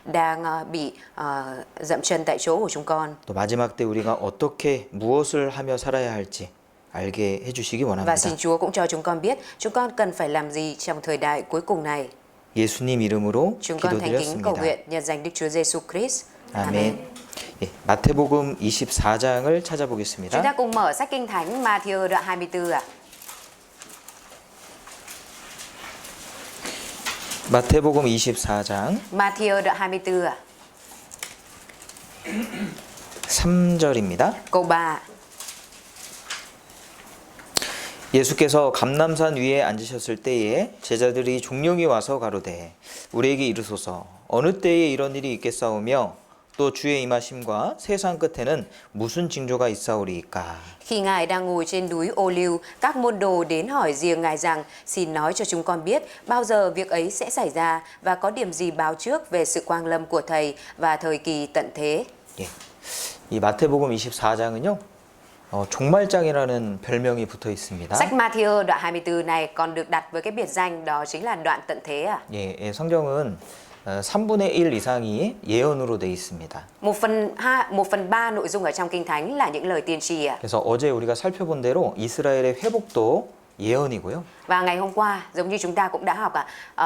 đang bị dậm chân tại chỗ của chúng con. 또 마지막 때 우리가 어떻게 무엇을 하며 살아야 할지 알게 해주시기 Và 원합니다. xin Chúa cũng cho chúng con biết chúng con cần phải làm gì trong thời đại cuối cùng này. 예수님 이름으로 Chúng con thành kính cầu 기도드렸습니다. nguyện nhân danh Đức Chúa Giêsu Christ. 아멘. 예, 마태복음 24장을 Chúng 찾아보겠습니다. ta cùng mở sách Kinh Thánh Ma-thi-ơ đoạn 24 ạ. 마태복음 24장 Ma-thi-ơ đoạn 24 ạ. 3절입니다. Câu 3. 예수께서 감람산 위에 앉으셨을 때에 제자들이 종령이 와서 가로되 우리에게 이르소서 어느 때에 이런 일이 있겠사오며 또 주의 임하심과 세상 끝에는 무슨 징조가 있사오리이까. Khi Ngài đang ngồi trên núi Ô Liu, các môn đồ đến hỏi riêng Ngài rằng: Xin nói cho chúng con biết bao giờ việc ấy sẽ xảy ra và có điểm gì báo trước về sự quang lâm của Thầy và thời kỳ tận thế. 예, 이 마태복음 24장은요. 종말장이라는 별명이 붙어 있습니다. Sách Ma-thi-ơ đoạn 24 này còn được đặt với cái biệt danh đó chính là đoạn tận thế à. 예, 예, 성경은 3분의 1 이상이 예언으로 돼 있습니다. 1/3 nội dung ở trong Kinh Thánh là những lời tiên tri à. 그래서 어제 우리가 살펴본 대로 이스라엘의 회복도 예언이고요. Và ngày hôm qua, giống như chúng ta cũng đã học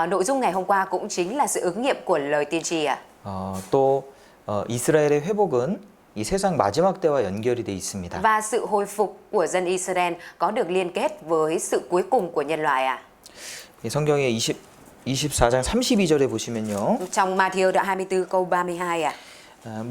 nội dung ngày hôm qua cũng chính là sự ứng nghiệm của lời tiên tri à. 또 이스라엘의 회복은 이 세상 마지막 때와 연결이 돼 있습니다. Và sự hồi phục của dân Israel có được liên kết với sự cuối cùng của nhân loại à. 이 성경의 24장 32절에 보시면요. Trong Ma-thi-ơ đoạn 24 câu 32 à.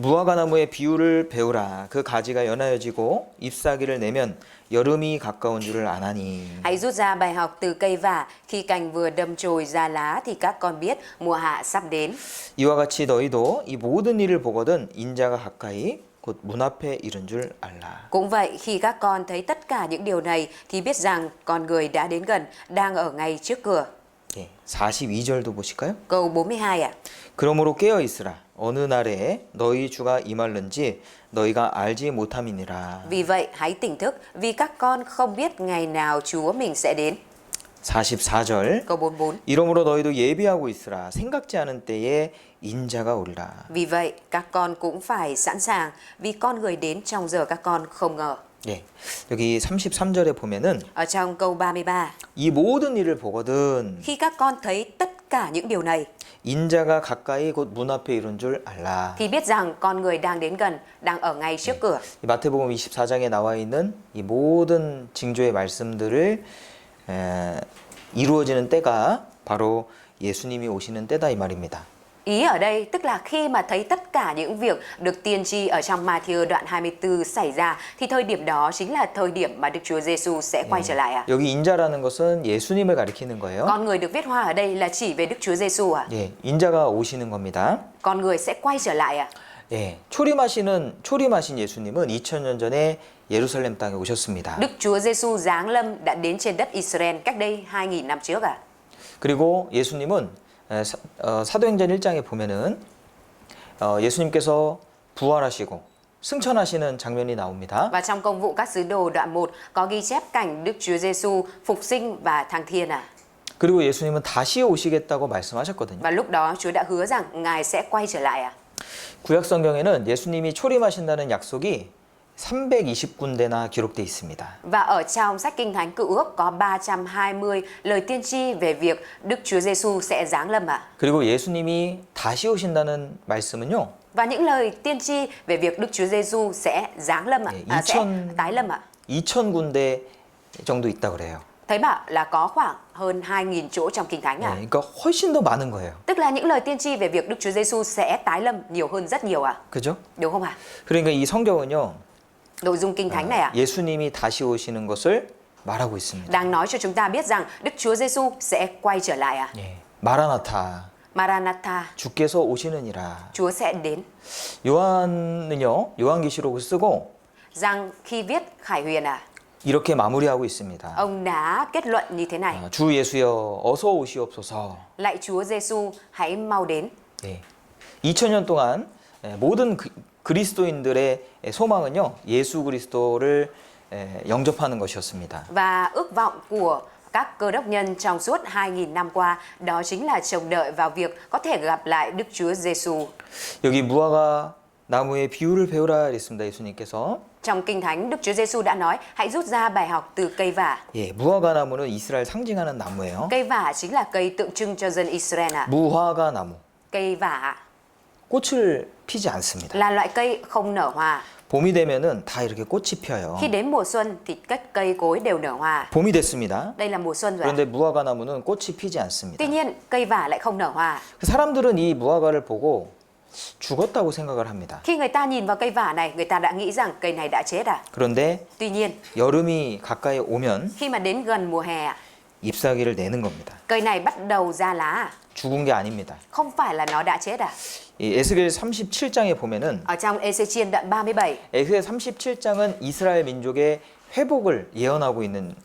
무화과나무의 비유를 배우라. 그 가지가 연하여지고 잎사귀를 내면 여름이 가까운 줄을 아나니. Hãy rút ra bài học từ cây vả, khi cành vừa đâm chồi ra lá thì các con biết mùa hạ sắp đến. 이와 같이 너희도 이 모든 일을 보거든 인자가 가까이 곧 문 앞에 이른 줄 알라. Cũng vậy, khi các con thấy tất cả những điều này thì biết rằng con người đã đến gần, đang ở ngay trước cửa. 예, 42절도 보실까요? Câu 42 à. 그러므로 깨어 있으라. 어느 날에 너희 주가 임할는지 너희가 알지 못함이니라. Vì vậy, hãy tỉnh thức, vì các con không biết ngày nào Chúa mình sẽ đến. 44절. Câu 44. 이러므로 너희도 예비하고 있으라. 생각지 않은 때에 인자가 오리라. Vì vậy, các con cũng phải sẵn sàng, vì con người đến trong giờ các con không ngờ. 예, 여기 33절에 보면은 Ở trong câu 33, 이 모든 일을 보거든 khi các con thấy tất cả những điều này 인자가 가까이 곧 문 앞에 이른 줄 알라. thì biết rằng con người đang đến gần, đang ở ngay trước cửa. 이 마태복음 24장에 나와 있는 이 모든 징조의 말씀들을 이루어지는 때가 바로 예수님이 오시는 때다 이 말입니다. Ý ở đây tức là khi mà thấy tất cả những việc được tiên tri ở trong Ma-thi-ơ đoạn 24 xảy ra thì thời điểm đó chính là thời điểm mà Đức Chúa Giêsu sẽ quay trở lại à. 여기 인자라는 것은 예수님을 가리키는 거예요. Con người được viết hoa ở đây là chỉ về Đức Chúa Giêsu à. 예, 인자가 오시는 겁니다. Con người sẽ quay trở lại à. 예, 초림하신 예수님은 2000년 전에 예루살렘 땅에 오셨습니다. Đức Chúa Giêsu giáng lâm đã đến trên đất Israel cách đây 2000 năm trước à. 그리고 예수님은 사도행전 1장에 보면은 예수님께서 부활하시고 승천하시는 장면이 나옵니다. Và trong Công vụ các sứ đồ đoạn 1 có ghi chép cảnh Đức Chúa Giêsu phục sinh và thăng thiên à. 그리고 예수님은 다시 오시겠다고 말씀하셨거든요. Và lúc đó Chúa đã hứa rằng Ngài sẽ quay trở lại à. 구약 성경에는 예수님이 초림하신다는 약속이 320군데나 기록돼 있습니다. Và ở trong sách Kinh Thánh Cựu Ước có 320 lời tiên tri về việc Đức Chúa Giêsu sẽ giáng lâm à. 그리고 예수님이 다시 오신다는 말씀은요. Và những lời tiên tri về việc Đức Chúa Giêsu sẽ giáng lâm sẽ tái lâm ạ. 2000군데 정도 있다 그래요. Thấy bảo là có khoảng hơn 2000 chỗ trong Kinh Thánh à. 그러니까 훨씬 더 많은 거예요. Tức là những lời tiên tri về việc Đức Chúa Giêsu sẽ tái lâm nhiều hơn rất nhiều à. 그죠? Đúng không ạ? 그러니까 이 성경은요. Nội dung Kinh Thánh này à, 예수님이 다시 오시는 것을 말하고 있습니다. đang nói cho chúng ta biết rằng Đức Chúa Giêsu sẽ quay trở lại à. 예. 마라나타. Maranatha. 주께서 오시느니라. Chúa sẽ đến. 요한은요. 요한계시록을 쓰고 Rằng khi viết Khải Huyền à, 이렇게 마무리하고 있습니다. ông đã kết luận như thế này. 주 예수여 어서 오시옵소서. Lạy Chúa Giêsu, hãy mau đến. 예. 2000년 동안 모든 그리스도인들의 소망은요. 예수 그리스도를 영접하는 것이었습니다. Và ước vọng của các cơ đốc nhân trong suốt 2.000 năm qua, đó chính là trông đợi vào việc có thể gặp lại Đức Chúa Giêsu. 여기 무화과 나무의 비유를 배우라 그랬습니다. 예수님께서. Trong Kinh Thánh, Đức Chúa Giêsu đã nói, hãy rút ra bài học từ cây vả. 예, 무화과 나무는 이스라엘 상징하는 나무예요. Cây vả chính là cây tượng trưng cho dân Israel ạ. 무화과 나무. Cây vả 꽃을 피지 않습니다. là loại cây không nở hoa. 봄이 되면은 다 이렇게 꽃이 펴요. Khi đến mùa xuân thì các cây cối đều nở hoa. 봄이 됐습니다. Đây là mùa xuân rồi ạ. 그런데 무화과 나무는 꽃이 피지 않습니다. Tuy nhiên, cây vả lại không nở hoa. 그 사람들은 이 무화과를 보고 죽었다고 생각을 합니다. Khi người ta nhìn vào cây vả này, người ta đã nghĩ rằng cây này đã chết à. 그런데 Tuy nhiên, 여름이 가까이 오면 khi mà đến gần mùa hè, 잎사귀를 내는 겁니다. cây này bắt đầu ra lá. 죽은 게 아닙니다. Không phải là nó đã chết à. 이 에스겔 37장에 보면은 Ở trong Ê-xê-chiên đoạn 37, 에스겔 37장은 이스라엘 민족의 회복을 예언하고 있는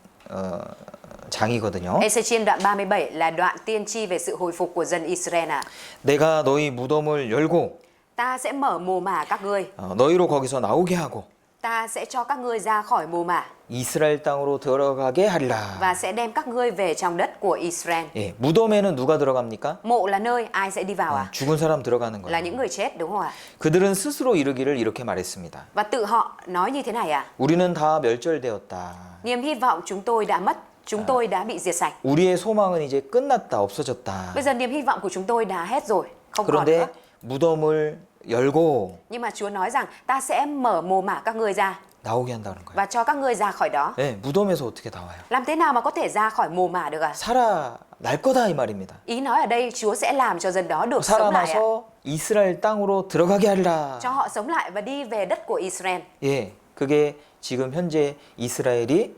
장이거든요. Ê-xê-chiên đoạn 37 là đoạn tiên tri về sự hồi phục của dân Israel à. 내가 너희 무덤을 열고 Ta sẽ mở mồ mả các ngươi, 너희로 거기서 나오게 하고 ta sẽ cho các ngươi ra khỏi mồ mả 이스라엘 땅으로 들어가게 하리라. và sẽ đem các ngươi về trong đất của Israel. 예, 무덤에는 누가 들어갑니까? Mộ là nơi ai sẽ đi vào à? 죽은 사람 들어가는 Là 거예요. những người chết đúng không ạ? 그들은 스스로 이르기를 이렇게 말했습니다. Và tự họ nói như thế này à? 우리는 다 멸절되었다. Niềm hy vọng chúng tôi đã mất, chúng tôi đã bị diệt sạch. 우리의 소망은 이제 끝났다, 없어졌다. Bây giờ niềm hy vọng của chúng tôi đã hết rồi, không còn nữa. 그런데 무덤을 열고 Nhưng mà Chúa nói rằng ta sẽ mở mồ mả các ngươi ra 나오게 한다는 거예요. và cho các ngươi ra khỏi đó. 네, 무덤에서 어떻게 나와요? Làm thế nào mà có thể ra khỏi mồ mả được à? 살아날 거다 이 말입니다. Ý nói ở đây Chúa sẽ làm cho dân đó được sống lại à? 살아나서 이스라엘 땅으로 들어가게 하리라. Cho họ sống lại và đi về đất của Israel. 예, 그게 지금 현재 이스라엘이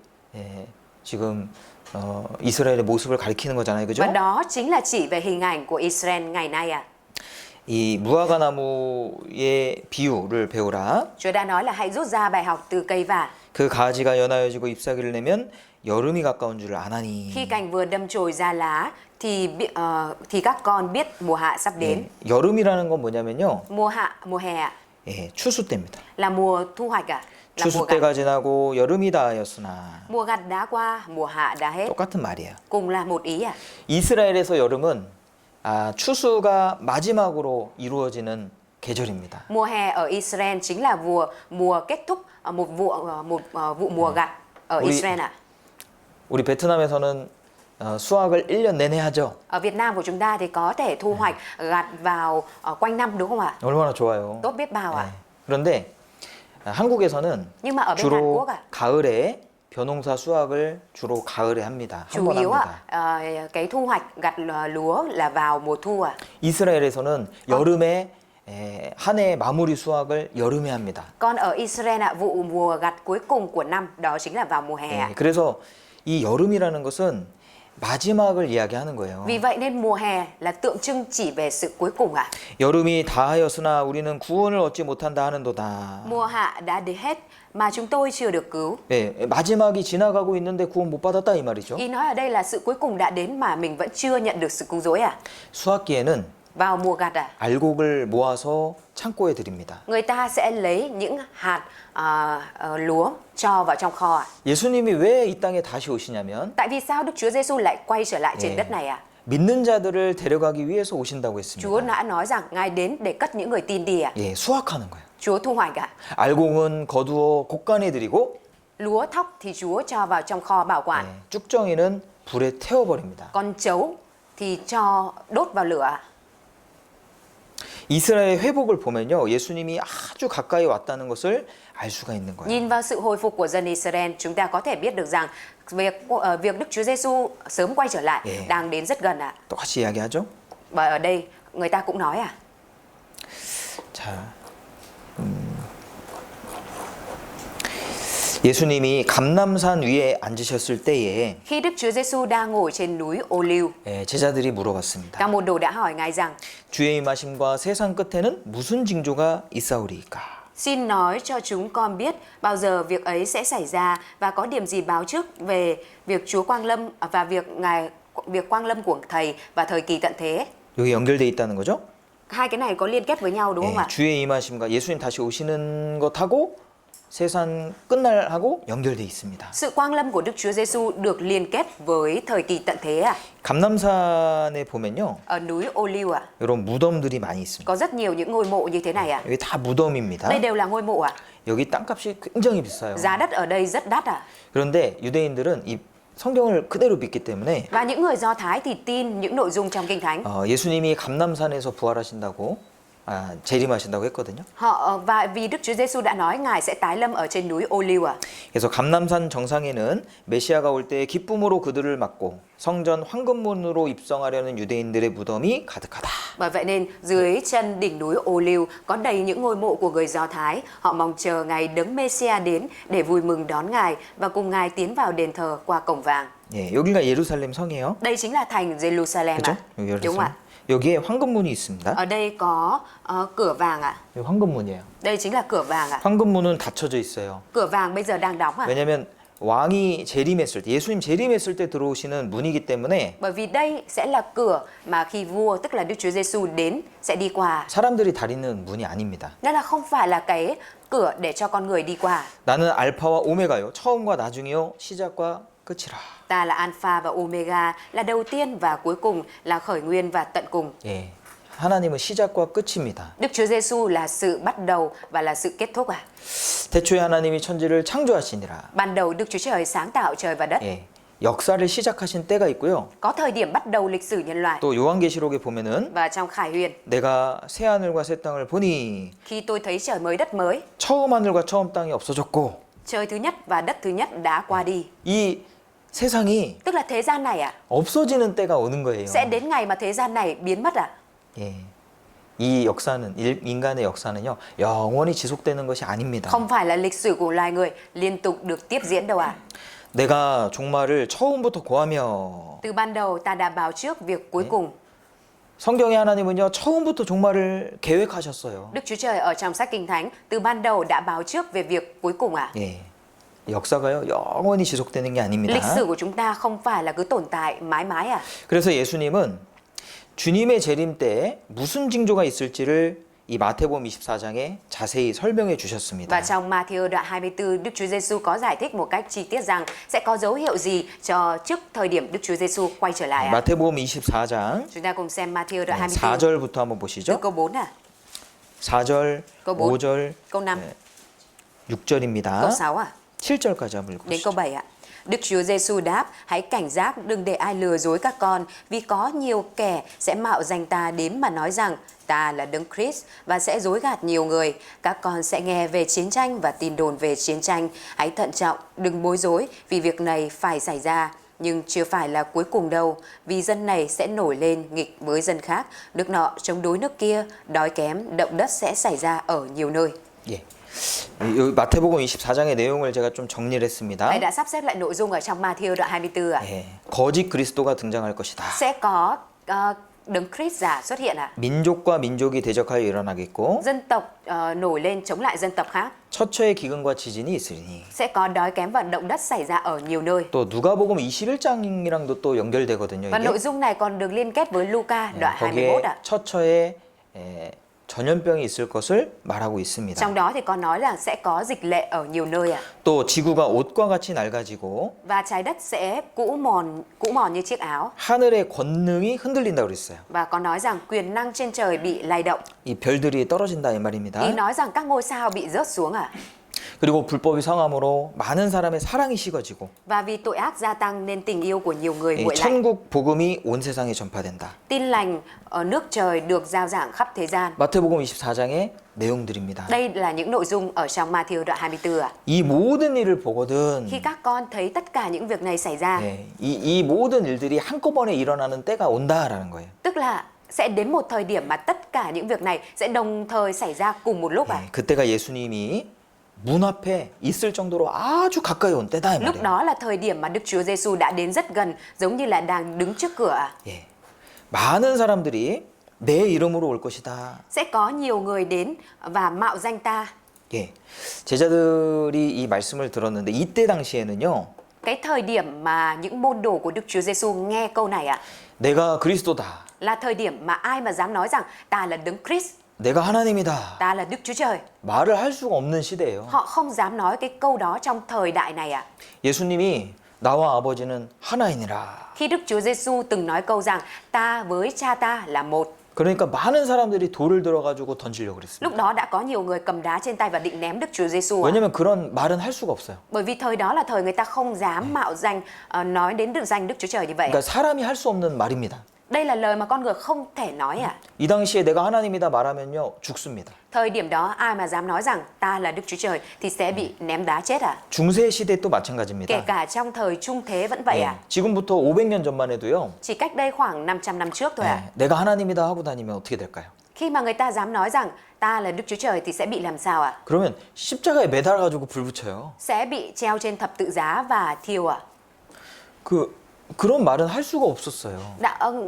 지금 이스라엘의 모습을 가리키는 거잖아요, 그죠? Và đó chính là chỉ về hình ảnh của Israel ngày nay à. 이 무화과 나무의 비유를 배우라. Chúa đã nói là hãy rút ra bài học từ cây vả. 그 가지가 연하여지고 잎사귀를 내면 여름이 가까운 줄을 아나니. Khi cành vừa đâm chồi ra lá thì các con biết mùa hạ sắp đến. 예, 여름이라는 건 뭐냐면요. Mùa hè ạ, 예, 추수 때입니다. là mùa thu hoạch à? Là mùa 추수 gặt. 때가 지나고 여름이 다하였으나 Mùa gặt đã qua, mùa hạ đã hết. 똑같은 말이에요. Cùng là một ý à? 이스라엘에서 여름은 추수가 마지막으로 이루어지는 계절입니다. Mùa hè ở Israel chính là mùa kết thúc một vụ mùa gặt ở Ui. Israel ạ. 우리 베트남에서는 수확을 1년 내내 하죠. Ở Việt Nam của chúng ta thì có thể thu hoạch gặt vào quanh năm đúng không ạ? 얼마나 좋아요. Tốt biết bao ạ. 그런데 한국에서는 Nhưng mà ở bên Hàn 주로 Quốc ạ, 가을에 벼농사 수확을 주로 가을에 합니다. 한 chủ 번 yếu 합니다. ạ, cái thu hoạch gặt lúa là vào mùa thu ạ. 이스라엘에서는 여름에 한 해 마무리 수확을 여름에 합니다. Còn ở Israel ạ, vụ mùa gặt cuối cùng của năm đó chính là vào mùa hè ạ. 그래서 이 여름이라는 것은 마지막을 이야기하는 거예요. Vì vậy nên mùa hè là tượng trưng chỉ về sự cuối cùng ạ. 여름이 다하였으나 우리는 구원을 얻지 못한다 하는도다. Mùa hạ đã đến hết mà chúng tôi chưa được cứu. 네, 마지막이 지나가고 있는데 구원 못 받았다 이 말이죠. Ý nói ở đây là sự cuối cùng đã đến mà mình vẫn chưa nhận được sự cứu rỗi à? 수확기에는 Vào mùa gặt à? 알곡을 모아서 창고에 드립니다. Người ta sẽ lấy những hạt lúa cho vào trong kho à? 예수님이 왜 이 땅에 다시 오시냐면 Tại vì sao Đức Chúa Giêsu lại quay trở lại trên 예, đất này à? 믿는 자들을 데려가기 위해서 오신다고 했습니다. Chúa đã nói rằng Ngài đến để cất những người tin đi à? 예, 수확하는 거예요. Chúa thu hoạch à? 알곡은 거두어 곡간에 드리고 Lúa thóc thì Chúa cho vào trong kho bảo quản. 쭉정이는 불에 태워버립니다. Còn chấu thì cho đốt vào lửa à? 이스라엘의 회복을 보면요, 예수님이 아주 가까이 왔다는 것을 알 수가 있는 거예요. Nhìn vào sự hồi phục của dân Israel, chúng ta có thể biết được rằng việc Đức Chúa Giêsu sớm quay trở lại 예. đang đến rất gần ạ. 똑같이 이야기하죠. Và ở đây người ta cũng nói à? 자, 예수님이 감람산 위에 앉으셨을 때에 Khi Đức Chúa Giêsu đang ngồi trên núi Ô Liu, 제자들이 물어봤습니다. các môn đồ đã hỏi Ngài rằng: 주의 임하심과 세상 끝에는 무슨 징조가 있사오리이까? Xin nói cho chúng con biết bao giờ việc ấy sẽ xảy ra và có điểm gì báo trước về việc Chúa Quang Lâm và việc Quang Lâm của Thầy và thời kỳ tận thế. 여기 연결돼 있다는 거죠? Hai cái này có liên kết với nhau đúng không ạ? 주의 임하심과 예수님 다시 오시는 것하고 세상 끝날하고 연결돼 있습니다. Sự quang lâm của Đức Chúa Giêsu được liên kết với thời kỳ tận thế à? 감람산에 보면요, Ở núi Ô Liu à? 이런 무덤들이 많이 있습니다. Có rất nhiều những ngôi mộ như thế này à? 여기 다 무덤입니다. Đây đều là ngôi mộ à? 여기 땅값이 굉장히 비싸요. Giá đất ở đây rất đắt à? 그런데 유대인들은 이 성경을 그대로 믿기 때문에 Và những người Do Thái thì tin những nội dung trong Kinh Thánh. 예수님이 감람산에서 부활하신다고 재림하신다고 했거든요. Và vì Đức Chúa Giêsu đã nói Ngài sẽ tái lâm ở trên núi Ô Liu à? 그래서 감람산 정상에는 메시아가 올 때 기쁨으로 그들을 맞고 성전 황금문으로 입성하려는 유대인들의 무덤이 가득하다. Bởi vậy nên dưới chân đỉnh núi Ô Liu có đầy những ngôi mộ của người Do Thái. Họ mong chờ ngày đấng Mêsia đến để vui mừng đón Ngài và cùng Ngài tiến vào đền thờ qua cổng vàng. 예, 여기가 예루살렘 성이에요. Đây chính là thành Jerusalem 그렇죠? à? 여기 Đúng 예루살렘. ạ. 여기에 황금문이 있습니다. Ở đây có cửa vàng ạ. 여기 황금문이에요. Đây chính là cửa vàng ạ. 황금문은 닫혀져 있어요. Cửa vàng bây giờ đang đóng à? 왜냐하면 왕이 재림했을 때, 예수님 재림했을 때 들어오시는 문이기 때문에 Bởi vì đây sẽ là cửa mà khi vua tức là Đức Chúa Giêsu đến sẽ đi qua. 사람들이 다니는 문이 아닙니다. Nên là không phải là cái cửa để cho con người đi qua. 나는 알파와 오메가요, 처음과 나중이요, 시작과 끝이라. Ta là Alpha và Omega, là đầu tiên và cuối cùng, là khởi nguyên và tận cùng. 예, 하나님은 시작과 끝입니다. Đức Chúa Giêsu là sự bắt đầu và là sự kết thúc à? 태초에 하나님이 천지를 창조하시니라. Ban đầu Đức Chúa Trời sáng tạo trời và đất. 예, 역사를 시작하신 때가 있고요. Có thời điểm bắt đầu lịch sử nhân loại. 또 요한계시록에 보면은 Và trong Khải Huyền, 내가 새 하늘과 새 땅을 보니 khi tôi thấy trời mới đất mới, 처음 하늘과 처음 땅이 없어졌고 trời thứ nhất và đất thứ nhất đã qua đi. 이 세상이 Tức là thế gian này à? 없어지는 때가 오는 거예요. Sẽ đến ngày mà thế gian này biến mất à? 예. 이 역사는 인간의 역사는요. 영원히 지속되는 것이 아닙니다. Không phải là lịch sử của loài người liên tục được tiếp diễn đâu à? 내가 종말을 처음부터 고하며 Từ ban đầu ta đã báo trước việc cuối cùng. 성경의 하나님은요. 처음부터 종말을 계획하셨어요. Đức Chúa Trời ở trong sách Kinh Thánh từ ban đầu đã báo trước về việc cuối cùng à? 예. 역사가요. 영원히 지속되는 게 아닙니다. Lịch sử của chúng ta không phải là cứ tồn tại mãi mãi à? 그래서 예수님은 주님의 재림 때 무슨 징조가 있을지를 이 마태복음 24장에 자세히 설명해 주셨습니다. Và trong Matthew đoạn 24, Đức Chúa Giêsu có giải thích một cách chi tiết rằng sẽ có dấu hiệu gì cho trước thời điểm Đức Chúa Giêsu quay trở lại à? 마태복음 24장 Chúng ta cùng xem Matthew đoạn 24 4절부터 한번 từ 보시죠. câu 4 à? 4절, câu 4, 5절, câu 5, 6절입니다. câu 6 à? 7절까지 한번 Đến 읽어보시죠. câu 7 ạ. Đức Chúa Giêsu đáp: hãy cảnh giác, đừng để ai lừa dối các con, vì có nhiều kẻ sẽ mạo danh ta đến mà nói rằng ta là Đấng Christ và sẽ dối gạt nhiều người. Các con sẽ nghe về chiến tranh và tin đồn về chiến tranh. Hãy thận trọng, đừng bối rối, vì việc này phải xảy ra. Nhưng chưa phải là cuối cùng đâu, vì dân này sẽ nổi lên nghịch với dân khác, nước nọ chống đối nước kia, đói kém, động đất sẽ xảy ra ở nhiều nơi. 예. 이 마태복음 24장의 내용을 제가 좀 정리를 했습니다. Thầy đã sắp xếp lại nội dung ở trong Matthew đoạn 24 ạ. 예. 거짓 그리스도가 등장할 것이다. Sẽ có Đấng Christ giả xuất hiện ạ. 민족과 민족이 대적하여 일어나겠고 Dân tộc nổi lên chống lại dân tộc khác. 처처의 기근과 지진이 있으리니. Sẽ có đói kém và động đất xảy ra ở nhiều nơi. 또 누가복음 21장이랑도 또 연결되거든요. Và 이게. nội dung này còn được liên kết với Luca đoạn 21 거기에 ạ. 처처에 전염병이 있을 것을 말하고 있습니다. Trong đó thì có nói là sẽ có dịch lệ ở nhiều nơi ạ. 또 지구가 옷과 같이 낡아지고 Và trái đất sẽ cũ mòn như chiếc áo. 하늘의 권능이 흔들린다고 그랬어요. Và có nói rằng quyền năng trên trời bị lay động. 이 별들이 떨어진다 이 말입니다. Ý nói rằng các ngôi sao bị rớt xuống ạ. 그리고 불법이 성함으로 많은 사람의 사랑이 식어지고 Và vì tội ác gia tăng nên tình yêu của nhiều người 이 nguội lạnh. 천국 복음이 온 세상에 전파된다. Tin lành ở nước trời được rao giảng khắp thế gian. 마태복음 24장의 내용들입니다. Đây là những nội dung ở trong Matthew đoạn 24 ạ. 이 모든 일을 보거든 Khi các con thấy tất cả những việc này xảy ra, 이 모든 일들이 한꺼번에 일어나는 때가 온다라는 거예요. tức là sẽ đến một thời điểm mà tất cả những việc này sẽ đồng thời xảy ra cùng một lúc ạ. 그때가 예수님이 문 앞에 있을 정도로 아주 가까이 온 때다 이 Lúc 말이에요. đó là thời điểm mà Đức Chúa Giêsu đã đến rất gần, giống như là đang đứng trước cửa ạ. 예. 많은 사람들이 내 이름으로 올 것이다. Sẽ có nhiều người đến và mạo danh ta. 예. 제자들이 이 말씀을 들었는데 이때 당시에는요. Cái thời điểm mà những môn đồ của Đức Chúa Giêsu nghe câu này ạ, 내가 그리스도다. là thời điểm mà ai mà dám nói rằng ta là Đấng Christ. 내가 하나님이다. ta là Đức Chúa Trời. 말을 할 수가 없는 시대예요. Họ không dám nói cái câu đó trong thời đại này ạ. 예수님이 나와 아버지는 하나이니라. Khi Đức Chúa Giêsu từng nói câu rằng ta với cha ta là một. 그러니까 많은 사람들이 돌을 들어가지고 던지려고 그랬습니다. Lúc đó đã có nhiều người cầm đá trên tay và định ném Đức Chúa Giêsu ạ. 왜냐면 그런 말은 할 수가 없어요. Bởi vì thời đó là thời người ta không dám mạo danh nói đến được danh Đức Chúa Trời như vậy. 그러니까 사람이 할 수 없는 말입니다. Đây là lời mà con người không thể nói ạ. 이 당시에 내가 하나님이다 말하면요 죽습니다. Thời điểm đó ai mà dám nói rằng ta là Đức Chúa Trời thì sẽ bị ném đá chết à? 중세 시대 또 Kể 마찬가지입니다. cả trong thời trung thế vẫn vậy 예, à? 지금부터 500년 전만 해도요. Chỉ cách đây khoảng 500 năm trước thôi à? 예, 내가 하나님이다 하고 다니면 어떻게 될까요? Khi mà người ta dám nói rằng ta là Đức Chúa Trời thì sẽ bị làm sao ạ? 그러면 십자가에 매달아가지고 불 붙여요. Sẽ bị treo trên thập tự giá và thiêu à? 그런 말은 할 수가 없었어요.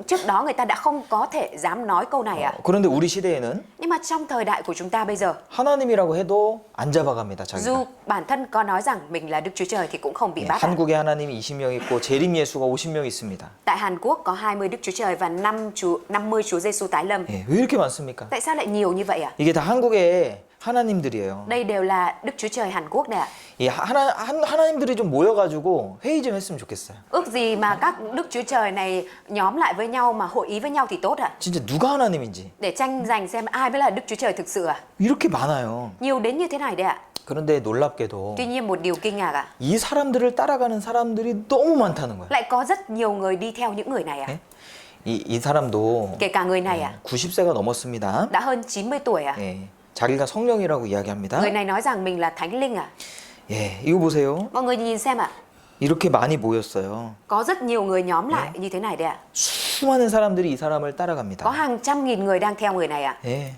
Trước đó người ta đã không có thể dám nói câu này ạ. 그런데 우리 시대에는 Nhưng mà trong thời đại của chúng ta bây giờ, 하나님이라고 해도 안 잡아갑니다. 자기가. dù bản thân có nói rằng mình là Đức Chúa Trời thì cũng không bị 예, bắt ạ. 한국에 하나님이 20명 있고 재림 예수가 50명 있습니다. Tại Hàn Quốc có 20 Đức Chúa Trời và 50 Chúa Giêsu tái lâm. 예, 왜 이렇게 많습니까? Tại sao lại nhiều như vậy ạ? 이게 다 한국의 하나님들이에요. Đây đều là Đức Chúa Trời Hàn Quốc này ạ. 이 하나님들이 좀 모여가지고 회의 좀 했으면 좋겠어요. Ước gì mà các Đức Chúa Trời này nhóm lại với nhau mà hội ý với nhau thì tốt ạ. 진짜 누가 하나님인지 Để tranh giành xem ai mới là Đức Chúa Trời thực sự ạ. 이렇게 많아요. Nhiều đến như thế này đấy ạ. 그런데 놀랍게도 Tuy nhiên một điều kinh ngạc ạ. 이 사람들을 따라가는 사람들이 너무 많다는 거예요. Lại có rất nhiều người đi theo những người này ạ. 예? 이 사람도 Kể cả người này ạ. 90세가 넘었습니다. Đã hơn 90 tuổi ạ. 예, 자기가 성령이라고 이야기합니다. Người này nói rằng mình là Thánh Linh ạ. 예, 이거 보세요. Mọi người nhìn xem ạ. 이렇게 많이 모였어요. Có rất nhiều người nhóm lại như thế này đấy ạ. 수많은 사람들이 이 사람을 Có 따라갑니다. hàng trăm nghìn người đang theo người này ạ. 예,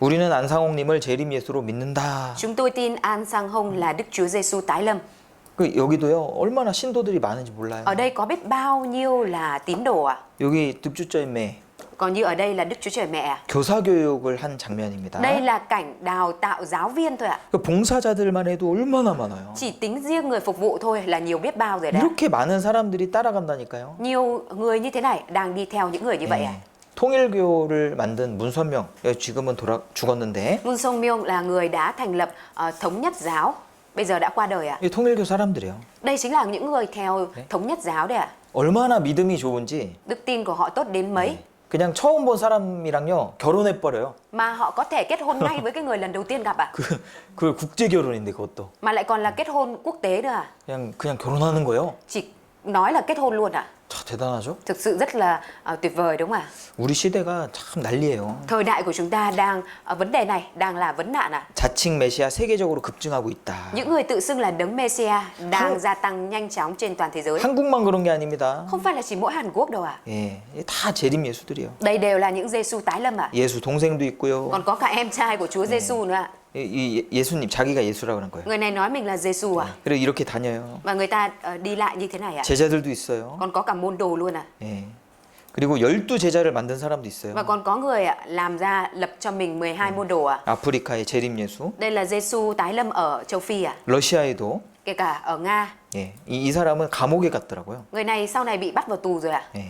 우리는 안상홍님을 재림 예수로 믿는다. Chúng tôi tin An Sang Hong là Đức Chúa Giêsu tái lâm. 그 여기도요 얼마나 신도들이 많은지 몰라요. Ở đây có biết bao nhiêu là tín đồ ạ. 여기 득주절매 Còn như ở đây là Đức Chúa Trời Mẹ ạ. 교사 교육을 한 장면입니다. Đây là cảnh đào tạo giáo viên thôi ạ. 그 봉사자들만 해도 얼마나 많아요. Chỉ tính riêng người phục vụ thôi là nhiều biết bao rồi đấy. 이렇게 많은 사람들이 따라간다니까요. Nhiều người như thế này đang đi theo những người như vậy ạ. 통일교를 만든 문선명 지금은 죽었는데 Moon Song Myung là người đã thành lập Thống Nhất Giáo. Bây giờ đã qua đời ạ. 이 통일교 사람들이에요. Đây chính là những người theo Thống Nhất Giáo đấy ạ. 얼마나 믿음이 좋은지 Đức tin của họ tốt đến mấy 그냥 처음 본 사람이랑요 결혼해 버려요. mà họ có thể kết hôn ngay với cái người lần đầu tiên gặp ạ. 그 국제 결혼인데 그것도 Mà lại còn là kết hôn quốc tế nữa à. 그냥 결혼하는 거예요. Chỉ nói là kết hôn luôn ạ. 참 대단하죠? Thực sự rất là tuyệt vời đúng không ạ? 우리 시대가 참 난리예요. Thời đại của chúng ta đang vấn đề này đang là vấn nạn ạ. 자칭 메시아 세계적으로 급증하고 있다. Những người tự xưng là đấng Messia đang gia tăng nhanh chóng trên toàn thế giới. 한국만 그런 게 아닙니다. Không phải là chỉ mỗi Hàn Quốc đâu ạ. 예, 다 재림 예수들이에요. Đây đều là những Giêsu tái lâm ạ. 예수 동생도 있고요. Còn có cả em trai của Chúa Giêsu nữa ạ. 이 예수님 자기가 예수라고 그런 거예요. Người này nói mình là Giêsu ạ. 그리고 이렇게 다녀요. Và người ta đi lại như thế này ạ. 제자들도 있어요. Còn có cả môn đồ luôn ạ. 예. 그리고 12제자를 만든 사람도 있어요. Và còn có người ạ làm ra lập cho mình 12 môn đồ ạ. 아프리카의 재림 예수, Đây là Giêsu tái lâm ở châu Phi ạ. 러시아에도 Kể cả ở Nga. 예. 이 사람은 감옥에 갔더라고요. Người này sau này bị bắt vào tù rồi ạ. 예.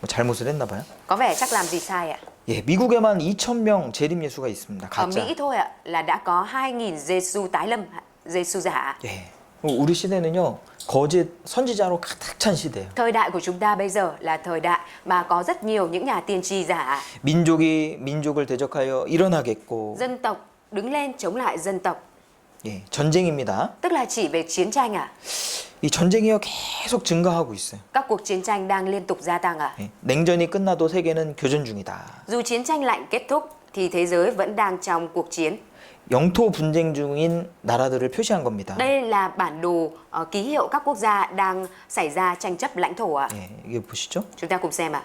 뭐 잘못을 했나 봐요. Có vẻ chắc làm gì sai ạ. 예, 미국에만 2,000명 재림 예수가 있습니다. Ở 가짜. Mỹ thôi ạ là đã có 2.000 Giêsu tái lâm, Giêsu giả. 예. 우리 시대는요. 거짓 선지자로 가득 찬 시대예요. Thời đại của chúng ta bây giờ là thời đại mà có rất nhiều những nhà tiên tri giả. 민족이 민족을 대적하여 일어나겠고 Dân tộc đứng lên chống lại dân tộc. 예, 전쟁입니다. Tức là chỉ về chiến tranh ạ. 이 전쟁이요 계속 증가하고 있어요. Các cuộc chiến tranh đang liên tục gia tăng ạ. 예, 냉전이 끝나도 세계는 교전 중이다. Dù chiến tranh lạnh kết thúc thì thế giới vẫn đang trong cuộc chiến. 영토 분쟁 중인 나라들을 표시한 겁니다. Đây là bản đồ ký hiệu các quốc gia đang xảy ra tranh chấp lãnh thổ ạ. 예, 이게 보시죠? Chúng ta cùng xem ạ.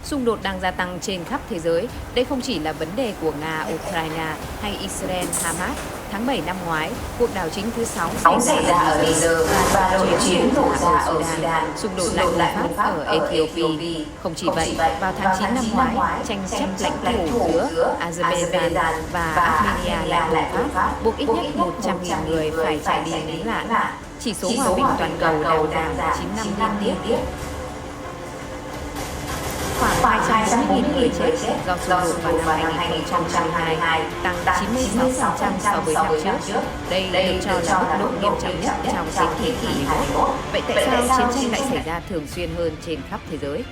Xung đột đang gia tăng trên khắp thế giới. Đây không chỉ là vấn đề của Nga, Ukraine hay Israel, Hamas. Tháng 7 năm ngoái, cuộc đảo chính thứ 6 xảy ra ở Niger và nội chiến nổ ra ở Sudan. Xung đột lại bùng phát ở Ethiopia. Không chỉ vậy, vào tháng 9 năm ngoái, tranh chấp lãnh thổ giữa Azerbaijan và Armenia lại bùng phát, buộc ít nhất 100.000 người phải chạy đi lánh nạn. Chỉ số hòa bình toàn cầu đang giảm 9 năm liên tiếp. Khoảng 240.000 người chết do xung đột vào năm 2022, tăng 96% so với năm trước. Đây được cho là mức độ nghiêm trọng nhất trong thế kỷ 21. Vậy tại sao chiến tranh lại xảy ra thường xuyên hơn trên khắp thế giới?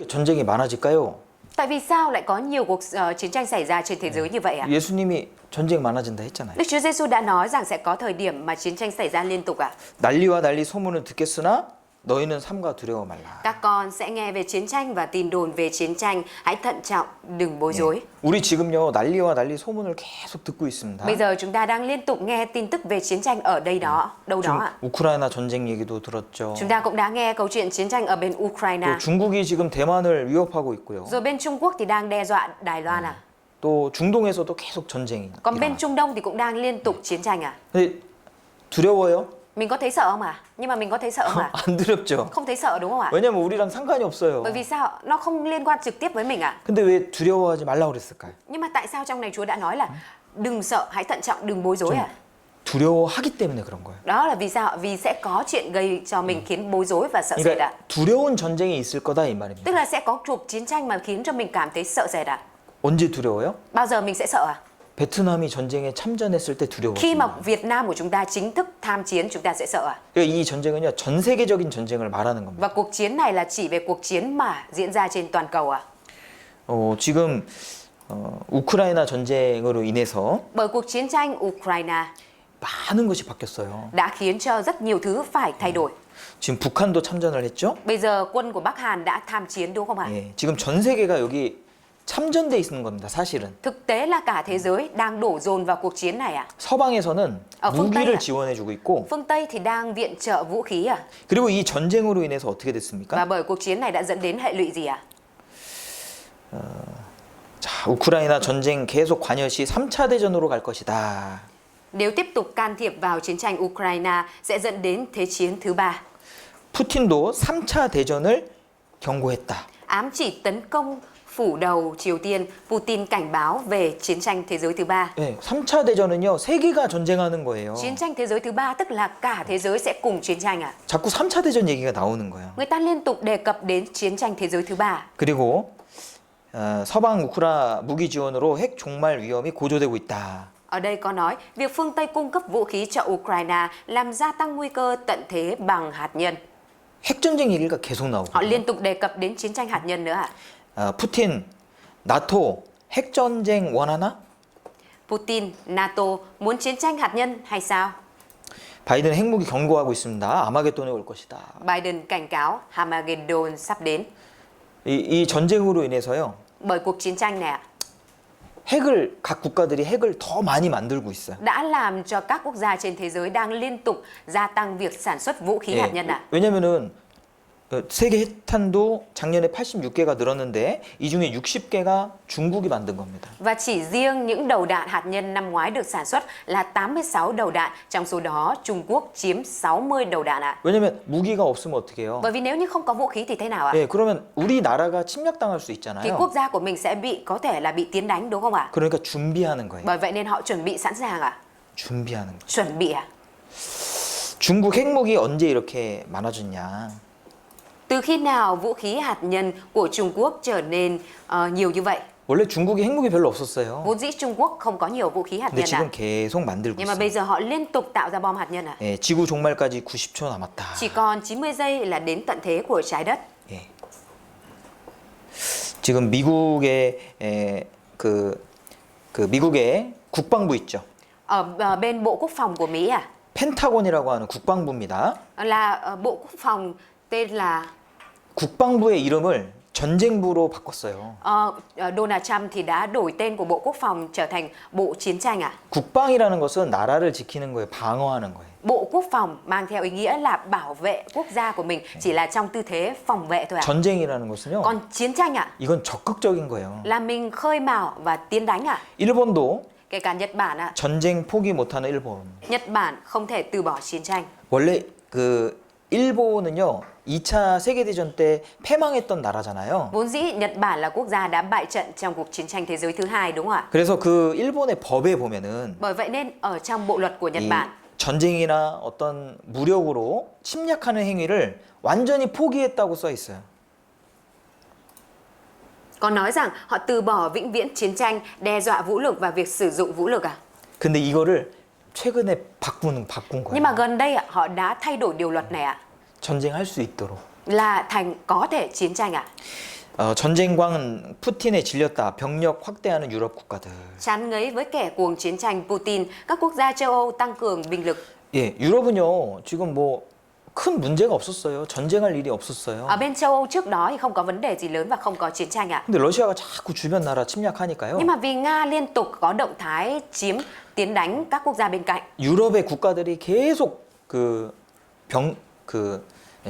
전쟁이 많아질까요? Tại vì sao lại có nhiều cuộc chiến tranh xảy ra trên thế giới như vậy ạ? 예수님이 전쟁 많아진다 했잖아요. Đức Chúa Giêsu đã nói rằng sẽ có thời điểm mà chiến tranh xảy ra liên tục ạ. 난리와 난리 소문을 듣겠으나 너희는 삼가 두려워 말라. Các con sẽ nghe về chiến tranh và tin đồn về chiến tranh, hãy thận trọng, đừng bối rối. 우리 지금요 난리와 난리 소문을 계속 듣고 있습니다. Bây giờ chúng ta đang liên tục nghe tin tức về chiến tranh ở đây đó, đâu đó 지금 ạ. 우크라이나 전쟁 얘기도 들었죠. Chúng ta cũng đã nghe câu chuyện chiến tranh ở bên Ukraine. 또 중국이 지금 대만을 위협하고 있고요. Rồi bên Trung Quốc thì đang đe dọa Đài Loan à. 또 중동에서도 계속 전쟁이. Còn bên Trung Đông thì cũng đang liên tục chiến tranh à. 근데 두려워요? Mình có thấy sợ không ạ? Nhưng mà mình có thấy sợ không ạ? 안 두렵죠. Không thấy sợ đúng không ạ? 왜냐면 우리랑 상관이 없어요. Bởi vì sao? Nó không liên quan trực tiếp với mình ạ. 근데 왜 두려워하지 말라고 그랬을까요? Nhưng mà tại sao trong này Chúa đã nói là đừng sợ, hãy thận trọng, đừng bối rối à? 두려워하기 때문에 그런 거예요. Đó là vì sao? Vì sẽ có chuyện gây cho mình khiến bối rối và sợ sệt ạ. 그러니까 두려운 전쟁이 있을 거다 이 말입니다. Tức là sẽ có cuộc chiến tranh mà khiến cho mình cảm thấy sợ sệt ạ. 언제 두려워요? Bao giờ mình sẽ sợ à? 베트남이 전쟁에 참전했을 때 Khi mà 두려워요. Việt Nam của chúng ta chính thức tham chiến, chúng ta sẽ sợ à? 이 전쟁은요 전 세계적인 전쟁을 말하는 겁니다. Và cuộc chiến này là chỉ về cuộc chiến mà diễn ra trên toàn cầu à? 지금 우크라이나 전쟁으로 인해서 Bởi cuộc chiến tranh Ukraine 많은 것이 바뀌었어요. đã khiến cho rất nhiều thứ phải thay đổi. 지금 북한도 참전을 했죠? Bây giờ quân của Bắc Hàn đã tham chiến đúng không ạ? 예, 지금 전 세계가 여기 참전돼 있는 겁니다. 사실은. Thực tế là cả thế giới đang đổ dồn vào cuộc chiến này ạ. 서방에서는 phương Tây 무기를 à? 지원해주고 있고 Phương Tây thì đang viện trợ vũ khí à? 그리고 이 전쟁으로 인해서 어떻게 됐습니까? Và bởi cuộc chiến này đã dẫn đến hệ lụy gì ạ? 자, 우크라이나 전쟁 계속 관여 시 3차 대전으로 갈 것이다. Nếu tiếp tục can thiệp vào chiến tranh Ukraine sẽ dẫn đến Thế chiến thứ ba. 푸틴도 3차 대전을 경고했다. Ám chỉ tấn công phủ đầu Triều Tiên, Putin cảnh báo về chiến tranh thế giới thứ ba. 네, 3차 대전은요 세계가 전쟁하는 거예요. Chiến tranh thế giới thứ ba tức là cả thế giới sẽ cùng chiến tranh à? 자꾸 3차 대전 얘기가 나오는 거예요. Người ta liên tục đề cập đến chiến tranh thế giới thứ ba. 그리고 서방 우크라 무기 지원으로 핵 종말 위험이 고조되고 있다. Ở đây có nói việc phương Tây cung cấp vũ khí cho Ukraine làm gia tăng nguy cơ tận thế bằng hạt nhân. 핵전쟁 얘기가 계속 Họ 나오고. liên tục đề cập đến chiến tranh hạt nhân nữa ạ. 푸틴, 나토 핵전쟁 원하나? Putin, NATO muốn chiến tranh hạt nhân hay sao? 바이든 핵무기 경고하고 있습니다. 아마겟돈이 올 것이다. Biden cảnh cáo Armageddon sắp đến 이 전쟁으로 인해서요. bởi cuộc chiến tranh này ạ. 각 국가들이 핵을 더 많이 만들고 있어요. Đã làm cho các quốc gia trên thế giới đang liên tục gia tăng việc sản xuất vũ khí hạt nhân ạ. 왜냐면은 세계 핵탄도 작년에 86개가 늘었는데 이 중에 60개가 중국이 만든 겁니다. Và chỉ riêng những đầu đạn hạt nhân năm ngoái được sản xuất là 86 đầu đạn, trong số đó Trung Quốc chiếm 60 đầu đạn ạ. 왜냐면 무기가 없으면 어떻게 해요? Bởi vì nếu như không có vũ khí thì thế nào ạ? 예, 그러면 우리나라가 침략당할 수 Thì 있잖아요. quốc gia của mình sẽ có thể là bị tiến đánh đúng không ạ? 그러니까 준비하는 거예요. Bởi vậy nên họ chuẩn bị sẵn sàng ạ. 준비하는 거. Chuẩn bị ạ. 중국 핵무기 언제 이렇게 많아졌냐? Từ khi nào vũ khí hạt nhân của Trung Quốc trở nên nhiều như vậy? 원래 중국이 핵무기 별로 없었어요. Vốn dĩ Trung Quốc không có nhiều vũ khí hạt 근데 nhân ạ. 지금 계속 만들고 Nhưng mà 있어요. bây giờ họ liên tục tạo ra bom hạt nhân ạ. 예, 지구 종말까지 90초 남았다. Chỉ còn 90 giây là đến tận thế của trái đất. 예. 지금 미국의 미국의 국방부 있죠. Ở bên Bộ Quốc phòng của Mỹ à? 펜타곤이라고 하는 국방부입니다. Là Bộ Quốc phòng tên là 국방부의 이름을 전쟁부로 바꿨어요. Donald Trump thì đã đổi tên của Bộ Quốc phòng trở thành Bộ Chiến tranh à? 국방이라는 것은 나라를 지키는 거예요. 방어하는 거예요. Bộ Quốc phòng mang theo ý nghĩa là bảo vệ quốc gia của mình, chỉ là trong tư thế phòng vệ thôi ạ. 전쟁이라는 것은요. Còn chiến tranh ạ? 이건 적극적인 거예요. Là mình khơi mào và tiến đánh ạ. 일본도 Kể cả Nhật Bản ạ. 전쟁 포기 못하는 일본. Nhật Bản không thể từ bỏ chiến tranh. 원래 일본은요. 2차 세계대전 때 패망했던 나라잖아요. Vốn dĩ Nhật Bản là quốc gia đã bại trận trong cuộc chiến tranh thế giới thứ hai đúng không ạ? 그래서 그 일본의 법에 보면은 Bởi vậy nên ở trong bộ luật của Nhật 이 Bản, 전쟁이나 어떤 무력으로 침략하는 행위를 완전히 포기했다고 써 있어요. Có nói rằng họ từ bỏ vĩnh viễn chiến tranh, đe dọa vũ lực và việc sử dụng vũ lực à? 근데 이거를 최근에 바꾼 거예요. Nhưng mà gần đây họ đã thay đổi điều luật này ạ. 전쟁할 수 있도록. Là thành có thể chiến tranh ạ. 전쟁광은 푸틴에 질렸다. 병력 확대하는 유럽 국가들. Chán ngấy với kẻ cuồng chiến tranh Putin, các quốc gia châu Âu tăng cường binh lực. 예, 유럽은요. 지금 뭐 큰 문제가 없었어요. 전쟁할 일이 없었어요. Ở bên châu Âu trước đó thì không có vấn đề gì lớn và không có chiến tranh ạ. 근데 러시아가 자꾸 주변 나라 침략하니까요. Nhưng mà vì Nga liên tục có động thái tiến đánh các quốc gia bên cạnh, 유럽의 국가들이 계속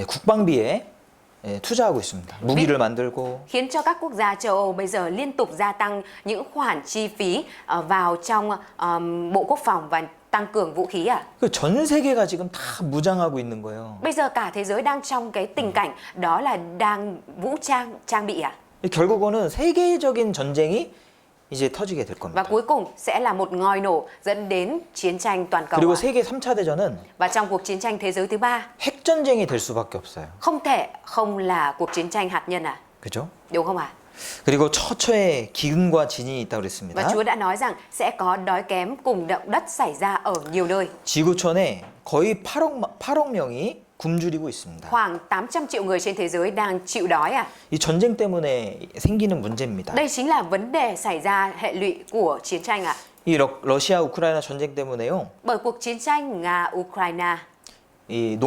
국방비에 투자하고 있습니다. 무기를 만들고 khiến cho các quốc gia châu Âu bây giờ liên tục gia tăng những khoản chi phí vào trong Bộ Quốc phòng và tăng cường vũ khí à. 전 세계가 지금 다 무장하고 있는 거예요. Bây giờ cả thế giới đang trong cái tình cảnh đó là đang vũ trang bị à. 결국은 세계적인 전쟁이 이제 터지게 될 Và 겁니다. cuối cùng sẽ là một ngòi nổ dẫn đến chiến tranh toàn cầu. 그리고 À. 세계 3차 대전은 Và trong cuộc chiến tranh thế giới thứ ba, 핵전쟁이 될 수밖에 없어요. không thể không là cuộc chiến tranh hạt nhân à. 그죠? Đúng không ạ? 그리고 처처에 기근과 지진이 있다고 Và 그랬습니다. Chúa đã nói rằng sẽ có đói kém cùng động đất xảy ra ở nhiều nơi. 지구촌에 거의 8억 명이 굶주리고 있습니다. Khoảng 800 triệu người trên thế giới đang chịu đói à. 이 전쟁 때문에 생기는 문제입니다. Đây chính là vấn đề xảy ra hệ lụy của chiến tranh ạ. 이 러시아 우크라이나 전쟁 때문에요. Bởi cuộc chiến tranh Nga-Ukraine 이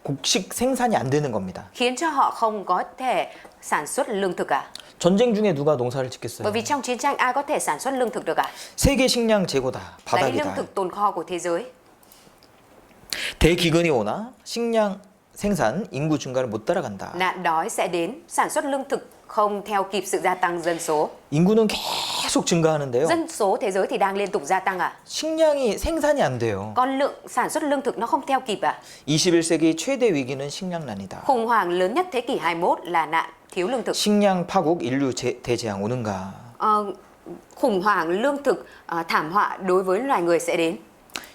곡식 생산이 안 되는 겁니다. khiến cho họ không có thể sản xuất lương thực à. 전쟁 중에 누가 농사를 짓겠어요? Bởi vì trong chiến tranh ai có thể sản xuất lương thực được à? 세계 식량 재고다, Đấy, lương 바닥이다. thực tồn kho của thế giới. 대기근이 오나 식량 생산 인구 증가를 못 따라간다. Nạn đói sẽ đến, sản xuất lương thực không theo kịp sự gia tăng dân số. 인구는 계속 증가하는데요. Dân số thế giới thì đang liên tục gia tăng à? 식량이 생산이 안 돼요. Còn lượng sản xuất lương thực nó không theo kịp à? 21세기 최대 위기는 식량난이다. Khủng hoảng lớn nhất thế kỷ 21 là nạn thiếu lương thực. 식량 파국 인류 대재앙 오는가? Khủng hoảng lương thực, thảm họa đối với loài người sẽ đến.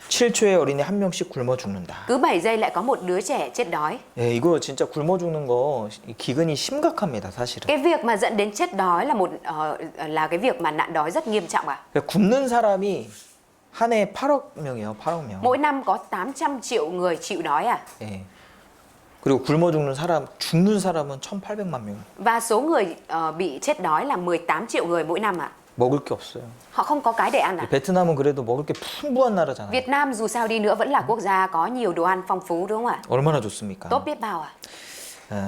7초의 어린이 한 명씩 굶어 죽는다. Cứ 7 giây lại có một đứa trẻ chết đói. 예, 이거 진짜 굶어 죽는 거 기근이 심각합니다, 사실은. Cái việc mà dẫn đến chết đói là cái việc mà nạn đói rất nghiêm trọng à? 그러니까 굶는 사람이 한 해에 8억 명이에요, 8억 명. Mỗi năm có 800 triệu người chịu đói à? 예. 그리고 굶어 죽는 사람은 1,800만 명. Và số người bị chết đói là 18 triệu người mỗi năm à? 먹을 게 없어요. Họ không có cái để ăn à? 베트남은 그래도 먹을 게 풍부한 나라잖아요. Việt Nam dù sao đi nữa vẫn là quốc gia có nhiều đồ ăn phong phú đúng không ạ? 얼마나 좋습니까? Tốt biết bao à?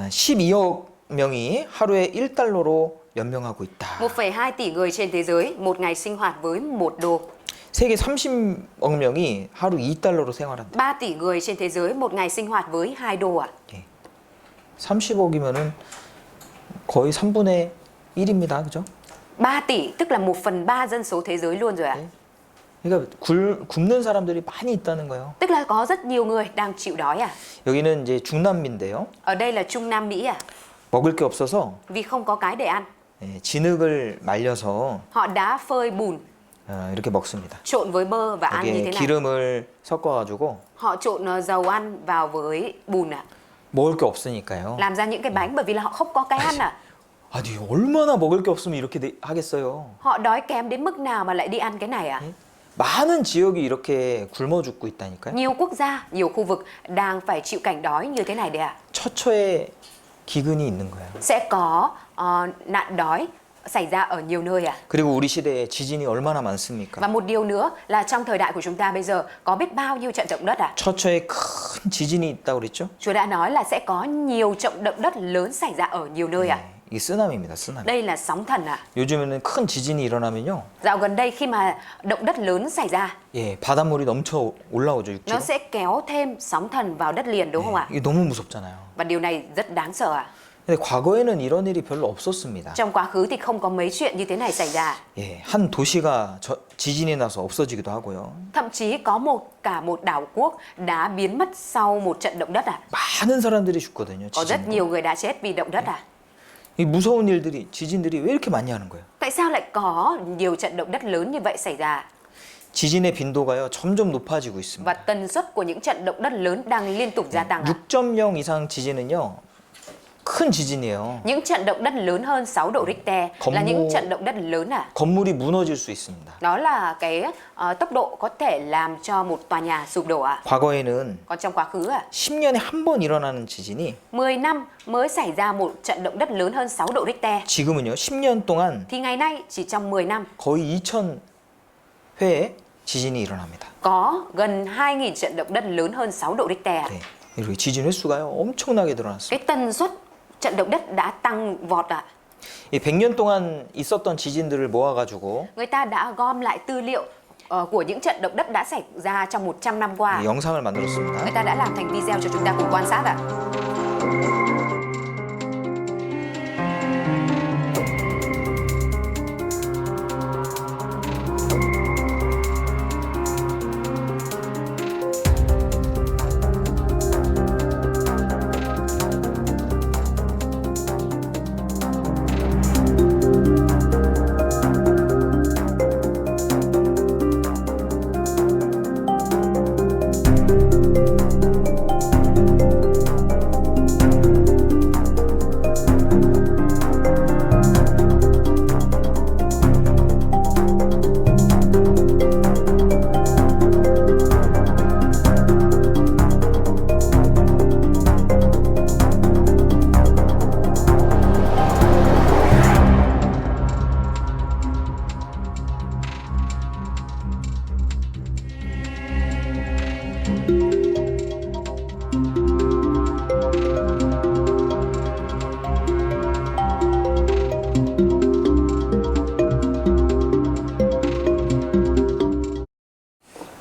12억 명이 하루에 1달러로 연명하고 있다. 1,2 tỷ người trên thế giới một ngày sinh hoạt với 1 đô. 세계 30억 명이 하루 2달러로 생활한다. 3 tỷ người trên thế giới một ngày sinh hoạt với 2 đô ạ. 30억이면은 거의 3분의 1입니다. 그죠? 3 tỷ tức là 1/3 dân số thế giới luôn rồi ạ. 그러니까 굶는 사람들이 많이 있다는 거예요. Tức là có rất nhiều người đang chịu đói à. 여기는 이제 중남미인데요. Ở đây là Trung Nam Mỹ à. 먹을 게 없어서 Vì không có cái để ăn, 진흙을 말려서 họ đã phơi bùn 이렇게 먹습니다. trộn với bơ và ăn như 여기에 thế này. 기름을 섞어가지고 Họ trộn dầu ăn vào với bùn à. 먹을 게 없으니까요. Làm ra những cái bánh bởi vì là họ không có cái ăn à. 아니 얼마나 먹을 게 없으면 이렇게 하겠어요. Họ đói kém đến mức nào mà lại đi ăn cái này à? 많은 지역이 이렇게 굶어 죽고 있다니까요. Nhiều quốc gia, nhiều khu vực đang phải chịu cảnh đói như thế này đấy ạ. 처처에 기근이 있는 거예요. Sẽ có nạn đói xảy ra ở nhiều nơi à. 그리고 우리 시대에 지진이 얼마나 많습니까? Và một điều nữa là trong thời đại của chúng ta bây giờ có biết bao nhiêu trận động đất à. 처처에 큰 지진이 있다고 그랬죠? Chúa đã nói là sẽ có nhiều trận động đất lớn xảy ra ở nhiều nơi à. 이게 쓰나미입니다. 쓰나미. Đây là sóng thần à. 요즘에는 큰 지진이 일어나면요. Dạo gần đây khi mà động đất lớn xảy ra, 예, 바닷물이 넘쳐 올라오죠, nó 육지로. sẽ kéo thêm sóng thần vào đất liền đúng không ạ? 이게 너무 무섭잖아요. Và điều này rất đáng sợ à. 근데 과거에는 이런 일이 별로 없었습니다. Trong quá khứ thì không có mấy chuyện như thế này xảy ra. 예, 한 도시가 지진이 나서 없어지기도 하고요. Thậm chí có cả một đảo quốc đã biến mất sau một trận động đất à. 많은 사람들이 죽거든요. Có rất 지진으로. nhiều người đã chết vì động đất à. 이 무서운 일들이 지진들이 왜 이렇게 많이 하는 거예요? Tại sao lại có nhiều trận động đất lớn như vậy xảy ra? 지진의 빈도가요 점점 높아지고 있습니다. Và tần suất của những trận động đất lớn đang liên tục gia tăng à. 6.0 이상 지진은요 큰 지진이에요. Những trận động đất lớn hơn 6 độ Richter là những trận động đất lớn à? 건물이 무너질 수 있습니다. Đó là cái tốc độ có thể làm cho một tòa nhà sụp đổ à? 과거에는 Còn trong quá khứ à? 10년에 한 번 일어나는 지진이 10 năm mới xảy ra một trận động đất lớn hơn 6 độ Richter. 지금은요 10년 동안 Thì ngày nay chỉ trong 10 năm 거의 2000회의 지진이 일어납니다. có gần 2.000 trận động đất lớn hơn 6 độ Richter. 네. 그리고 지진 횟수가요 엄청나게 늘어났어요. Cái tần suất trận động đất đã tăng vọt ạ. 이 100년 동안 있었던 지진들을 모아가지고 Người ta đã gom lại tư liệu của những trận động đất đã xảy ra trong 100 năm qua. 영상을 Người 만들었습니다. ta đã làm thành video cho chúng ta cùng quan sát ạ.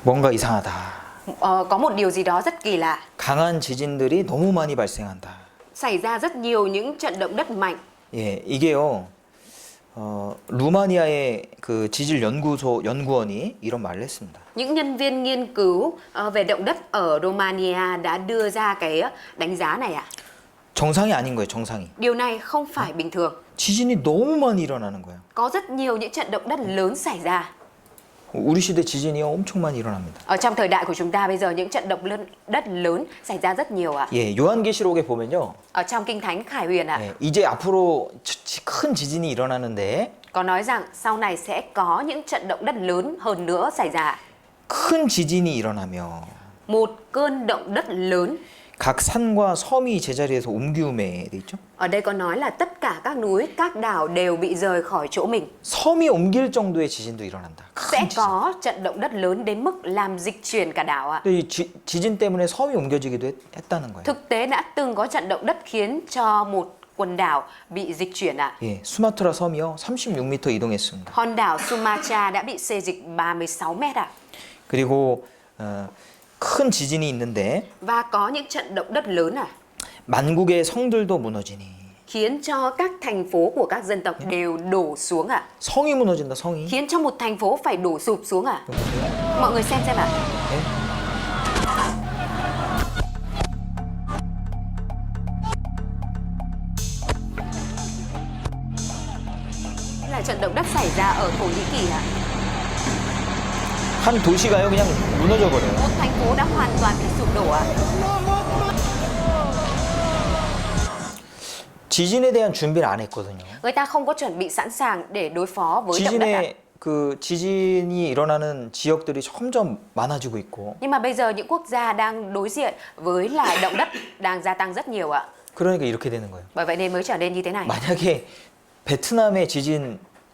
뭔가 이상하다. Có một điều gì đó rất kỳ lạ. 강한 지진들이 너무 많이 발생한다. Xảy ra rất nhiều những trận động đất mạnh. 예, 이게요. 루마니아의 그 지질 연구원이 이런 말을 했습니다. Những nhân viên nghiên cứu về động đất ở Romania đã đưa ra cái đánh giá này ạ. 정상이 아닌 거예요, 정상이. Điều này không phải bình thường. 지진이 너무 많이 일어나는 거예요. Có rất nhiều những trận động đất lớn xảy ra. 우리 시대 지진이 엄청 많이 일어납니다. Ở trong thời đại của chúng ta bây giờ những trận động đất lớn xảy ra rất nhiều ạ. 예, 요한계시록에 보면요. Ở trong Kinh Thánh Khải Huyền ạ, 예, 이제 앞으로 큰 지진이 일어나는데 có nói rằng sau này sẽ có những trận động đất lớn hơn nữa xảy ra. 큰 지진이 일어나며 Một cơn động đất lớn. 각 산과 섬이 제자리에서 옮기움에 돼 있죠. Ở đây có nói là tất cả các núi, các đảo đều bị rời khỏi chỗ mình. 섬이 옮길 정도의 지진도 일어난다. Sẽ 큰 지진. có trận động đất lớn đến mức làm dịch chuyển cả đảo ạ. 근데 이 지진 때문에 섬이 옮겨지기도 했다는 거예요. Thực tế đã từng có trận động đất khiến cho một quần đảo bị dịch chuyển ạ. 예, 수마트라 섬이요 36m 이동했습니다. Hòn đảo Sumatra đã bị xê dịch 36 mét ạ. 그리고 큰 지진이 있는데 Và có những trận động đất lớn ạ, 만국의 성들도 무너지니 khiến cho các thành phố của các dân tộc đều đổ xuống ạ. 성이 무너진다 성이. Khiến cho một thành phố phải đổ sụp xuống ạ. Mọi người xem ạ. 예? Là trận động đất xảy ra ở Thổ Nhĩ Kỳ ạ. 한 도시가요 그냥 무너져 버려요. Một thành phố đã hoàn toàn bị sụp đổ ạ. 지진에 대한 준비를 안 했거든요. Người ta không có chuẩn bị sẵn sàng để đối phó với động đất ạ. 지진이 일어나는 지역들이 점점 많아지고 있고. Nhưng mà bây giờ những quốc gia đang đối diện với lại động đất đang gia tăng rất nhiều ạ. 그러니까 이렇게 되는 거예요. Bởi vậy nên mới trở nên như thế này. 만약에 베트남에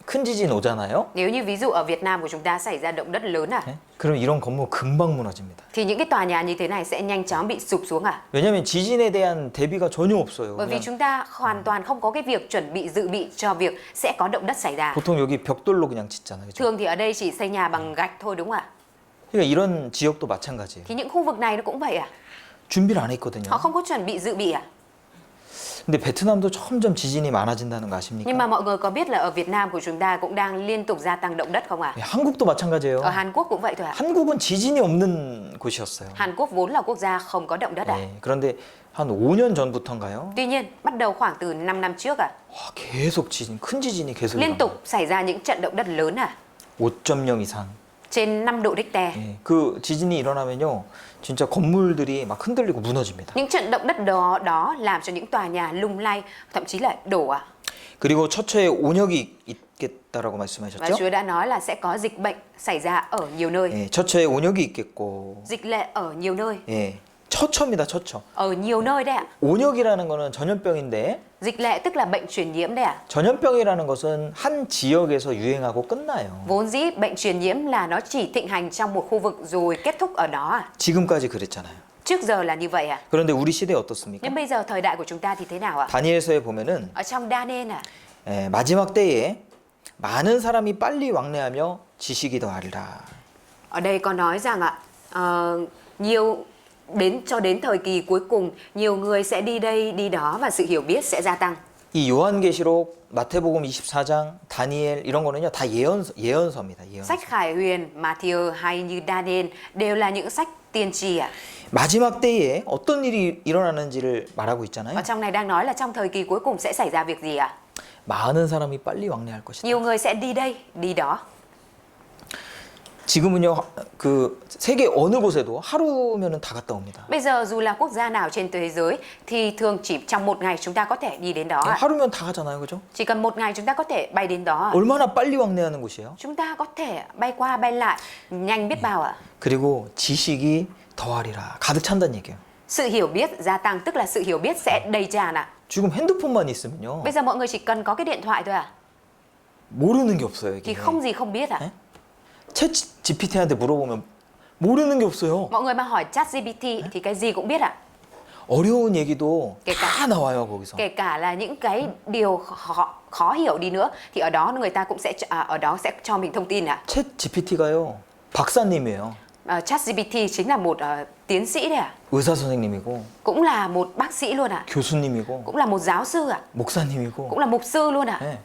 큰 지진 오잖아요. Nếu như ví dụ ở Việt Nam của chúng ta xảy ra động đất lớn 예? 그럼 이런 건물 금방 무너집니다. thì những cái tòa nhà như thế này sẽ nhanh chóng bị sụp xuống ạ. 왜냐하면 지진에 대한 대비가 전혀 없어요. Bởi vì 그냥 chúng ta hoàn toàn không có cái việc chuẩn bị dự bị cho việc sẽ có động đất xảy ra. 보통 여기 벽돌로 그냥 짓잖아요. 그죠? Thường thì ở đây chỉ xây nhà bằng gạch thôi đúng không ạ? 그러니까 이런 지역도 마찬가지예요. Thì những khu vực này nó cũng vậy ạ. 준비를 안 했거든요. Họ không có chuẩn bị dự bị ạ. 근데 베트남도 점점 지진이 많아진다는 거 아십니까? Nhưng mà mọi người có biết là ở Việt Nam của chúng ta cũng đang liên tục gia tăng động đất không ạ? 예, 한국도 마찬가지예요. Ở Hàn Quốc cũng vậy thôi ạ. 한국은 지진이 없는 곳이었어요. Hàn Quốc vốn là quốc gia không có động đất ạ. 예, 그런데 한 5년 전부터인가요? Tuy nhiên, bắt đầu khoảng từ 5 năm trước ạ, 와, 계속 큰 지진이 계속 liên 일어나요. tục xảy ra những trận động đất lớn ạ. 5.0 이상. trên 5 độ Richter. 예, 그 지진이 일어나면요, 진짜 건물들이 막 흔들리고 무너집니다. Những trận động đất đó làm cho những tòa nhà lung lay, thậm chí là đổ ạ. 그리고 처처에 온역이 있겠다라고 Và 말씀하셨죠? Chúa đã nói là sẽ có dịch bệnh xảy ra ở nhiều nơi. 예, 처처에 온역이 있겠고, Dịch lệ ở nhiều nơi. 예, 처처입니다, 처처. Ở nhiều nơi đấy ạ. 온역이라는 거는 전염병인데, Dịch lệ tức là bệnh truyền nhiễm đấy ạ. 전염병이라는 것은 한 지역에서 유행하고 끝나요. Vốn dĩ bệnh truyền nhiễm là nó chỉ thịnh hành trong một khu vực rồi kết thúc ở đó ạ. 지금까지 그랬잖아요. Trước giờ là như vậy ạ. 그런데 우리 시대에 어떻습니까? Nhưng bây giờ thời đại của chúng ta thì thế nào ạ? 다니엘서에 보면은 Ở trong Daniel ạ. 예, 마지막 때에 많은 사람이 빨리 왕래하며 지식이 더하리라. Ở đây có nói rằng ạ, cho đến thời kỳ cuối cùng, nhiều người sẽ đi đây đi đó và sự hiểu biết sẽ gia tăng. 이 요한계시록, 마태복음 24장, 다니엘 이런 거는요 다 예언서입니다. 예언서. Sách Khải Huyền, Matthew hay như Daniel đều là những sách tiên tri ạ. 마지막 때에 어떤 일이 일어나는지를 말하고 있잖아요. Ở trong này đang nói là trong thời kỳ cuối cùng sẽ xảy ra việc gì ạ? 많은 사람이 빨리 왕래할 것이다. Nhiều người sẽ đi đây, đi đó. 지금은요 그 세계 어느 곳에도 하루면은 다 갔다 옵니다. Bây giờ dù là quốc gia nào trên thế giới thì thường chỉ trong một ngày chúng ta có thể đi đến đó ạ. 하루면 다 가잖아요, 그죠? Chỉ cần một ngày chúng ta có thể bay đến đó ạ. 얼마나 빨리 왕래하는 곳이에요. Chúng ta có thể bay qua bay lại nhanh biết bao ạ. 그리고 지식이 더하리라. 가득 찬다는 얘기예요. Sự hiểu biết gia tăng tức là sự hiểu biết sẽ đầy tràn ạ. 지금 핸드폰만 있으면요 Bây giờ mọi người chỉ cần có cái điện thoại thôi ạ. 모르는 게 없어요. Thì 이게. không gì không biết ạ. 네? 챗 GPT한테 물어보면 모르는 게 없어요. Mọi người mà hỏi ChatGPT thì cái gì cũng biết ạ. 어려운 얘기도 kể 다 cả, 나와요 거기서. kể cả là những cái điều khó hiểu đi nữa thì ở đó người ta cũng sẽ ở đó sẽ cho mình thông tin ạ. 챗 GPT가요 박사님이에요. ChatGPT chính là một tiến sĩ đấy ạ. 의사 선생님이고 Cũng là một bác sĩ luôn ạ. 교수님이고 Cũng là một giáo sư ạ. 목사님이고 Cũng là mục sư luôn ạ. 네.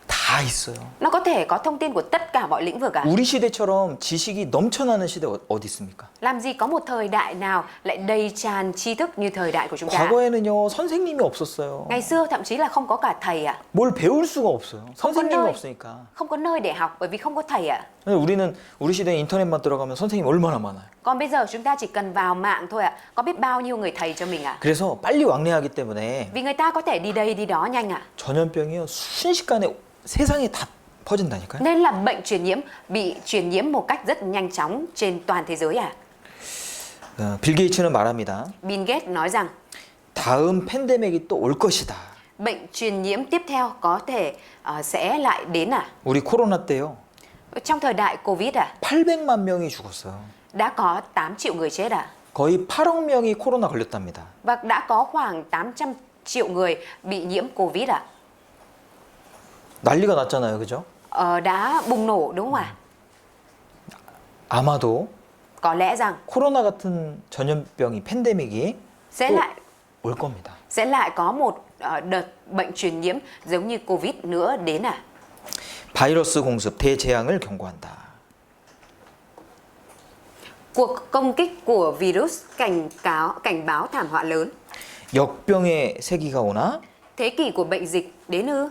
다 있어요. Nó có thể có thông tin của tất cả mọi lĩnh vực ạ. 우리 시대처럼 지식이 넘쳐나는 시대 어디 있습니까? Làm gì có một thời đại nào lại đầy tràn tri thức như thời đại của chúng ta. 과거에는요 선생님이 없었어요. Ngày xưa thậm chí là không có cả thầy ạ. 뭘 배울 수가 없어요. 선생님이 nơi. 없으니까. Không có nơi để học bởi vì không có thầy ạ. 근데 우리 시대에 인터넷만 들어가면 선생님 얼마나 많아요. Còn bây giờ chúng ta chỉ cần vào mạng thôi ạ. Có biết bao nhiêu người thầy cho mình ạ. 그래서 빨리 왕래하기 때문에 Vì người ta có thể đi đây đi đó nhanh ạ. 전염병이요 순식간에 세상에 다 퍼진다니까요. Nên là bệnh truyền nhiễm bị truyền nhiễm một cách rất nhanh chóng trên toàn thế giới ạ. 빌 게이츠는 말합니다. Bill Gates nói rằng 다음 팬데믹이 또 올 것이다. bệnh truyền nhiễm tiếp theo có thể sẽ lại đến ạ. 우리 코로나 때요. Trong thời đại Covid ạ, 800만 명이 죽었어요. đã có 8 triệu người chết ạ. 거의 8억 명이 코로나 걸렸답니다. Và đã có khoảng 800 triệu người bị nhiễm Covid ạ. 난리가 났잖아요. 그죠? Đã bùng nổ đúng không ạ? 아마도 Có lẽ rằng 코로나 같은 전염병이 팬데믹이 올 겁니다. sẽ lại có một đợt bệnh truyền nhiễm giống như Covid nữa đến ạ. 바이러스 공습 대재앙을 경고한다. Cuộc công kích của virus cảnh báo thảm họa lớn. 역병의 세기가 오나? Thế kỷ của bệnh dịch đến ư?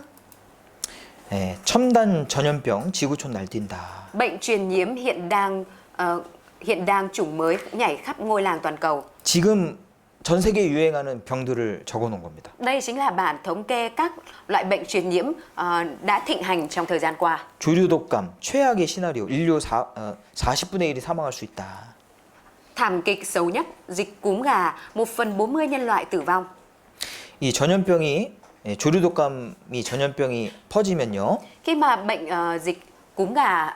네, 첨단 전염병 지구촌 날뛴다. Bệnh truyền nhiễm hiện đang chủng mới nhảy khắp ngôi làng toàn cầu. 지금 전 세계에 유행하는 병들을 적어놓은 겁니다. Đây chính là bản thống kê các loại bệnh truyền nhiễm đã thịnh hành trong thời gian qua. 조류독감 최악의 시나리오 인류 40분의 1이 사망할 수 있다. Thảm kịch xấu nhất, dịch cúm gà, 1/40 nhân loại tử vong. 이 전염병이 조류독감이 전염병이 퍼지면요. Khi mà bệnh dịch cúm gà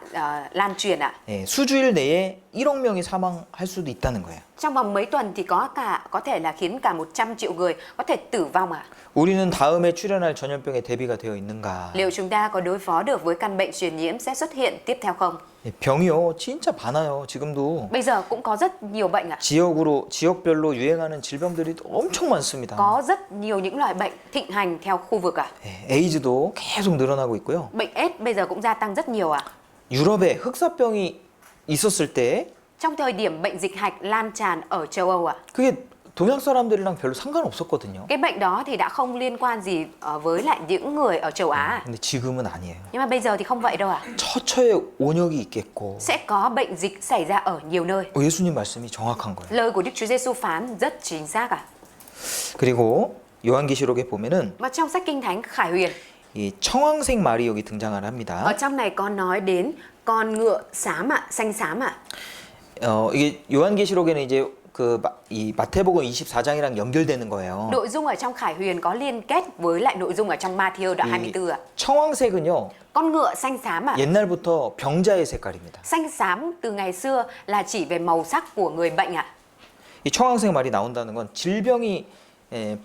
lan truyền ạ, 수주일 내에 1억 명이 사망할 수도 있다는 거예요. trong vòng mấy tuần thì có thể là khiến cả 100 triệu người có thể tử vong ạ. 우리는 다음에 출현할 전염병에 대비가 되어 있는가? Liệu chúng ta có đối phó được với căn bệnh truyền nhiễm sẽ xuất hiện tiếp theo không? 병이요, 진짜 많아요. 지금도 Bây giờ cũng có rất nhiều bệnh ạ. 지역별로 유행하는 질병들이 엄청 많습니다. Có rất nhiều những loại bệnh thịnh hành theo khu vực ạ. 에이즈도 계속 늘어나고 있고요. Bệnh AIDS bây giờ cũng gia tăng rất nhiều ạ. 유럽에 흑사병이 있었을 때 Trong thời điểm bệnh dịch hạch lan tràn ở châu Âu ạ, 그게 동양 사람들이랑 별로 상관없었거든요. Cái bệnh đó thì đã không liên quan gì với lại những người ở châu Á. 근데 지금은 아니에요. Nhưng mà bây giờ thì không vậy đâu ạ. 처처에 온역이 있겠고. Sẽ có bệnh dịch xảy ra ở nhiều nơi. 예수님 말씀이 정확한 거예요. Lời của Đức Chúa Giêsu phán rất chính xác ạ. 그리고 요한계시록에 보면은 Và trong sách Kinh Thánh Khải Huyền, 이 청황색 말이 여기 등장을 ở 합니다. trong này có nói đến con ngựa xám ạ, xanh xám ạ. 이게 요한계시록에는 이제 이 마태복음 24장이랑 연결되는 거예요. Nội dung ở trong Khải Huyền có liên kết với lại nội dung ở trong Ma-thi-ơ đoạn 이 24 ạ. 청황색은요, Con ngựa xanh xám ạ. 옛날부터 병자의 색깔입니다. Xanh xám từ ngày xưa là chỉ về màu sắc của người bệnh ạ. 이 청황색 말이 나온다는 건 질병이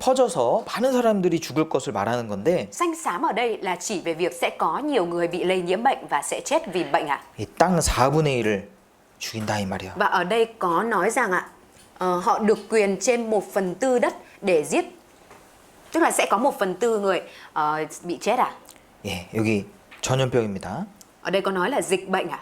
퍼져서 많은 사람들이 죽을 것을 말하는 건데, Xanh xám ở đây là chỉ về việc sẽ có nhiều người bị lây nhiễm bệnh và sẽ chết vì bệnh ạ. 이 땅 4분의 1을 죽인다 이 말이야. Và ở đây có nói rằng ạ, họ được quyền trên 1/4 đất để giết. Tức là sẽ có 1/4 người bị chết à? 예, 여기 전염병입니다. Ở đây có nói là dịch bệnh à?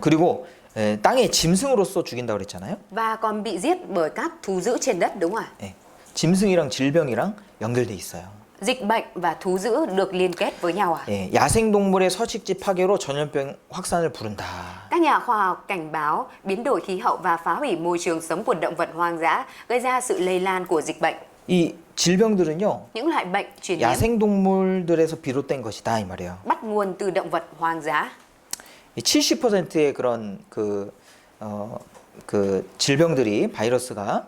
그리고 땅의 짐승으로서 죽인다고 그랬잖아요. Và còn bị giết bởi các thú dữ trên đất đúng không ạ? 예, 짐승이랑 질병이랑 연결돼 있어요. Dịch bệnh và thú dữ được liên kết với nhau à? 예, 야생동물의 서식지 파괴로 전염병 확산을 부른다. Các nhà khoa học cảnh báo biến đổi khí hậu và phá hủy môi trường sống của động vật hoang dã gây ra sự lây lan của dịch bệnh. 이 질병들은요, Những loại bệnh truyền nhiễm 야생동물들에서 비롯된 것이다 이 말이에요. bắt nguồn từ động vật hoang dã. 이 70%의 그런 그 질병들이 바이러스가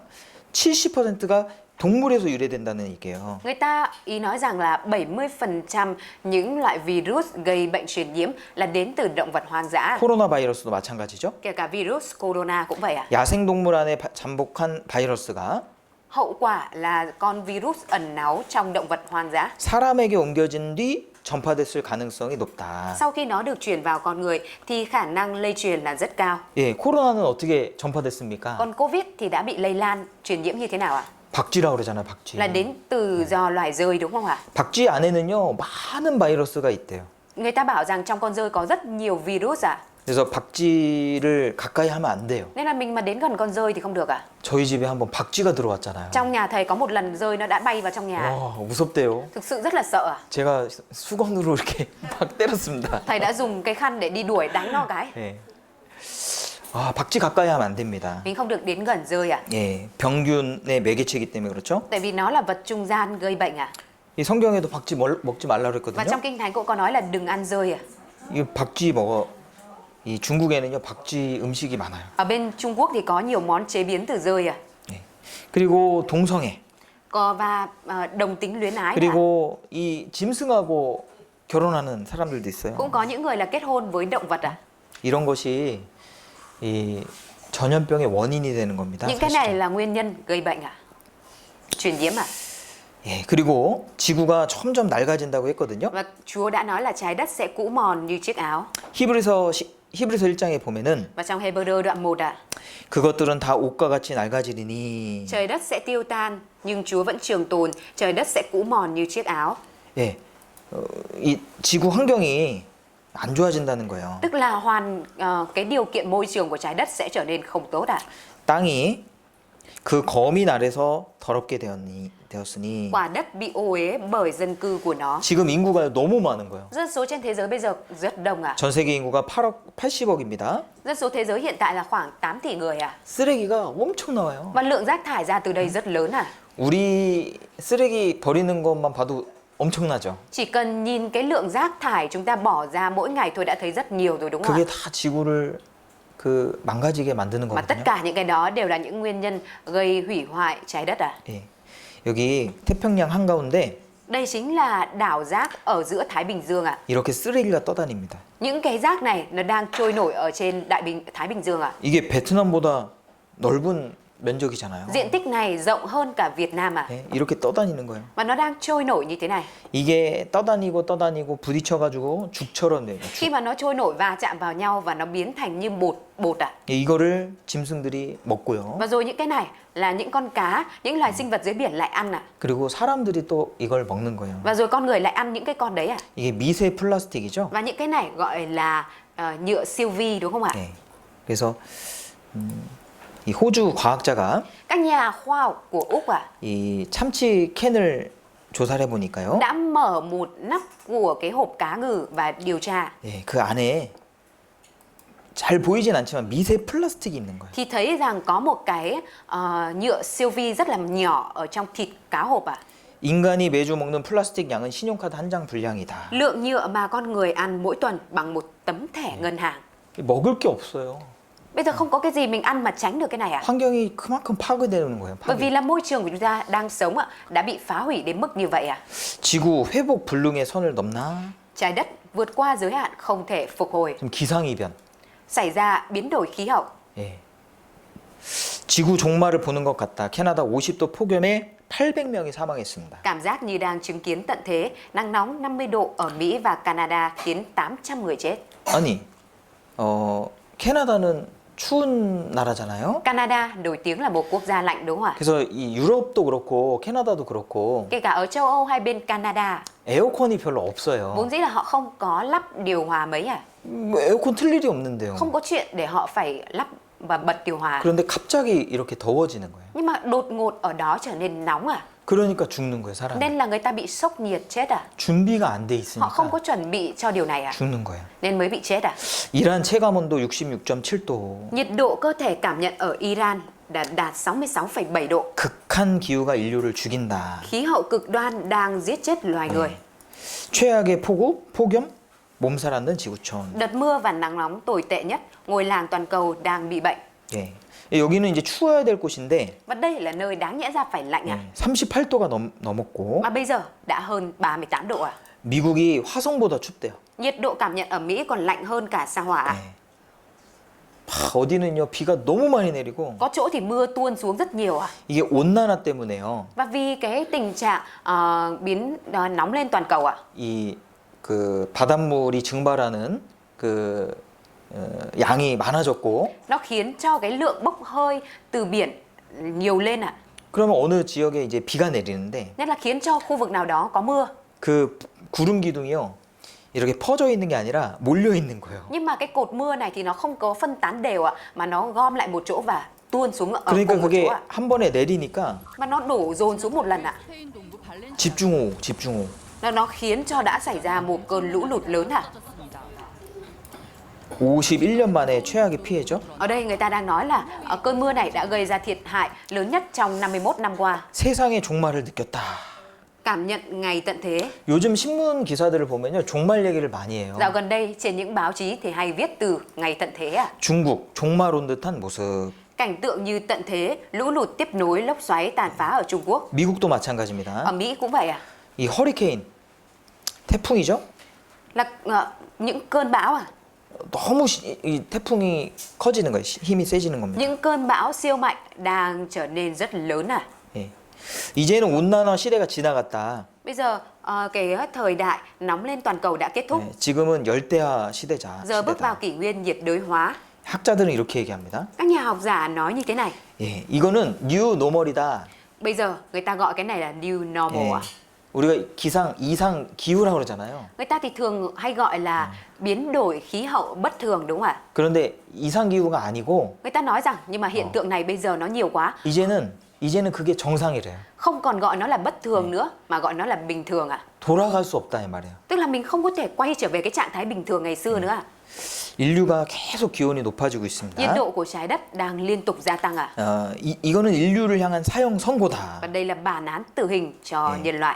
70%가 동물에서 유래된다는 얘기예요. Người ta ý nói rằng là 70% những loại virus gây bệnh truyền nhiễm là đến từ động vật hoang dã. 코로나 바이러스도 마찬가지죠. Kể cả virus corona cũng vậy ạ. 야생동물 안에 잠복한 바이러스가 Hậu quả là con virus ẩn náu trong động vật hoang dã. 사람에게 옮겨진 뒤 전파됐을 가능성이 높다. Sau khi nó được truyền vào con người thì khả năng lây truyền là rất cao. 예, 코로나는 어떻게 전파됐습니까? Còn Covid thì đã bị lây lan, truyền nhiễm như thế nào ạ? 박쥐라고 그러잖아요, 박쥐. Là đến từ do loài dơi đúng không ạ? 박쥐 안에는요, 많은 바이러스가 있대요. Người ta bảo rằng trong con dơi có rất nhiều virus ạ. 그래서 박쥐를 가까이 하면 안 돼요. Nên là mình mà đến gần con dơi thì không được ạ. 저희 집에 한번 박쥐가 들어왔잖아요. Trong nhà thầy có một lần dơi nó đã bay vào trong nhà. 와, 무섭대요. Thực sự rất là sợ ạ. 제가 수건으로 이렇게 막 때렸습니다. Thầy đã dùng cái khăn để đi đuổi đánh nó cái. 예. 아, 박쥐 가까이 하면 안 됩니다. Mình không được đến gần dơi ạ. 예, 병균의 매개체이기 때문에 그렇죠? Tại vì nó là vật trung gian gây bệnh ạ. 이 성경에도 박쥐 먹지 말라 Và 그랬거든요. trong kinh thánh cũng có nói là đừng ăn dơi ạ. 이 박쥐 먹어. 이 중국에는요, 박쥐 음식이 많아요. Ở bên Trung Quốc thì có nhiều món chế biến từ dơi ạ. 예. 그리고 동성애. Và đồng tính luyến ái ạ. 그리고 이 짐승하고 결혼하는 사람들도 있어요. Cũng có những người là kết hôn với động vật ạ. 이런 것이 이 전염병의 원인이 되는 겁니다. Những cái này 사실은. là nguyên nhân gây bệnh ạ. Truyền nhiễm ạ. 예, 그리고 지구가 점점 낡아진다고 했거든요. Và Chúa đã nói là trái đất sẽ cũ mòn như chiếc áo. 히브리서 1장에 보면은 Và trong Hebrew đoạn 1 ạ. 그것들은 다 옷과 같이 낡아지리니. Trời đất sẽ tiêu tan nhưng Chúa vẫn trường tồn. Trời đất sẽ cũ mòn như chiếc áo. 예, 이 지구 환경이 안 좋아진다는 거예요. Tức là cái điều kiện môi trường của trái đất sẽ trở nên không tốt ạ. 땅이 그 거민 아래서 더럽게 되었으니. Quả đất bị ô uế bởi dân cư của nó. 지금 인구가 너무 많은 거예요. Dân số trên thế giới bây giờ rất đông ạ. 전 세계 인구가 80억입니다. Dân số thế giới hiện tại là khoảng 8 tỷ người ạ. 쓰레기가 엄청 나와요. Và lượng rác thải ra từ đây rất lớn ạ. 우리 쓰레기 버리는 것만 봐도 엄청나죠. Chỉ cần nhìn cái lượng rác thải chúng ta bỏ ra mỗi ngày thôi đã thấy rất nhiều rồi đúng không 그게 ạ? 다 지구를 망가지게 만드는 Mà tất 거거든요. cả những cái đó đều là những nguyên nhân gây hủy hoại trái đất à? 예. 여기 태평양 한가운데 Đây chính là đảo rác ở giữa Thái Bình Dương ạ. 이렇게 쓰레기가 떠다닙니다. Những cái rác này nó đang trôi nổi ở trên Thái Bình Dương ạ. 이게 베트남보다 넓은 면적이잖아요. Diện tích này rộng hơn cả Việt Nam à? 예, 이렇게 떠다니는 거예요. Và nó đang trôi nổi như thế này. 이게 떠다니고 부딪혀가지고 죽처럼 돼요. 죽. Khi mà nó trôi nổi va chạm vào nhau và nó biến thành như bột ạ. 이거를 짐승들이 먹고요. Và rồi những cái này là những con cá, những loài sinh vật dưới biển lại ăn ạ. 그리고 사람들이 또 이걸 먹는 거예요. Và rồi con người lại ăn những cái con đấy à? 이게 미세 플라스틱이죠. Và những cái này gọi là nhựa siêu vi đúng không ạ? 네. 그래서 이 호주 과학자가 Các nhà khoa học của Úc 이 참치 캔을 조사를 해보니까요. đã mở một nắp của cái hộp cá ngừ và điều tra 예, 그 안에 잘 보이진 않지만 미세 플라스틱이 있는 거예요. thì thấy rằng có một cái nhựa siêu vi rất là nhỏ ở trong thịt cá hộp 인간이 매주 먹는 플라스틱 양은 신용카드 한 장 분량이다. Lượng nhựa mà con người ăn mỗi tuần bằng một tấm thẻ ngân hàng. 먹을 게 없어요. Bây giờ không có cái gì mình ăn mà tránh được cái này 환경이 그만큼 파괴되는 거예요. Bởi 파괴. vì là môi trường của chúng ta đang sống đã bị phá hủy đến mức như vậy 지구 회복 불능의 선을 넘나? Trái đất vượt qua giới hạn không thể phục hồi. 좀 기상이변. Xảy ra biến đổi khí hậu. 예. 지구 종말을 보는 것 같다. 캐나다 50도 폭염에 800명이 사망했습니다. Cảm giác như đang chứng kiến tận thế, nắng nóng 50 độ ở Mỹ và Canada khiến 800 người chết. 아니, 캐나다는 추운 나라잖아요. Canada nổi tiếng là một quốc gia lạnh đúng không ạ? 그래서 이 유럽도 그렇고 캐나다도 그렇고 Kể cả ở châu Âu hay bên Canada, 에어컨이 별로 없어요. vốn dĩ là họ không có lắp điều hòa mấy 에어컨 틀 일이 없는데요. Không có chuyện để họ phải lắp và bật điều hòa. 그런데 갑자기 이렇게 더워지는 거예요. Nhưng mà đột ngột ở đó trở nên nóng 그러니까 죽는 거예요, 사람이. Nên là người ta bị sốc nhiệt chết 준비가 안 돼 Họ không 있으니까 có chuẩn bị cho điều này 죽는 거예요. Nên mới bị chết 이란 체감 온도 66.7도. Nhiệt độ cơ thể cảm nhận ở Iran đã đạt 66,7 độ. 극한 기후가 인류를 죽인다. Khí hậu cực đoan đang giết chết loài người. 최악의 폭우, 폭염, 몸살 앓는 지구촌. Đợt mưa và nắng nóng tồi tệ nhất, ngôi làng toàn cầu đang bị bệnh. 예. 여기는 이제 추워야 될 곳인데 Và đây là nơi đáng nhẽ ra phải lạnh 38도가 넘었고 Mà bây giờ đã hơn 38 độ 미국이 화성보다 춥대요. Nhiệt độ cảm nhận ở Mỹ còn lạnh hơn cả sao hỏa 어디는요 비가 너무 많이 내리고 Có chỗ thì mưa tuôn xuống rất nhiều 이게 온난화 때문에요. Và vì cái tình trạng biến nóng lên toàn cầu 이 그 바닷물이 증발하는 그 양이 많아졌고 Nó khiến cho cái lượng bốc hơi từ biển nhiều lên 그러면 어느 지역에 이제 비가 내리는데 Nên là khiến cho khu vực nào đó có mưa 그 구름 기둥이요 이렇게 퍼져 있는 게 아니라 몰려 있는 거예요. Nhưng mà cái cột mưa này thì nó không có phân tán đều mà nó gom lại một chỗ và tuôn xuống ở 그러니까 cùng một 그게 chỗ 한 번에 내리니까 Mà nó đổ dồn xuống một lần 집중호우. Nó khiến cho đã xảy ra một cơn lũ lụt lớn 51년 만에 최악의 피해죠. Ở đây người ta đang nói là cơn mưa này đã gây ra thiệt hại lớn nhất trong 51 năm qua. 세상의 종말을 느꼈다. Cảm nhận ngày tận thế. 요즘 신문 기사들을 보면요 종말 얘기를 많이 해요. Dạo gần đây trên những báo chí thì hay viết từ ngày tận thế 중국 종말 온 듯한 모습. Cảnh tượng như tận thế, lũ lụt tiếp nối, lốc xoáy tàn phá ở Trung Quốc. 미국도 마찬가지입니다. Ở Mỹ cũng vậy 이 허리케인 태풍이죠. Là những cơn bão 너무 이 태풍이 커지는 거예요. 힘이 세지는 겁니다. Những cơn bão siêu mạnh đang trở nên rất lớn 예. 이제는 온난화 시대가 지나갔다. Bây giờ cái thời đại nóng lên toàn cầu đã kết thúc. 예. 지금은 열대화 시대자. Giờ bước vào 시대다. kỷ nguyên nhiệt đới hóa. 학자들은 이렇게 얘기합니다. Các nhà học giả nói như thế này. 예. 이거는 뉴 노멀이다. Bây giờ người ta gọi cái này là new normal 예. 우리가 이상 기후라고 그러잖아요. Người ta thì thường hay gọi là biến đổi khí hậu bất thường đúng không ạ? 그런데 이상 기후가 아니고 Người ta nói rằng nhưng mà hiện tượng này bây giờ nó nhiều quá, 이제는 그게 정상이래요. không còn gọi nó là bất thường nữa mà gọi nó là bình thường 돌아갈 수 없다 이 말이에요. Tức là mình không có thể quay trở về cái trạng thái bình thường ngày xưa nữa 인류가 계속 기온이 높아지고 있습니다. Nhiệt độ của trái đất đang liên tục gia tăng 이거는 인류를 향한 사형 선고다. Và đây là bản án tử hình cho nhân loại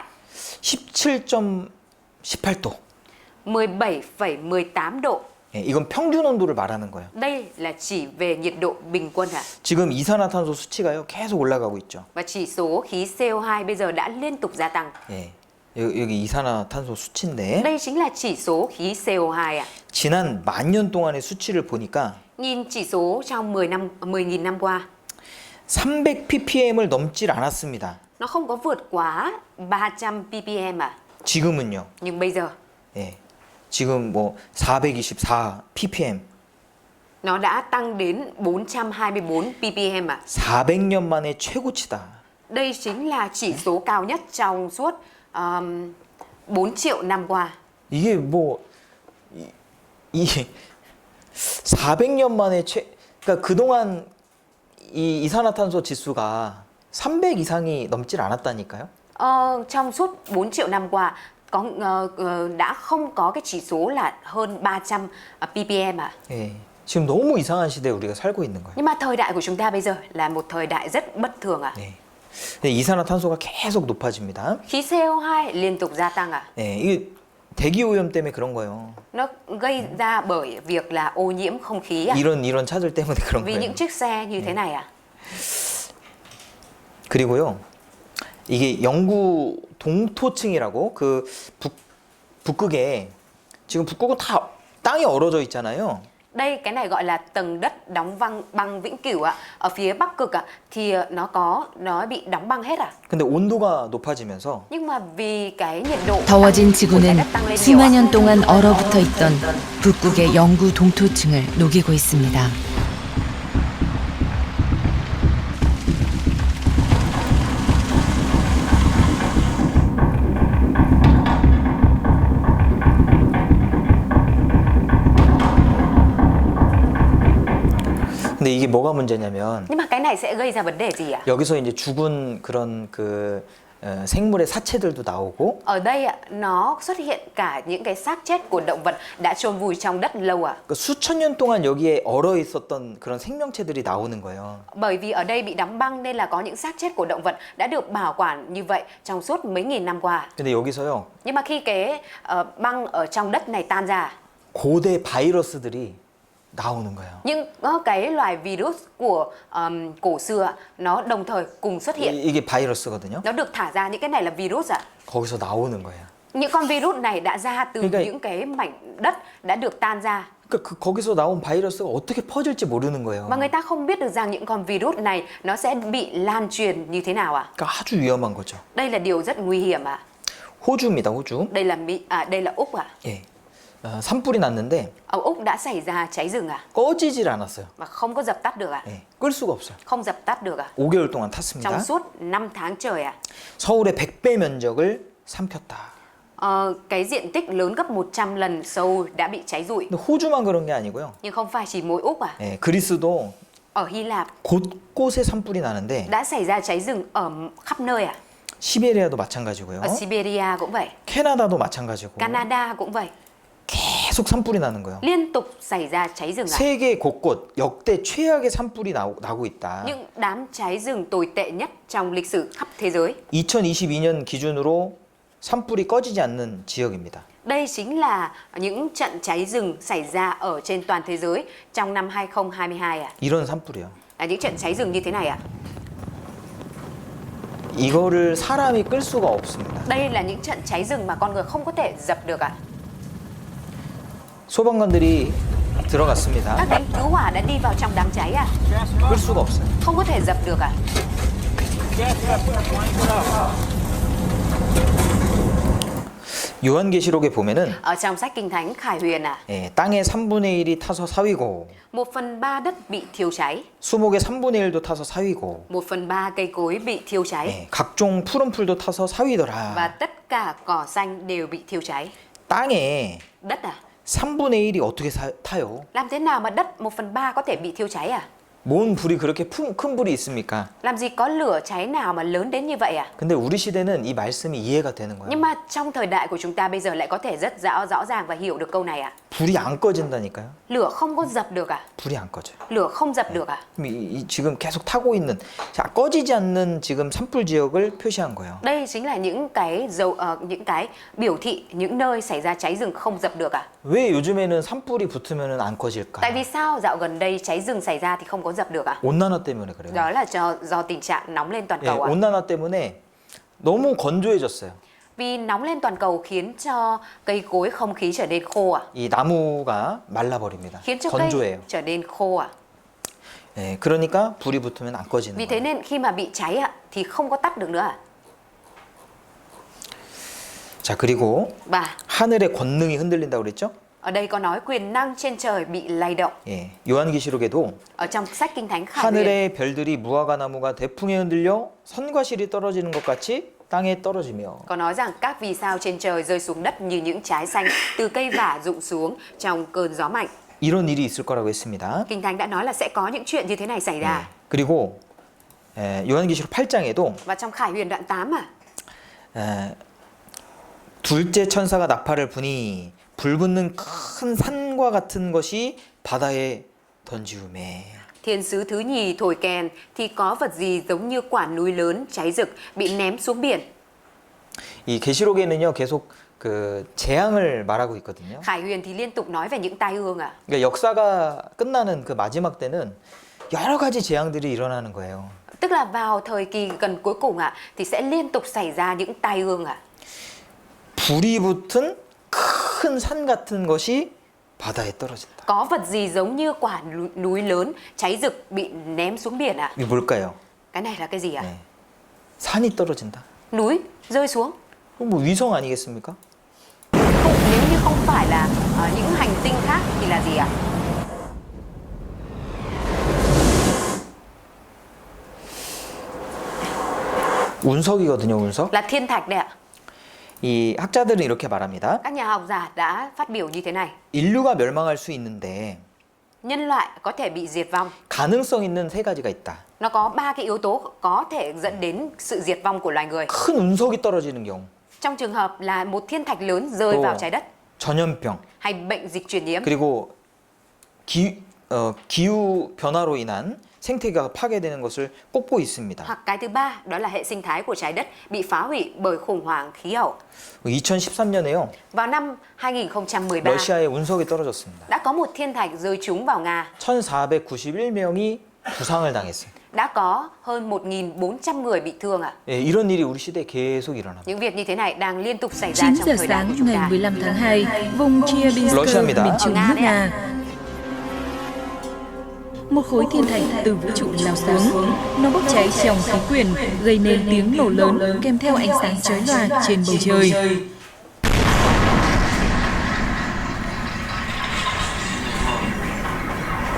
17.18도. 17,18 độ 예, 이건 평균 온도를 말하는 거예요. Đây là chỉ về nhiệt độ bình quân 지금 이산화탄소 수치가요 계속 올라가고 있죠. Và chỉ số khí CO2 bây giờ đã liên tục gia tăng 예, 여기 이산화탄소 수치인데 Đây chính là chỉ số khí CO2 지난 10,000년 동안의 수치를 보니까 Nhìn chỉ số trong 10.000 năm qua 300 ppm을 넘질 않았습니다. Nó không có vượt quá 300 ppm 지금은요. Nhưng bây giờ 예, 지금 뭐 424 ppm. nó đã tăng đến 424 ppm 400년 만에 최고치다. Đây chính là chỉ số cao nhất trong suốt 4 triệu năm qua 이게 뭐 이 400년 만에 그러니까 그동안 이 이산화탄소 지수가 300 이상이 넘질 않았다니까요. Trong suốt 4 triệu năm qua đã không có cái chỉ số là hơn 300 ppm à. 예. 지금 너무 이상한 시대에 우리가 살고 있는 거예요. Nhưng mà thời đại của chúng ta bây giờ là một thời đại rất bất thường à. 네. 근데 이산화탄소가 계속 높아집니다. Khí CO2 liên tục gia tăng à. 예, 이게 대기 오염 때문에 그런 거예요. Nó gây ra bởi việc là ô nhiễm không khí à. 이런 차들 때문에 그런 Vì 거예요. những chiếc xe như thế này à. 그리고요, 이게 영구 동토층이라고 그 북극에 지금 북극은 다 땅이 얼어져 있잖아요. Đây cái này gọi là tầng đất đóng băng vĩnh cửu ạ. Ở phía Bắc Cực ạ thì nó bị đóng băng hết à. 근데 온도가 높아지면서 Nhưng mà vì cái nhiệt độ 더워진 của trái 지구는 đất tăng lên nhiều 수만 ạ. 년 동안 얼어붙어 있던 북극의 영구 동토층을 녹이고 있습니다. 근데 이게 뭐가 문제냐면 Nhưng mà cái này sẽ gây ra vấn đề gì ạ? 여기서 이제 죽은 그런 생물의 사체들도 나오고 Ở đây ạ, nó xuất hiện cả những cái xác chết của động vật đã chôn vùi trong đất lâu ạ. 그 수천 년 동안 여기에 얼어 있었던 그런 생명체들이 나오는 거예요. Bởi vì ở đây bị đóng băng nên là có những xác chết của động vật đã được bảo quản như vậy trong suốt mấy nghìn năm qua. 근데 여기서요, Nhưng mà khi cái băng ở trong đất này tan ra, 고대 바이러스들이 나오는 거예요. những cái loài virus của cổ xưa nó đồng thời cùng xuất hiện. 이게 바이러스거든요. Nó được thả ra, những cái này là virus ạ. 거기서 나오는 거예요. Những con virus này đã ra từ 그러니까- những cái mảnh đất đã được tan ra. 그러니까 거기서 나온 바이러스가 어떻게 퍼질지 모르는 거예요. Và người ta không biết được rằng những con virus này nó sẽ bị lan truyền như thế nào ạ. 그러니까 아주 위험한 거죠. Đây là điều rất nguy hiểm ạ. 호주입니다, 호주. Đây là Úc ạ. 예. 산불이 났는데 Ở Úc đã xảy ra cháy rừng ạ. 꺼지질 않았어요. Mà không có dập tắt được ạ. 예. 끌 수가 없어요. Không dập tắt được ạ. 5개월 동안 탔습니다. Trong suốt 5 tháng trời ạ. 서울의 100배 면적을 삼켰다. Cái diện tích lớn gấp 100 lần Seoul đã bị cháy rụi. 근데 호주만 그런 게 아니고요. Nhưng không phải chỉ mỗi Úc à. 예, 그리스도 Ở Hy Lạp 곳곳에 산불이 나는데 đã xảy ra cháy rừng ở khắp nơi ạ. 시베리아도 마찬가지고요. Ở Siberia cũng vậy. 캐나다도 마찬가지고. Canada cũng vậy. 계속 산불이 나는 거예요. Liên tục xảy ra cháy rừng ạ. 세계 곳곳 역대 최악의 산불이 나고 있다. Những đám cháy rừng tồi tệ nhất trong lịch sử khắp thế giới. 2022년 기준으로 산불이 꺼지지 않는 지역입니다. Đây chính là những trận cháy rừng xảy ra ở trên toàn thế giới trong năm 2022 ạ. 이런 산불이요. Là những trận cháy rừng như thế này ạ. 이거를 사람이 끌 수가 없습니다. Đây là những trận cháy rừng mà con người không có thể dập được ạ. 소방관들이 들어갔습니다. Các lính cứu hỏa đã đi vào trong đám cháy ạ. 끌 수가 없어요. Không có thể dập được ạ. 요한계시록에 보면은 Ở trong sách Kinh Thánh Khải Huyền ạ, 예, 땅의 3분의 1이 타서 사위고 1/3 đất bị thiêu cháy, 수목의 3분의 1도 타서 사위고 1/3 cây cối bị thiêu cháy 예, 각종 푸른 풀도 타서 và 사위더라. tất cả cỏ xanh đều bị thiêu cháy. 땅에 Đất à? 3분의 1이 어떻게 타요? Làm thế nào mà đất 1/3 có thể bị thiêu cháy à? 뭔 불이 그렇게 큰 불이 있습니까? Làm gì có lửa cháy nào mà lớn đến như vậy à? 근데 우리 시대는 이 말씀이 이해가 되는 거예요. Nhưng mà trong thời đại của chúng ta bây giờ lại có thể rất rõ ràng và hiểu được câu này ạ. 불이 안 꺼진다니까요. Lửa không có dập được à? 불이 안 꺼져요. Lửa không dập được à? 지금 계속 타고 있는 자, 꺼지지 않는 지금 산불 지역을 표시한 거예요. Đây chính là những cái biểu thị những nơi xảy ra cháy rừng không dập được à? 왜 요즘에는 산불이 붙으면 안 꺼질까? Tại vì sao dạo gần đây cháy rừng xảy ra thì không có dập được à? 온난화 때문에 그래요. Đó là do tình trạng nóng lên toàn 예, cầu ạ. 온난화 때문에 너무 건조해졌어요. Vì nóng lên toàn cầu khiến cho cây cối không khí trở nên khô ạ. 이 나무가 말라버립니다. Khiến cho cây 건조해요. trở nên khô ạ. 예, 그러니까 불이 붙으면 안 꺼지는 Vì thế 거예요. nên khi mà bị cháy ạ thì không có tắt được nữa ạ. 자, 그리고 Và 하늘의 권능이 흔들린다고 그랬죠? ở đây có nói quyền năng trên trời bị lay động. 예, 요한계시록에도 Ở trong sách Kinh Thánh Khải Huyền 하늘의 별들이 무화과 나무가 대풍에 흔들려 선과 실이 떨어지는 것 같이 땅에 떨어지며 có nói rằng các vì sao trên trời rơi xuống đất như những trái xanh từ cây vả rụng xuống trong cơn gió mạnh. 이런 일이 있을 거라고 했습니다. Kinh Thánh đã nói là sẽ có những chuyện như thế này xảy ra. 그리고 요한계시록 8장에도 Và trong Khải Huyền đoạn 8 둘째 천사가 나팔을 부니 불붙는 큰 산과 같은 것이 바다에 던지우매. Thiên sứ thứ nhì thổi kèn thì có vật gì giống như quả núi lớn cháy rực bị ném xuống biển. 이 계시록에는요 계속 그 재앙을 말하고 있거든요. Khải Huyền thì liên tục nói về những tai ương ạ. 그러니까 역사가 끝나는 그 마지막 때는 여러 가지 재앙들이 일어나는 거예요. Tức là vào thời kỳ gần cuối cùng ạ thì sẽ liên tục xảy ra những tai ương ạ. 불이 붙은 큰 산 같은 것이 바다에 떨어진다. Có vật gì giống như quả núi lớn cháy rực bị ném xuống biển ạ. 이게 뭘까요? Cái này là cái gì ạ? 네. 산이 떨어진다. Núi rơi xuống. 뭐 위성 아니겠습니까? Nếu như không phải là những hành tinh khác thì là gì ạ? 운석이거든요, 운석. Là thiên thạch đấy ạ. 이 학자들은 이렇게 말합니다. Các nhà học giả đã phát biểu như thế này. 인류가 멸망할 수 있는데 Nhân loại có thể bị diệt vong. 가능성 있는 세 가지가 있다. Nó có 3 cái yếu tố có thể dẫn đến sự diệt vong của loài người. 큰 운석이 떨어지는 경우, Trong trường hợp là một thiên thạch lớn rơi vào trái đất 전염병, hay bệnh dịch truyền nhiễm 그리고 기후 변화로 인한 생태계가 파괴되는 것을 꼽고 있습니다. hoặc cái thứ ba đó là hệ sinh thái của trái đất bị phá hủy bởi khủng hoảng khí hậu. 2013년에요. Vào năm 2013 러시아에 운석이 떨어졌습니다. đã có một thiên thạch rơi trúng vào Nga. 1,491명이 부상을 당했어요. Đã có hơn 1.400 người bị thương ạ. 예, 이런 일이 우리 시대에 계속 일어납니다. Những việc như thế này đang liên tục xảy ra 9 trong giờ thời đại của sáng chúng ngày ta. 15 tháng 2, vùng Chelyabinsk, 러시아입니다. miền trung Ở Nga nước đấy ạ. Nga. Một khối thiên thạch từ vũ trụ lao xuống, nó bốc cháy trong khí quyển, gây nên tiếng nổ lớn kèm theo ánh sáng chói lòa trên bầu trời.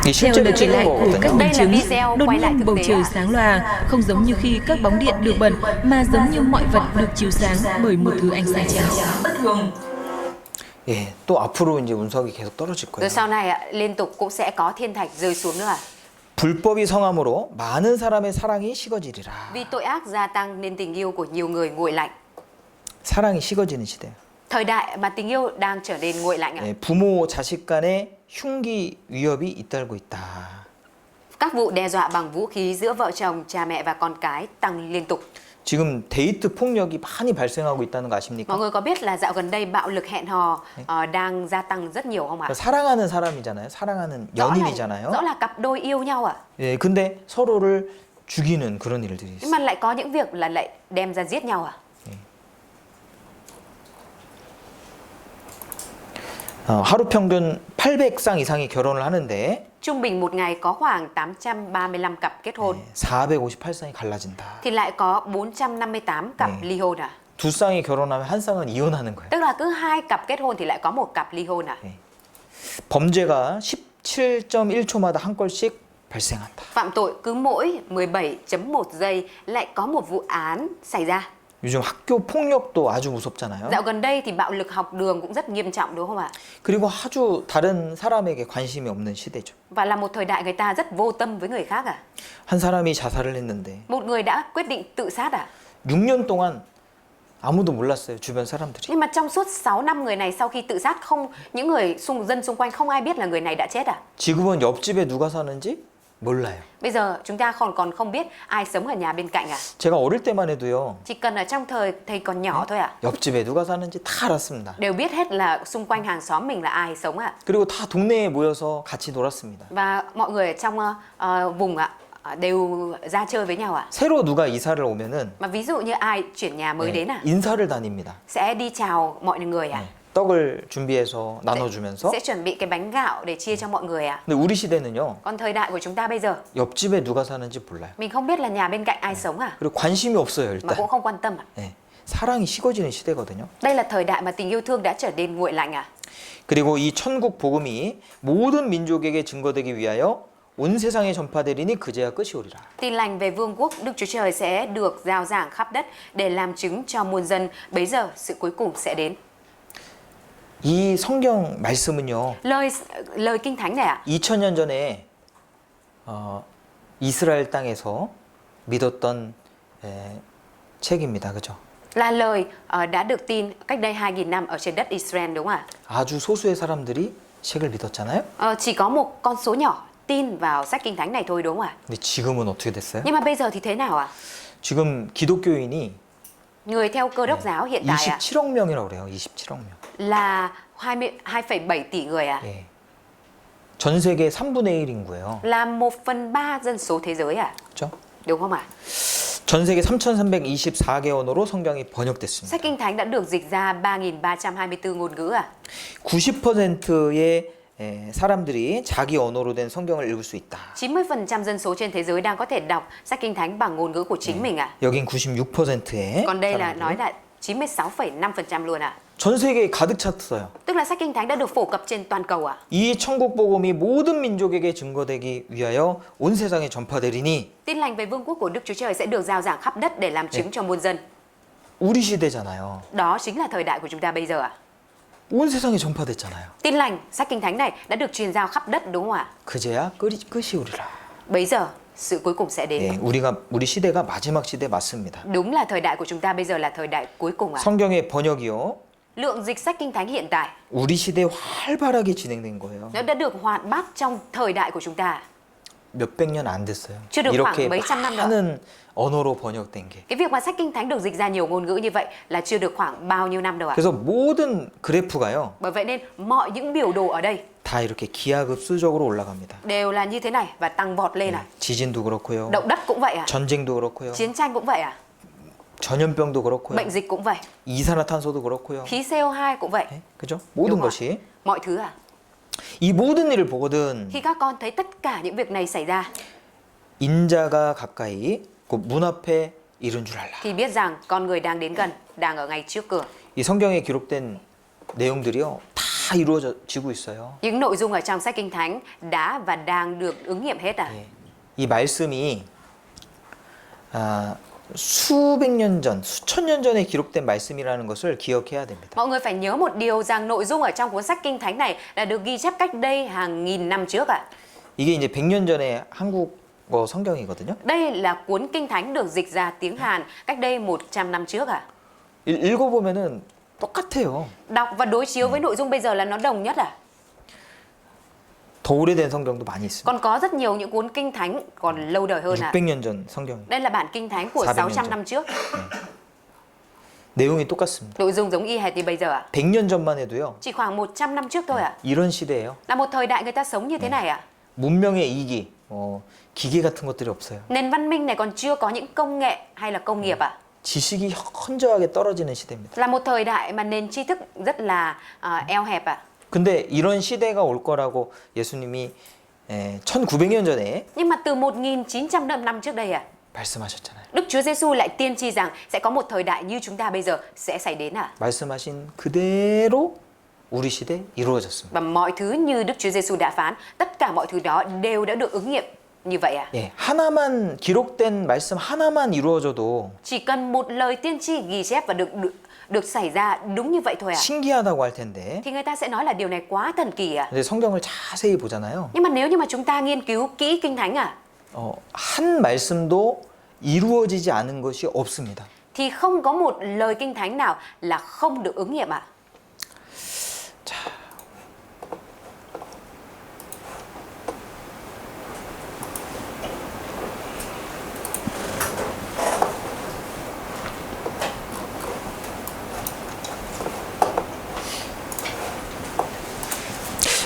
이 Theo 실제로 lời kể 찍은 lại của các 거거든요. Đây bằng là chứng, video đột quay lại nhiên thực bầu tế trời ạ. sáng loà, không giống như khi các bóng điện được bật, mà giống như mọi vật được chiếu sáng bởi một thứ ánh sáng trắng bất thường. 예, 또 앞으로 이제 운석이 계속 떨어질 거예요. Rồi sau này ạ, liên tục cũng sẽ có thiên thạch rơi xuống nữa ạ. 불법이 성함으로 많은 사람의 사랑이 식어지리라. Vì tội ác gia tăng nên tình yêu của nhiều người nguội lạnh. 사랑이 식어지는 시대. Thời đại mà tình yêu đang trở nên nguội lạnh ạ. 예, 부모 자식 간의 흉기 위협이 잇따르고 있다. Các vụ đe dọa bằng vũ khí giữa vợ chồng, cha mẹ và con cái tăng liên tục. 지금 데이트 폭력이 많이 발생하고 있다는 거 Mọi 아십니까? người có biết là dạo gần đây bạo lực hẹn hò đang gia tăng rất nhiều không ạ? 사랑하는 사람이잖아요. 사랑하는 Rõ 연인이잖아요. là cặp đôi yêu nhau ạ. 예, 근데 서로를 죽이는 그런 일들이 Nhưng 있어요. mà lại có những việc là lại đem ra giết nhau ạ. 하루 평균 800쌍 이상이 결혼을 하는데 Trung bình một ngày có khoảng 835 cặp kết hôn, 458쌍이 갈라진다. thì lại có 458 cặp ly hôn ạ. 두 쌍이 결혼하면 한 쌍은 이혼하는 거예요. Tức là cứ 2 cặp kết hôn thì lại có 1 cặp ly hôn ạ. 범죄가 17.1초마다 한 건씩 발생한다. Phạm tội cứ mỗi 17.1 giây lại có một vụ án xảy ra. 요즘 학교 폭력도 아주 무섭잖아요. Dạo gần đây thì bạo lực học đường cũng rất nghiêm trọng đúng không ạ? 그리고 아주 다른 사람에게 관심이 없는 시대죠. Và là một thời đại người ta rất vô tâm với người khác à? 한 사람이 자살을 했는데 Một người đã quyết định tự sát à? 6년 동안 아무도 몰랐어요. 주변 사람들이. Nhưng mà trong suốt 6 năm người này sau khi tự sát những người dân xung quanh không ai biết là người này đã chết à? 지금은 옆집에 누가 사는지 몰라요. Bây giờ chúng ta còn không biết ai sống ở nhà bên cạnh à? 제가 어릴 때만 해도요. Chỉ cần ở trong thầy còn nhỏ thôi à? 옆집에 누가 사는지 다 알았습니다. Đều biết hết là xung quanh hàng xóm mình là ai sống à? 그리고 다 동네에 모여서 같이 놀았습니다. Và mọi người ở trong vùng ạ đều ra chơi với nhau à? 새로 누가 이사를 오면은 Mà ví dụ như ai chuyển nhà mới đến à? 인사를 다닙니다. Sẽ đi chào mọi người à? 떡을 준비해서 나눠주면서. Sẽ chuẩn bị cái bánh gạo để chia cho mọi người à? 근데 우리 시대는요. Còn thời đại của chúng ta bây giờ 옆집에 누가 사는지 몰라요. mình không biết là nhà bên cạnh ai sống à? 그리고 관심이 없어요, Mà 일단. cũng không quan tâm à? 네. 사랑이 식어지는 시대거든요. Đây là thời đại mà tình yêu thương đã trở nên nguội lạnh à? 그리고 이 천국 복음이 모든 민족에게 증거되기 위하여 온 세상에 전파되리니 그제야 끝이 오리라. Tin lành về vương quốc Đức Chúa Trời sẽ được rao giảng khắp đất để làm chứng cho muôn dân. Bấy giờ sự cuối cùng sẽ đến. 이 성경 말씀은요. Lời kinh thánh này ạ, 2000년 전에 이스라엘 땅에서 믿었던 책입니다. 그죠? Là lời đã được tin cách đây 2.000 năm ở trên đất Israel đúng không ạ? 아주 소수의 사람들이 책을 믿었잖아요. Chỉ có một con số nhỏ tin vào sách Kinh Thánh này thôi đúng không ạ? 근데 지금은 어떻게 됐어요? Nhưng mà bây giờ thì thế nào ạ? 지금 기독교인이 Người theo Cơ đốc giáo hiện tại ạ 27억 명이라고 그래요. 27억 명. là 2,7 tỷ người ạ. 예. 전 세계 3분의 1 인구예요. Là 1/3 dân số thế giới ạ. 그렇죠? Đúng không ạ? 전 세계 3,324개 언어로 성경이 번역됐습니다. Sách Kinh Thánh đã được dịch ra 3.324 ngôn ngữ ạ. 90%의 사람들이 자기 언어로 된 성경을 읽을 수 있다. 90% dân số trên thế giới đang có thể đọc sách Kinh Thánh bằng ngôn ngữ của chính mình ạ. 여긴 96%의 Còn đây là 사람들이. nói là 96,5% luôn ạ. 전 세계에 가득 찼어요. Tức là sách Kinh Thánh đã được phổ cập trên toàn cầu ạ. 이 천국 복음이 모든 민족에게 증거되기 위하여 온 세상에 전파되리니 Tin lành về vương quốc của Đức Chúa Trời sẽ được rao giảng khắp đất để làm chứng cho muôn dân. 우리 시대잖아요. Đó chính là thời đại của chúng ta bây giờ ạ. 온 세상에 전파됐잖아요. Tin lành, sách Kinh Thánh này đã được truyền giao khắp đất đúng không ạ? 그제야 끝이 오리라. Bấy giờ, sự cuối cùng sẽ đến. 예, 우리 시대가 마지막 시대 맞습니다. Đúng là thời đại của chúng ta bây giờ là thời đại cuối cùng ạ. 성경의 번역이요. Lượng dịch sách Kinh Thánh hiện tại 우리 시대에 활발하게 진행된 거예요. nó đã được hoạt bát trong thời đại của chúng ta. 몇백 년 안 됐어요. chưa được 이렇게 khoảng mấy trăm năm nữa. 많은 언어로 번역된 게. Cái việc mà sách Kinh Thánh được dịch ra nhiều ngôn ngữ như vậy là chưa được khoảng bao nhiêu năm đâu ạ. 그래서 모든 그래프가요. Bởi vậy nên mọi những biểu đồ ở đây 다 이렇게 기하급수적으로 올라갑니다. đều là như thế này và tăng vọt lên ạ. 지진도 그렇고요. Động đất cũng vậy ạ. 전쟁도 그렇고요. Chiến tranh cũng vậy ạ. 전염병도 그렇고요. Bệnh dịch cũng vậy. 이산화탄소도 그렇고요. Khí CO2 cũng vậy. 네? 그죠? 모든 Đúng rồi. 것이 Mọi thứ ạ. 이 모든 일을 보거든 Khi các con thấy tất cả những việc này xảy ra 인자가 가까이 그 문 앞에 이른 줄 알라. thì biết rằng con người đang đến gần, đang ở ngay trước cửa. 이 성경에 기록된 내용들이요 다 이루어지고 있어요. Những nội dung ở trong sách Kinh Thánh đã và đang được ứng nghiệm hết ạ. 예. 이 말씀이 수백 년 전, 수천 년 전에 기록된 말씀이라는 것을 기억해야 됩니다. Mọi người phải nhớ một điều rằng nội dung ở trong cuốn sách Kinh Thánh này là được ghi chép cách đây hàng nghìn năm trước ạ. 이게 이제 100년 전에 한국어 성경이거든요. Đây là cuốn Kinh Thánh được dịch ra tiếng Hàn cách đây 100 năm trước ạ. 읽어보면은 똑같아요. Đọc và đối chiếu với nội dung bây giờ là nó đồng nhất ạ. 더 오래된 성경도 많이 있습니다. Còn có rất nhiều những cuốn Kinh Thánh còn lâu đời hơn ạ. 600년 전 성경. Đây là bản Kinh Thánh của 400 600 년 năm trước. 내용이 똑같습니다. Nội dung giống y hệt như bây giờ ạ. 100년 전만 해도요. Chỉ khoảng 100 năm trước thôi ạ. 이런 시대예요. Là một thời đại người ta sống như thế này ạ. 문명의 이기, 기계 같은 것들이 없어요. Nền văn minh này còn chưa có những công nghệ hay là công nghiệp ạ. 지식이 현저하게 떨어지는 시대입니다. Là một thời đại mà nền tri thức rất là eo hẹp ạ. 근데 이런 시대가 올 거라고 예수님이 1900년 전에 Nhưng mà từ 1900 năm trước đây ạ, 말씀하셨잖아요. Đức Chúa Giêsu lại tiên tri rằng sẽ có một thời đại như chúng ta bây giờ sẽ xảy đến ạ. 말씀하신 그대로 우리 시대에 이루어졌습니다. Và mọi thứ như Đức Chúa Giêsu đã phán, tất cả mọi thứ đó đều đã được ứng nghiệm như vậy ạ. 예, 하나만 기록된 말씀 하나만 이루어져도 Chỉ cần một lời tiên tri ghi chép và được xảy ra đúng như vậy thôi ạ. 신기하다고 할 텐데 Thì người ta sẽ nói là điều này quá thần kỳ ạ. 근데 성경을 자세히 보잖아요. Nhưng mà nếu như mà chúng ta nghiên cứu kỹ Kinh Thánh ạ, 한 말씀도 이루어지지 않은 것이 없습니다. thì không có một lời Kinh Thánh nào là không được ứng nghiệm ạ.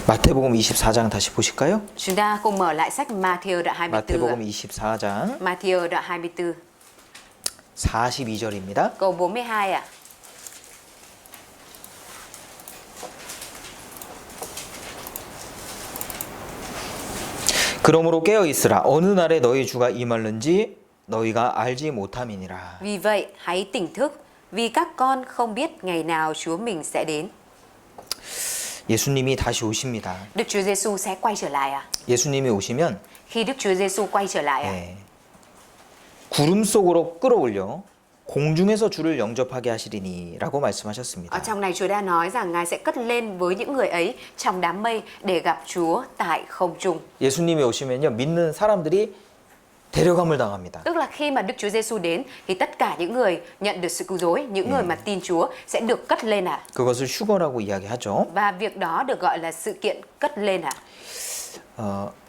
마태복음 24장 다시 보실까요? Chúng ta cùng mở lại sách Matthew đoạn 24 ạ. 마태복음 24장 Matthew đoạn 24 42절입니다. câu 42 ạ. 그러므로 깨어 있으라 어느 날에 너희 주가 임할는지 너희가 알지 못함이니라. Vì vậy hãy tỉnh thức, vì các con không biết ngày nào Chúa mình sẽ đến. 예수님이 다시 오십니다. Đức Chúa Giêsu sẽ quay trở lại ạ. 예수님이 오시면 Khi Đức Chúa Giêsu quay trở lại ạ, 구름 속으로 끌어올려 공중에서 주를 영접하게 하시리니라고 말씀하셨습니다. ở trong này Chúa đã nói rằng Ngài sẽ cất lên với những người ấy trong đám mây để gặp Chúa tại không trung. 예수님이 오시면요 믿는 사람들이 데려감을 당합니다. Tức là khi mà Đức Chúa Giêsu đến thì tất cả những người nhận được sự cứu rỗi, những người mà tin Chúa sẽ được cất lên ạ. 그것을 휴거라고 이야기하죠. Và việc đó được gọi là sự kiện cất lên ạ.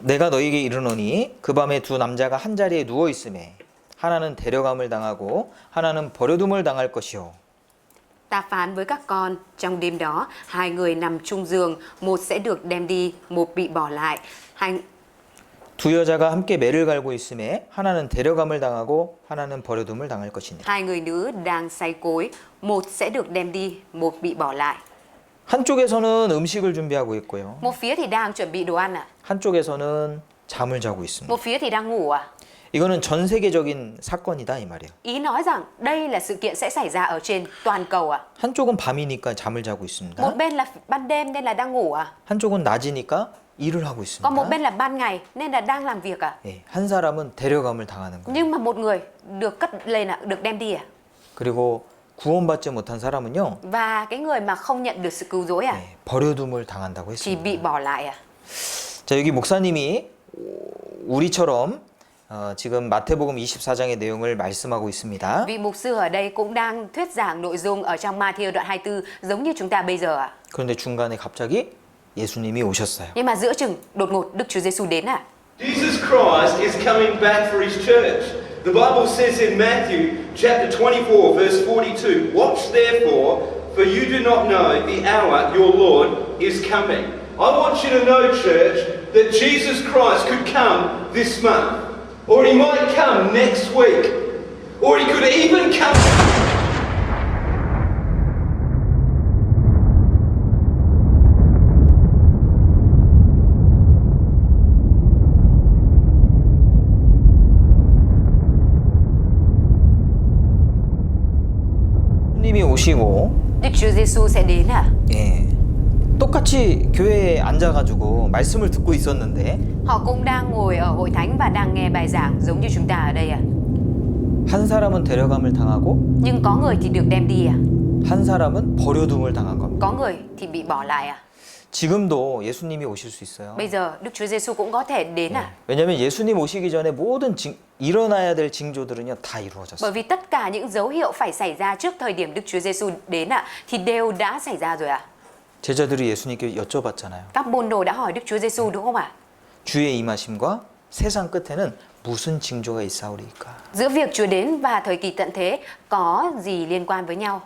내가 너에게 이르노니 그 밤에 두 남자가 한 자리에 누워 있음에 하나는 데려감을 당하고 하나는 버려둠을 당할 것이요. Ta phán với các con, trong đêm đó, hai người nằm chung giường, một sẽ được đem đi, một bị bỏ lại. 두 여자가 함께 매를 갈고 있음에 하나는 데려감을 당하고 하나는 버려둠을 당할 것이니라. Hai người nữ đang say cối, một sẽ được đem đi, một bị bỏ lại. 한쪽에서는 음식을 준비하고 있고요. Một phía thì đang chuẩn bị đồ ăn ạ, 한쪽에서는 잠을 자고 있습니다. một phía thì đang ngủ ạ. 이거는 전 세계적인 사건이다 이 말이에요. Ý nói rằng đây là sự kiện sẽ xảy ra ở trên toàn cầu ạ. 한쪽은 밤이니까 잠을 자고 있습니다. Một bên là ban đêm nên là đang ngủ ạ. 한쪽은 낮이니까 일을 하고 Còn một 있습니다. bên là ban ngày nên là đang làm việc ạ. 예, 한 사람은 데려감을 당하는 거예요. Nhưng mà một người được cất lên ạ, được đem đi ạ. 그리고 구원받지 못한 사람은요, Và cái người mà không nhận được sự cứu rỗi ạ, 예, 버려둠을 당한다고 chỉ bị 했습니다. bỏ lại ạ. 자, 여기 목사님이 우리처럼 지금 마태복음 24장의 내용을 말씀하고 있습니다. Vị mục sư ở đây cũng đang thuyết giảng nội dung ở trong Ma-thi-ơ đoạn 24 giống như chúng ta bây giờ ạ. 그런데 중간에 갑자기 예수님이 오셨어요. Nhưng mà giữa chừng đột ngột Đức Chúa Giêsu đến ạ. Jesus Christ is coming back for his church. The Bible says in Matthew chapter 24 verse 42, "Watch therefore, for you do not know the hour your Lord is coming." I want you to know, church, that Jesus Christ could come this month, or he might come next week, or he could even come. 주님이 오시고 Đức Chúa Giêsu sẽ đến ạ. 예, 똑같이 교회에 앉아가지고 말씀을 듣고 있었는데 Họ cũng đang ngồi ở hội thánh và đang nghe bài giảng giống như chúng ta ở đây ạ. 한 사람은 데려감을 당하고 Nhưng có người thì được đem đi ạ. 한 사람은 버려둠을 당한 겁니다. Có người thì bị bỏ lại ạ. 지금도 예수님이 오실 수 있어요. Bây giờ Đức Chúa Giêsu cũng có thể đến ạ. 왜냐하면 예수님 오시기 전에 모든 일어나야 될 징조들은요 다 이루어졌어요. Bởi vì tất cả những dấu hiệu phải xảy ra trước thời điểm Đức Chúa Giêsu đến ạ thì đều đã xảy ra rồi ạ. 제자들이 예수님께 여쭤봤잖아요. Các môn đồ đã hỏi Đức Chúa Giêsu đúng không ạ? 주의 임하심과 세상 끝에는 무슨 징조가 있사오리까? Giữa việc Chúa đến và thời kỳ tận thế có gì liên quan với nhau?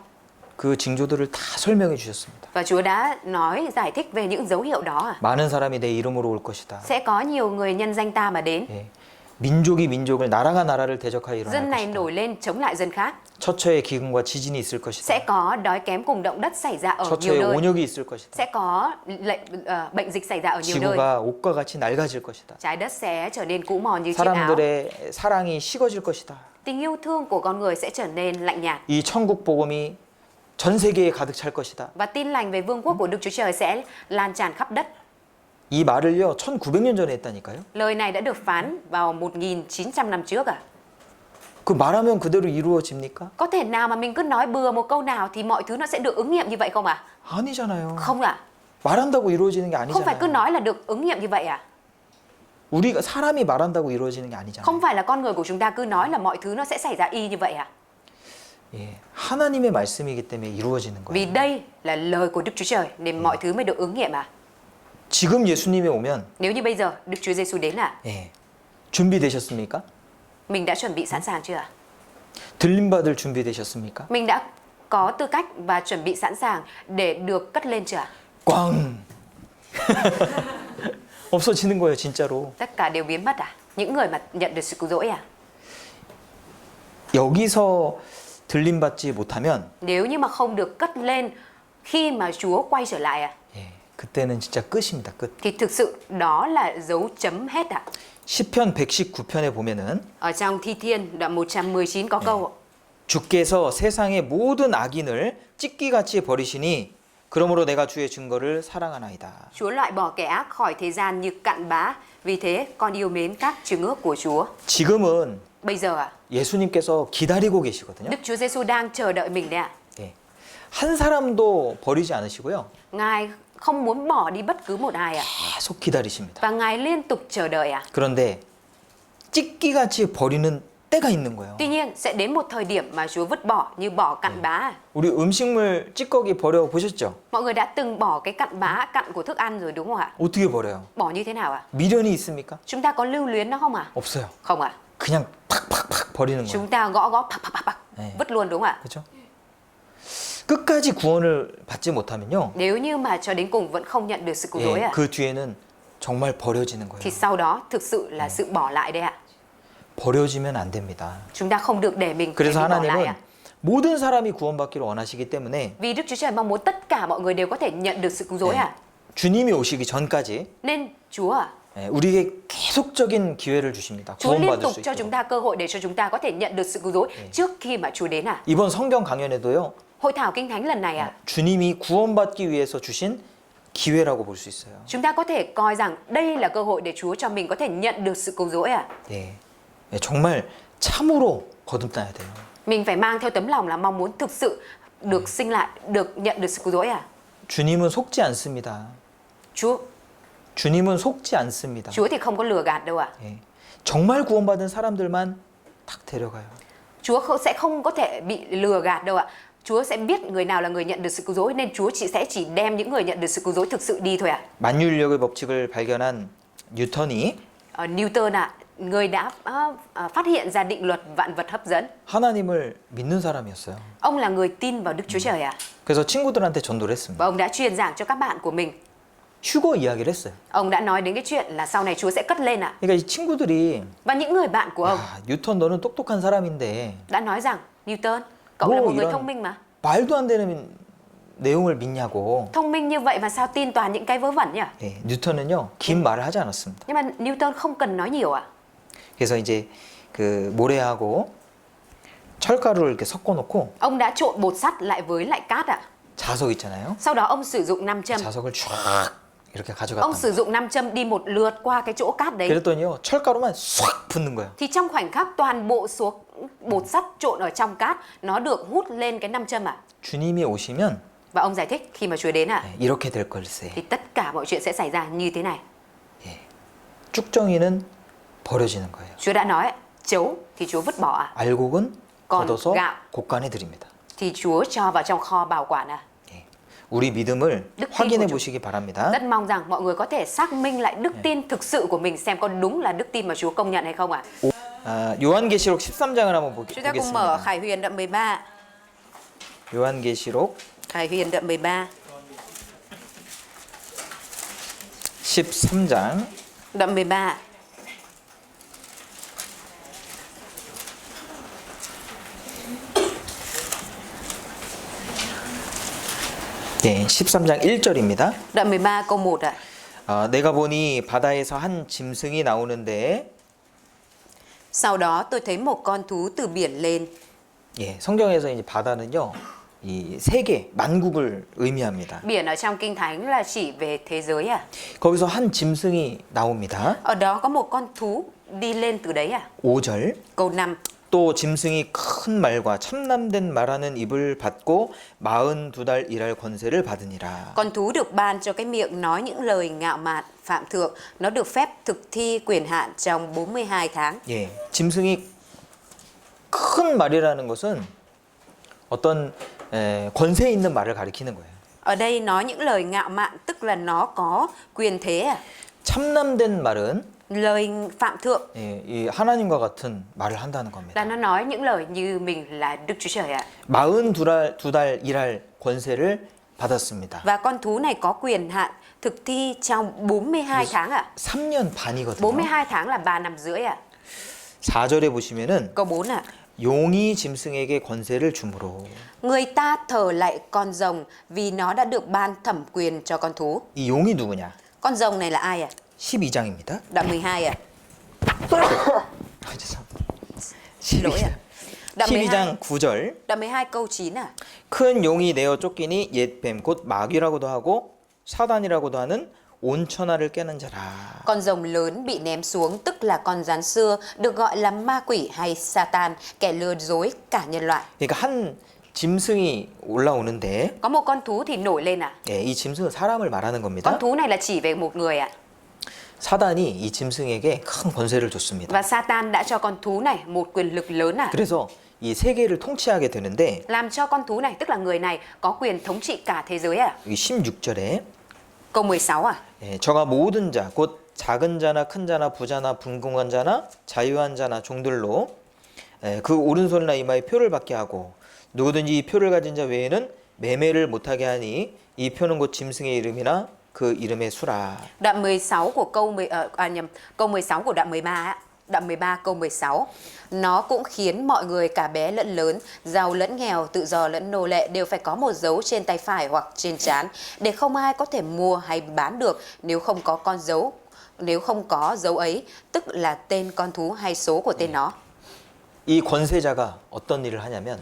그 징조들을 다 설명해 주셨습니다. Và Chúa đã nói giải thích về những dấu hiệu đó ạ. 많은 사람이 내 이름으로 올 것이다. Sẽ có nhiều người nhân danh ta mà đến. 예. 민족이 민족을 나라가 나라를 대적하여 일어날 Dân này 것이다. nổi lên chống lại dân khác. 처처에 기근과 지진이 있을 것이다. Sẽ có đói kém cùng động đất xảy ra ở nhiều 처처에 nơi. 온역이 있을 것이다. Sẽ có bệnh dịch xảy ra ở nhiều nơi. 지구가 옷과 같이 낡아질 것이다. Trái đất sẽ trở nên cũ mòn như chiếc áo. 사람들의 사랑이 식어질 것이다. Tình yêu thương của con người sẽ trở nên lạnh nhạt. 이 천국 복음이 전 세계에 가득 찰 것이다. Và tin lành về vương quốc của Đức Chúa Trời sẽ lan tràn khắp đất. 이 말을요 1900년 전에 했다니까요. Lời này đã được phán vào 1900 năm trước à? 그 말하면 그대로 이루어집니까? Có thể nào mà mình cứ nói bừa một câu nào thì mọi thứ nó sẽ được ứng nghiệm như vậy không ạ? 아니잖아요. Không ạ. 말한다고 이루어지는 게 Không phải cứ 아니잖아요. nói là được ứng nghiệm như vậy à? 우리가 사람이 말한다고 이루어지는 게 아니잖아요. Không phải là con người của chúng ta cứ nói là mọi thứ nó sẽ xảy ra y như vậy à? 예, 하나님의 말씀이기 때문에 이루어지는 Vì 거예요. đây là lời của Đức Chúa Trời nên mọi thứ mới được ứng nghiệm à? 지금 예수님이 오면 Nếu như bây giờ Đức Chúa Giêsu đến à? 예, 준비되셨습니까? Mình đã chuẩn bị sẵn sàng chưa ạ? 들림 받을 준비되셨습니까? Mình đã có tư cách và chuẩn bị sẵn sàng để được cất lên chưa ạ? 꽝. 없어지는 거예요, 진짜로. Tất cả đều biến mất à? Những người mà nhận được sự cứu rỗi à? 여기서 들림 받지 못하면 Nếu như mà không được cất lên khi mà Chúa quay trở lại à? 예, 그때는 진짜 끝입니다. 끝. Thì thực sự đó là dấu chấm hết ạ. 시편 119편에 보면은 Ở trong Thi Thiên đoạn 119 có câu 주께서 세상의 모든 악인을 찢기같이 버리시니 그러므로 내가 주의 증거를 사랑하나이다. Chúa loại bỏ kẻ ác khỏi thế gian như cặn bã. Vì thế con yêu mến các chứng ước của Chúa. 지금은 Bây giờ ạ, 예수님께서 기다리고 계시거든요. Đức Chúa Giêsu đang chờ đợi mình đấy ạ. 예. 한 사람도 버리지 않으시고요. Ngài không muốn bỏ đi bất cứ một ai ạ. 계속 기다리십니다. Và Ngài liên tục chờ đợi ạ. 그런데 찢기같이 버리는 때가 있는 거예요. Tuy nhiên sẽ đến một thời điểm mà Chúa vứt bỏ như bỏ cặn bã. 우리 음식물 찌꺼기 버려 보셨죠? Mọi người đã từng bỏ cái cặn bã, cặn của thức ăn rồi đúng không ạ? 어떻게 버려요? Bỏ như thế nào ạ? 미련이 있습니까? Chúng ta có lưu luyến nó không ạ? 없어요. Không ạ. 그냥 팍팍팍 버리는 거예요. Chúng ta gõ gõ 팍팍팍팍 네. vứt luôn đúng không ạ? 그렇죠? 끝까지 구원을 받지 못하면요. Nếu như mà cho đến cùng vẫn không nhận được sự cứu rỗi 예, ạ, 그 뒤에는 정말 버려지는 thì 거예요. sau đó thực sự là sự bỏ lại đấy ạ. 버려지면 안 됩니다. Chúng ta không được để mình phải 그래서 bị bỏ lại 하나님은 ạ. 모든 사람이 구원받기를 원하시기 때문에 Vì Đức Chúa Trời mong muốn tất cả mọi người đều có thể nhận được sự cứu rỗi 예, ạ. 주님이 오시기 전까지 Nên Chúa ạ, 예, 우리에게 계속적인 기회를 주십니다. Chúa liên 구원받을 tục 수 cho chúng 있도록. ta cơ hội để cho chúng ta có thể nhận được sự cứu rỗi trước khi mà Chúa đến ạ. 이번 성경 강연에도요. Hội thảo Kinh Thánh lần này ạ, 주님이 구원받기 위해서 주신 기회라고 볼 수 있어요. chúng ta có thể coi rằng đây là cơ hội để Chúa cho mình có thể nhận được sự cứu rỗi ạ. 예, 예, 정말 참으로 거듭나야 돼요. Mình phải mang theo tấm lòng là mong muốn thực sự được sinh lại, được nhận được sự cứu rỗi ạ. 주님은 속지 않습니다. 주님은 속지 않습니다. Chúa thì không có lừa gạt đâu ạ. 예, 정말 구원받은 사람들만 딱 데려가요. Chúa sẽ không có thể bị lừa gạt đâu ạ. Chúa sẽ biết người nào là người nhận được sự cứu rỗi, nên Chúa sẽ chỉ đem những người nhận được sự cứu rỗi thực sự đi thôi ạ. 만유인력의 법칙을 발견한 뉴턴이 Newton ạ, người đã phát hiện ra định luật vạn vật hấp dẫn. 하나님을 믿는 사람이었어요. Ông là người tin vào Đức Chúa Trời ạ. 그래서 친구들한테 전도를 했습니다. Và ông đã truyền giảng cho các bạn của mình. 휴거 이야기를 했어요. Ông đã nói đến cái chuyện là sau này Chúa sẽ cất lên ạ. 그러니까 이 친구들이 Và những người bạn của ông 야, 뉴턴 너는 똑똑한 사람인데 đã nói rằng Newton, cậu là 뭐 một người 이런 thông minh mà. 말도 안 되는 내용을 믿냐고. Thông minh như vậy mà sao tin toàn những cái vớ vẩn nhỉ? 예, 뉴턴은요 긴 말을 하지 않았습니다. Nhưng mà Newton không cần nói nhiều ạ. 그래서 이제 그 모래하고 철가루를 이렇게 섞어놓고 Ông đã trộn bột sắt lại với lại cát ạ. 자석 있잖아요. Sau đó ông sử dụng nam châm. 자석을 쫙 이렇게 Ông 가져갔다. sử dụng nam châm đi một lượt qua cái chỗ cát đấy. 그랬더니요 철가루만 쏙 붙는 거예요. Thì trong khoảnh khắc toàn bộ số bột sắt trộn ở trong cát nó được hút lên cái nam châm ạ. 주님이 오시면 Và ông giải thích khi mà Chúa đến ạ, 예, 이렇게 될 걸세. thì tất cả mọi chuyện sẽ xảy ra như thế này. 쭉정이는 버려지는 거예요. Chúa đã nói chấu thì Chúa vứt bỏ ạ. 알곡은 Còn 걷어서 gạo 곡간에 드립니다. thì Chúa cho vào trong kho bảo quản ạ. 예. 우리 믿음을 đức tin 확인해 của chúng. 보시기 바랍니다. Rất mong rằng mọi người có thể xác minh lại đức tin thực sự của mình xem có đúng là đức tin mà Chúa công nhận hay không ạ. 아, 요한계시록 13장을 한번 Chúng ta cùng mở 보겠습니다. Khải Huyền đoạn 13. 요한계시록 Khải Huyền đoạn 13. 13장 Đoạn 13. 예, 13장 1절입니다. Đoạn 13 câu 1 ạ. 내가 보니 바다에서 한 짐승이 나오는데 Sau đó tôi thấy một con thú từ biển lên. 예, 성경에서 이제 바다는요. 이 세계 만국을 의미합니다. Biển ở trong Kinh Thánh là chỉ về thế giới à? 거기서 한 짐승이 나옵니다. Ở đó có một con thú đi lên từ đấy à? 5절 Câu 5. 또 짐승이 큰 말과 참남된 말하는 입을 받고 42달 일할 권세를 받으니라. Con thú được ban cho cái miệng nói những lời ngạo mạn, phạm thượng. Nó được phép thực thi quyền hạn trong 42 tháng. 예, 짐승이 큰 말이라는 것은 어떤 권세 있는 말을 가리키는 거예요. Ở đây nói những lời ngạo mạn tức là nó có quyền thế à? 참남된 말은 Lời phạm thượng 예, 이 하나님과 같은 말을 한다는 겁니다. là nó nói những lời như mình là Đức Chúa Trời ạ. 42달 일할 권세를 받았습니다. Và con thú này có quyền hạn thực thi trong 42 tháng ạ. 3년 반이거든요. 42 tháng là 3 năm rưỡi ạ. 4절에 보시면은 Câu 4 ạ. 용이 짐승에게 권세를 주므로 Người ta thờ lại con rồng vì nó đã được ban thẩm quyền cho con thú. 이 용이 누구냐? Con rồng này là ai ạ? 12장입니다. Đoạn 12 ạ. 죄송합니다. Lỗi ạ. Đoạn 12, 12장 9절 đoạn 12 câu 9 ạ. 큰 용이 내어 쫓기니 옛뱀 곧 마귀라고도 하고 사단이라고도 하는 온천하를 깨는 자라. Con rồng lớn bị ném xuống tức là con rắn xưa được gọi là ma quỷ hay Satan, kẻ lừa dối cả nhân loại. 그러니까 한 짐승이 올라오는데 Có một con thú thì nổi lên ạ. 예, 이 짐승은 사람을 말하는 겁니다. Con thú này là chỉ về một người ạ. 사단이 이 짐승에게 큰 권세를 줬습니다. Và Satan đã cho con thú này một quyền lực lớn 그래서 이 세계를 통치하게 되는데 làm cho con thú này, tức là người này, có quyền thống trị cả thế giới 여기 16절에 Câu 16 저가 모든 자 곧 작은 자나 큰 자나 부자나 분궁한 자나 자유한 자나 종들로 그 오른손이나 이마에 표를 받게 하고 누구든지 이 표를 가진 자 외에는 매매를 못하게 하니 이 표는 곧 짐승의 이름이나 그 이름의 수라. Đoạn 16 của câu 16 của đoạn 13 Đoạn 13 câu 16. Nó cũng khiến mọi người cả bé lẫn lớn, giàu lẫn nghèo, tự do lẫn nô lệ đều phải có một dấu trên tay phải hoặc trên trán, để không ai có thể mua hay bán được nếu không có dấu ấy, tức là tên con thú hay số của tên nó. 이 권세자가 어떤 일을 하냐면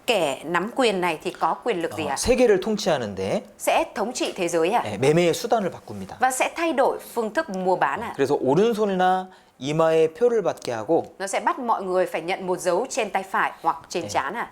Kẻ nắm quyền này thì có quyền lực gì ạ? 세계를 통치하는데 Sẽ thống trị thế giới ạ? 매매의 수단을 바꿉니다. Và sẽ thay đổi phương thức mua bán ạ? 그래서 오른손이나 이마에 표를 받게 하고 Nó sẽ bắt mọi người phải nhận một dấu trên tay phải hoặc trên trán ạ?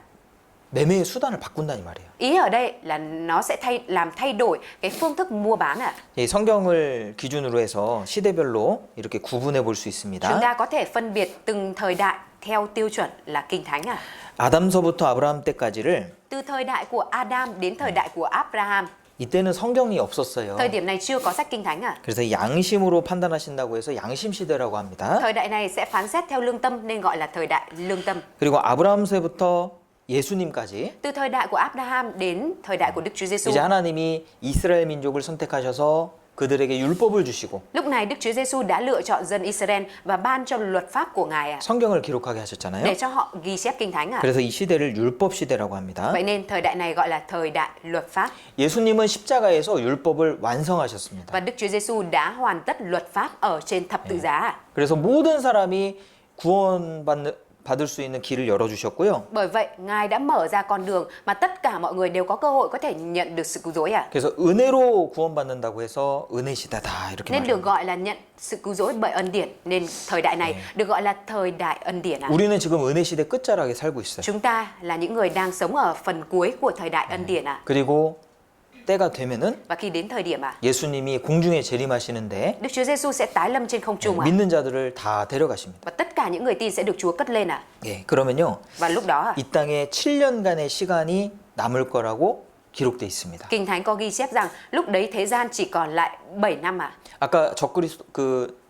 매매의 수단을 바꾼다는 말이에요. Ý ở đây là nó sẽ làm thay đổi cái phương thức mua bán ạ. 이 성경을 기준으로 해서 시대별로 이렇게 구분해 볼 수 Chúng 있습니다. ta có thể phân biệt từng thời đại theo tiêu chuẩn là Kinh Thánh ạ. 아담서부터 아브라함 때까지를 Từ thời đại của Adam đến thời đại của Abraham, 이때는 성경이 없었어요. thời điểm này chưa có sách Kinh Thánh ạ. 그래서 양심으로 판단하신다고 해서 양심 시대라고 합니다. Thời đại này sẽ phán xét theo lương tâm nên gọi là thời đại lương tâm. 그리고 아브라함서부터 예수님까지 Từ thời đại của Abraham đến thời đại của Đức Chúa Giêsu, 이제 하나님이 이스라엘 민족을 선택하셔서 그들에게 율법을 주시고 lúc này Đức Chúa Giêsu đã lựa chọn dân Israel và ban cho luật pháp của Ngài ạ, 성경을 기록하게 하셨잖아요. để cho họ ghi chép Kinh Thánh ạ. 그래서 이 시대를 율법 시대라고 합니다. Vậy nên thời đại này gọi là thời đại luật pháp. 예수님은 십자가에서 율법을 완성하셨습니다. Và Đức Chúa Giêsu đã hoàn tất luật pháp ở trên thập tự giá ạ. 그래서 모든 사람이 구원받을 수 있는 길을 열어주셨고요. Bởi vậy, Ngài đã mở ra con đường mà tất cả mọi người đều có cơ hội có thể nhận được sự cứu rỗi ạ. 그래서 은혜로 구원받는다고 해서 은혜 시대다 이렇게 Nên được 말합니다. gọi là nhận sự cứu rỗi bởi ân điển, nên thời đại này được gọi là thời đại ân điển ạ. 우리는 지금 은혜 시대 끝자락에 살고 있어요. Chúng ta là những người đang sống ở phần cuối của thời đại ân điển ạ. 그리고 때가 되면은 Và khi đến thời điểm ạ, 예수님이 공중에 재림하시는데 Đức Chúa Giêsu sẽ tái lâm trên không trung ạ. 믿는 자들을 다 데려가십니다. Và tất cả những người tin sẽ được Chúa cất lên ạ. 예, 그러면요. Và lúc đó ạ, 이 땅에 7년간의 시간이 남을 거라고 기록돼 있습니다. Kinh Thánh có ghi chép rằng lúc đấy thế gian chỉ còn lại 7 năm ạ. 아까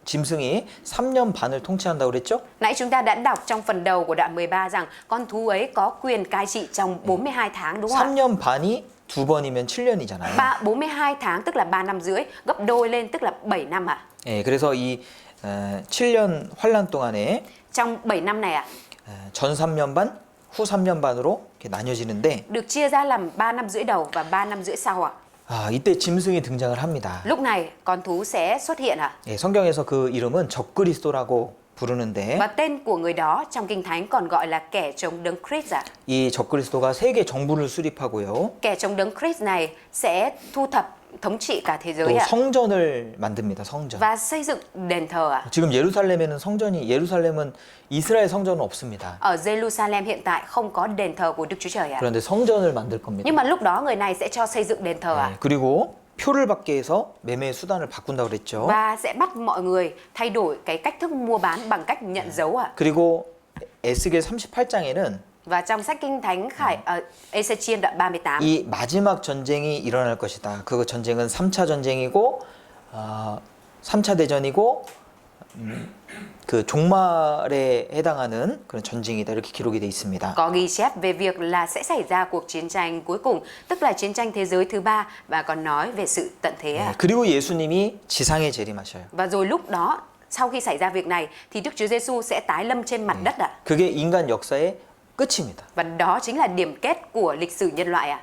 짐승이 3년 반을 통치한다고 그랬죠? Nãy chúng ta đã đọc trong phần đầu của đoạn 13 rằng con thú ấy có quyền cai trị trong 42 tháng đúng không ạ? 3년 반이 두 번이면 7년이잖아요. 42 tháng tức là 3 năm rưỡi, gấp đôi lên tức là 7 năm ạ. 예, 그래서 이 7년 환란 동안에 Trong 7 năm này ạ, 전 3년 반, 후 3년 반으로 이렇게 나뉘어지는데 được chia ra làm 3 năm rưỡi đầu và 3 năm rưỡi sau ạ. 이때 짐승이 등장을 합니다. Lúc này con thú sẽ xuất hiện ạ. 예, 성경에서 그 이름은 적그리스도라고 부르는데 Và tên của người đó trong Kinh Thánh còn gọi là kẻ chống đấng Christ ạ. 이 적그리스도가 세계 정부를 수립하고요. Kẻ chống đấng Christ này sẽ thu thập thống trị cả thế giới 또 ạ. 성전을 만듭니다. 성전. Và xây dựng đền thờ ạ. 지금 예루살렘은 이스라엘 성전은 없습니다. Ở Jerusalem hiện tại không có đền thờ của Đức Chúa Trời ạ. 그런데 성전을 만들 겁니다. Nhưng mà lúc đó người này sẽ cho xây dựng đền thờ ạ. 그리고 표를 받게 해서 매매의 수단을 바꾼다고 그랬죠. Và sẽ bắt mọi người thay đổi cái cách thức mua bán bằng cách nhận dấu ạ. 그리고 에스겔 38장에는 Và trong sách Kinh Thánh Ê-xê-chiên đoạn 38, 이 마지막 전쟁이 일어날 것이다. 그 전쟁은 3차 전쟁이고 3차 대전이고 그 종말에 해당하는 그런 전쟁이다. 이렇게 기록이 돼 있습니다. có ghi chép về việc là sẽ xảy ra cuộc chiến tranh cuối cùng, tức là chiến tranh thế giới thứ 3 và còn nói về sự tận thế ạ. 그리고 예수님이 지상에 재림하셔요. Và rồi lúc đó, sau khi xảy ra việc này thì Đức Chúa Giêsu sẽ tái lâm trên mặt đất ạ. 그게 인간 역사의 끝입니다. Và đó chính là điểm kết của lịch sử nhân loại ạ.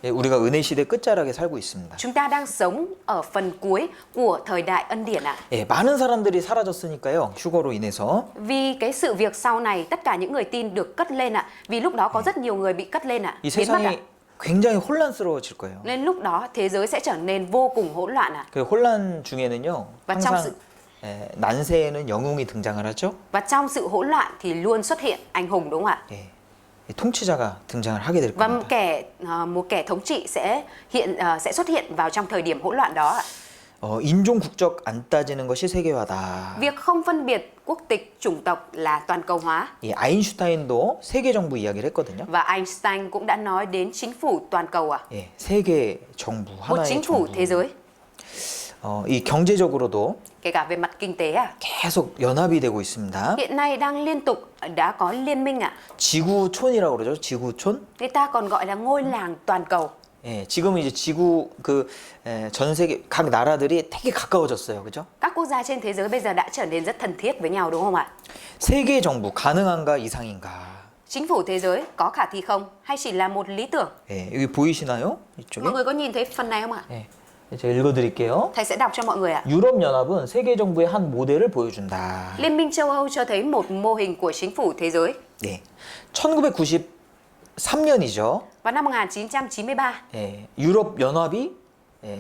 예, 우리가 은혜 시대 끝자락에 살고 있습니다. Chúng ta đang sống ở phần cuối của thời đại ân điển ạ. 예, 많은 사람들이 사라졌으니까요. 휴거로 인해서 Vì cái sự việc sau này tất cả những người tin được cất lên ạ. Vì lúc đó có rất nhiều người bị cất lên ạ. 이 Biến mất ạ. 세상이 굉장히 혼란스러워질 거예요. Nên lúc đó thế giới sẽ trở nên vô cùng hỗn loạn ạ. 그 혼란 중에는요. Và trong 항상 sự 난세에는 영웅이 등장을 하죠. và trong sự hỗn loạn thì luôn xuất hiện anh hùng đúng không ạ? 예, 통치자가 등장을 하게 될 Và 겁니다. một kẻ thống trị sẽ xuất hiện vào trong thời điểm hỗn loạn đó ạ. 인종 국적 안 따지는 것이 세계화다. Việc không phân biệt quốc tịch, chủng tộc là toàn cầu hóa. 이 아인슈타인도 세계 정부 이야기를 했거든요. Và Einstein cũng đã nói đến chính phủ toàn cầu 예, 세계 정부, Một 하나의 chính phủ 정부. thế giới, 이 경제적으로도 kể cả về mặt kinh tế 계속 연합이 되고 있습니다. hiện nay đang liên tục đã có liên minh 지구촌이라고 그러죠. 지구촌. Người ta còn gọi là ngôi làng toàn cầu. 예, 지금은 이제 지구 전 세계 각 나라들이 되게 가까워졌어요. 그죠? Các quốc gia trên thế giới bây giờ đã trở nên rất thân thiết với nhau đúng không ạ? 세계 정부 가능한가 이상인가? Chính phủ thế giới có khả thi không hay chỉ là một lý tưởng? 예, 여기 보이시나요? 이쪽에? Mọi người có nhìn thấy phần này không ạ? 예, 제가 읽어드릴게요. Thầy sẽ đọc cho mọi người ạ. 유럽 연합은 세계 정부의 한 모델을 보여준다. Liên minh châu Âu cho thấy một mô hình của chính phủ thế giới. 예, 1993년이죠. Vào năm 1993, 예, 유럽 연합이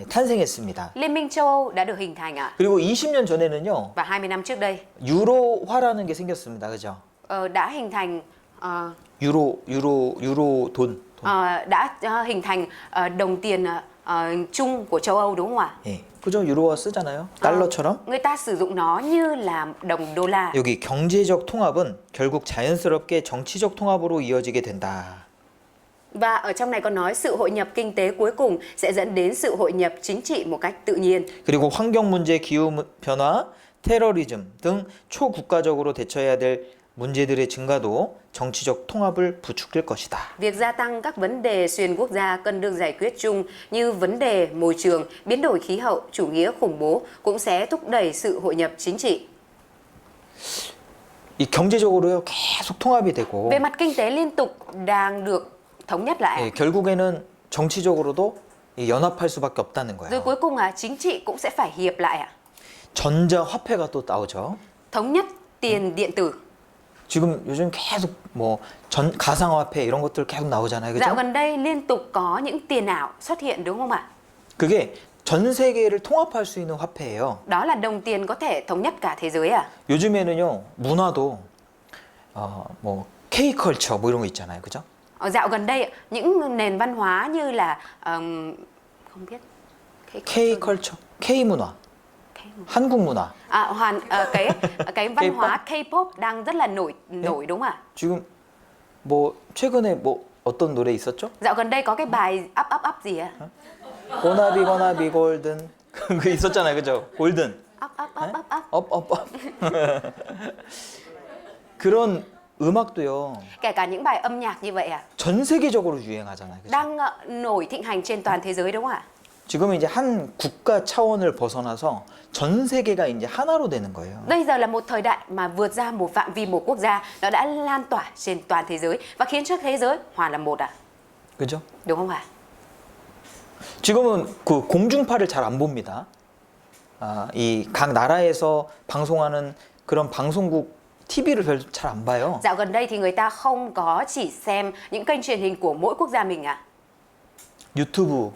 탄생했습니다. Liên minh châu Âu đã được hình thành ạ. 그리고 20년 전에는요, Và 20 năm trước đây 유로화라는 게 생겼습니다. 그죠? đã hình thành 유로 돈. đồng tiền chung của châu Âu đúng không ạ? 예, 그죠? 유로화 쓰잖아요. 달러처럼. Người ta sử dụng nó như là đồng đô la. 여기 경제적 통합은 결국 자연스럽게 정치적 통합으로 이어지게 된다. Và ở trong này có nói sự hội nhập kinh tế cuối cùng sẽ dẫn đến sự hội nhập chính trị một cách tự nhiên. 그리고 환경 문제, 기후 변화, 테러리즘 등 초국가적으로 대처해야 될 문제들의 증가도 정치적 통합을 부추길 것이다. Việc gia tăng các vấn đề xuyên quốc gia cần được giải quyết chung như vấn đề môi trường, biến đổi khí hậu, chủ nghĩa khủng bố cũng sẽ thúc đẩy sự hội nhập chính trị. 이 경제적으로요 계속 통합이 되고 Về mặt kinh tế liên tục đang được thống nhất lại. 예, 결국에는 정치적으로도 연합할 수밖에 없다는 Rồi 거예요. cuối cùng chính trị cũng sẽ phải hiệp lại. 전자화폐가 또 나오죠. Thống nhất tiền điện tử. 지금 요즘 계속 뭐 가상화폐 이런 것들 계속 나오잖아요. Dạo 그죠? gần đây liên tục có những tiền ảo xuất hiện đúng không ạ? 그게 전 세계를 통합할 수 있는 화폐예요. Đó là đồng tiền có thể thống nhất cả thế giới 요즘에는요 문화도 뭐 K컬처 뭐 이런 거 있잖아요, 그죠? Dạo gần đây những nền văn hóa như là không biết K컬처, K문화, 한국 문화. cái văn hóa K-pop đang rất là nổi đúng không ạ? 지금 뭐 최근에 뭐 어떤 노래 있었죠? Dạo gần đây có cái bài up gì ạ? 고나비 골든 그거 있었잖아요, 그죠? 골든. Up. 그런 음악도요. Kể cả những bài âm nhạc như vậy 전 세계적으로 유행하잖아요. 그죠? đang nổi thịnh hành trên toàn thế giới đúng không ạ? 지금은 이제 한 국가 차원을 벗어나서 전 세계가 이제 하나로 되는 거예요. Bây giờ là một thời đại mà vượt ra một phạm vi một quốc gia, nó đã lan tỏa trên toàn thế giới và khiến cho thế giới hòa làm một 그죠? đúng không ạ? 지금은 그 공중파를 잘 안 봅니다. 이 각 나라에서 방송하는 그런 방송국 TV를 별로 잘 안 봐요. Dạo gần đây thì người ta không có chỉ xem những kênh truyền hình của mỗi quốc gia mình 유튜브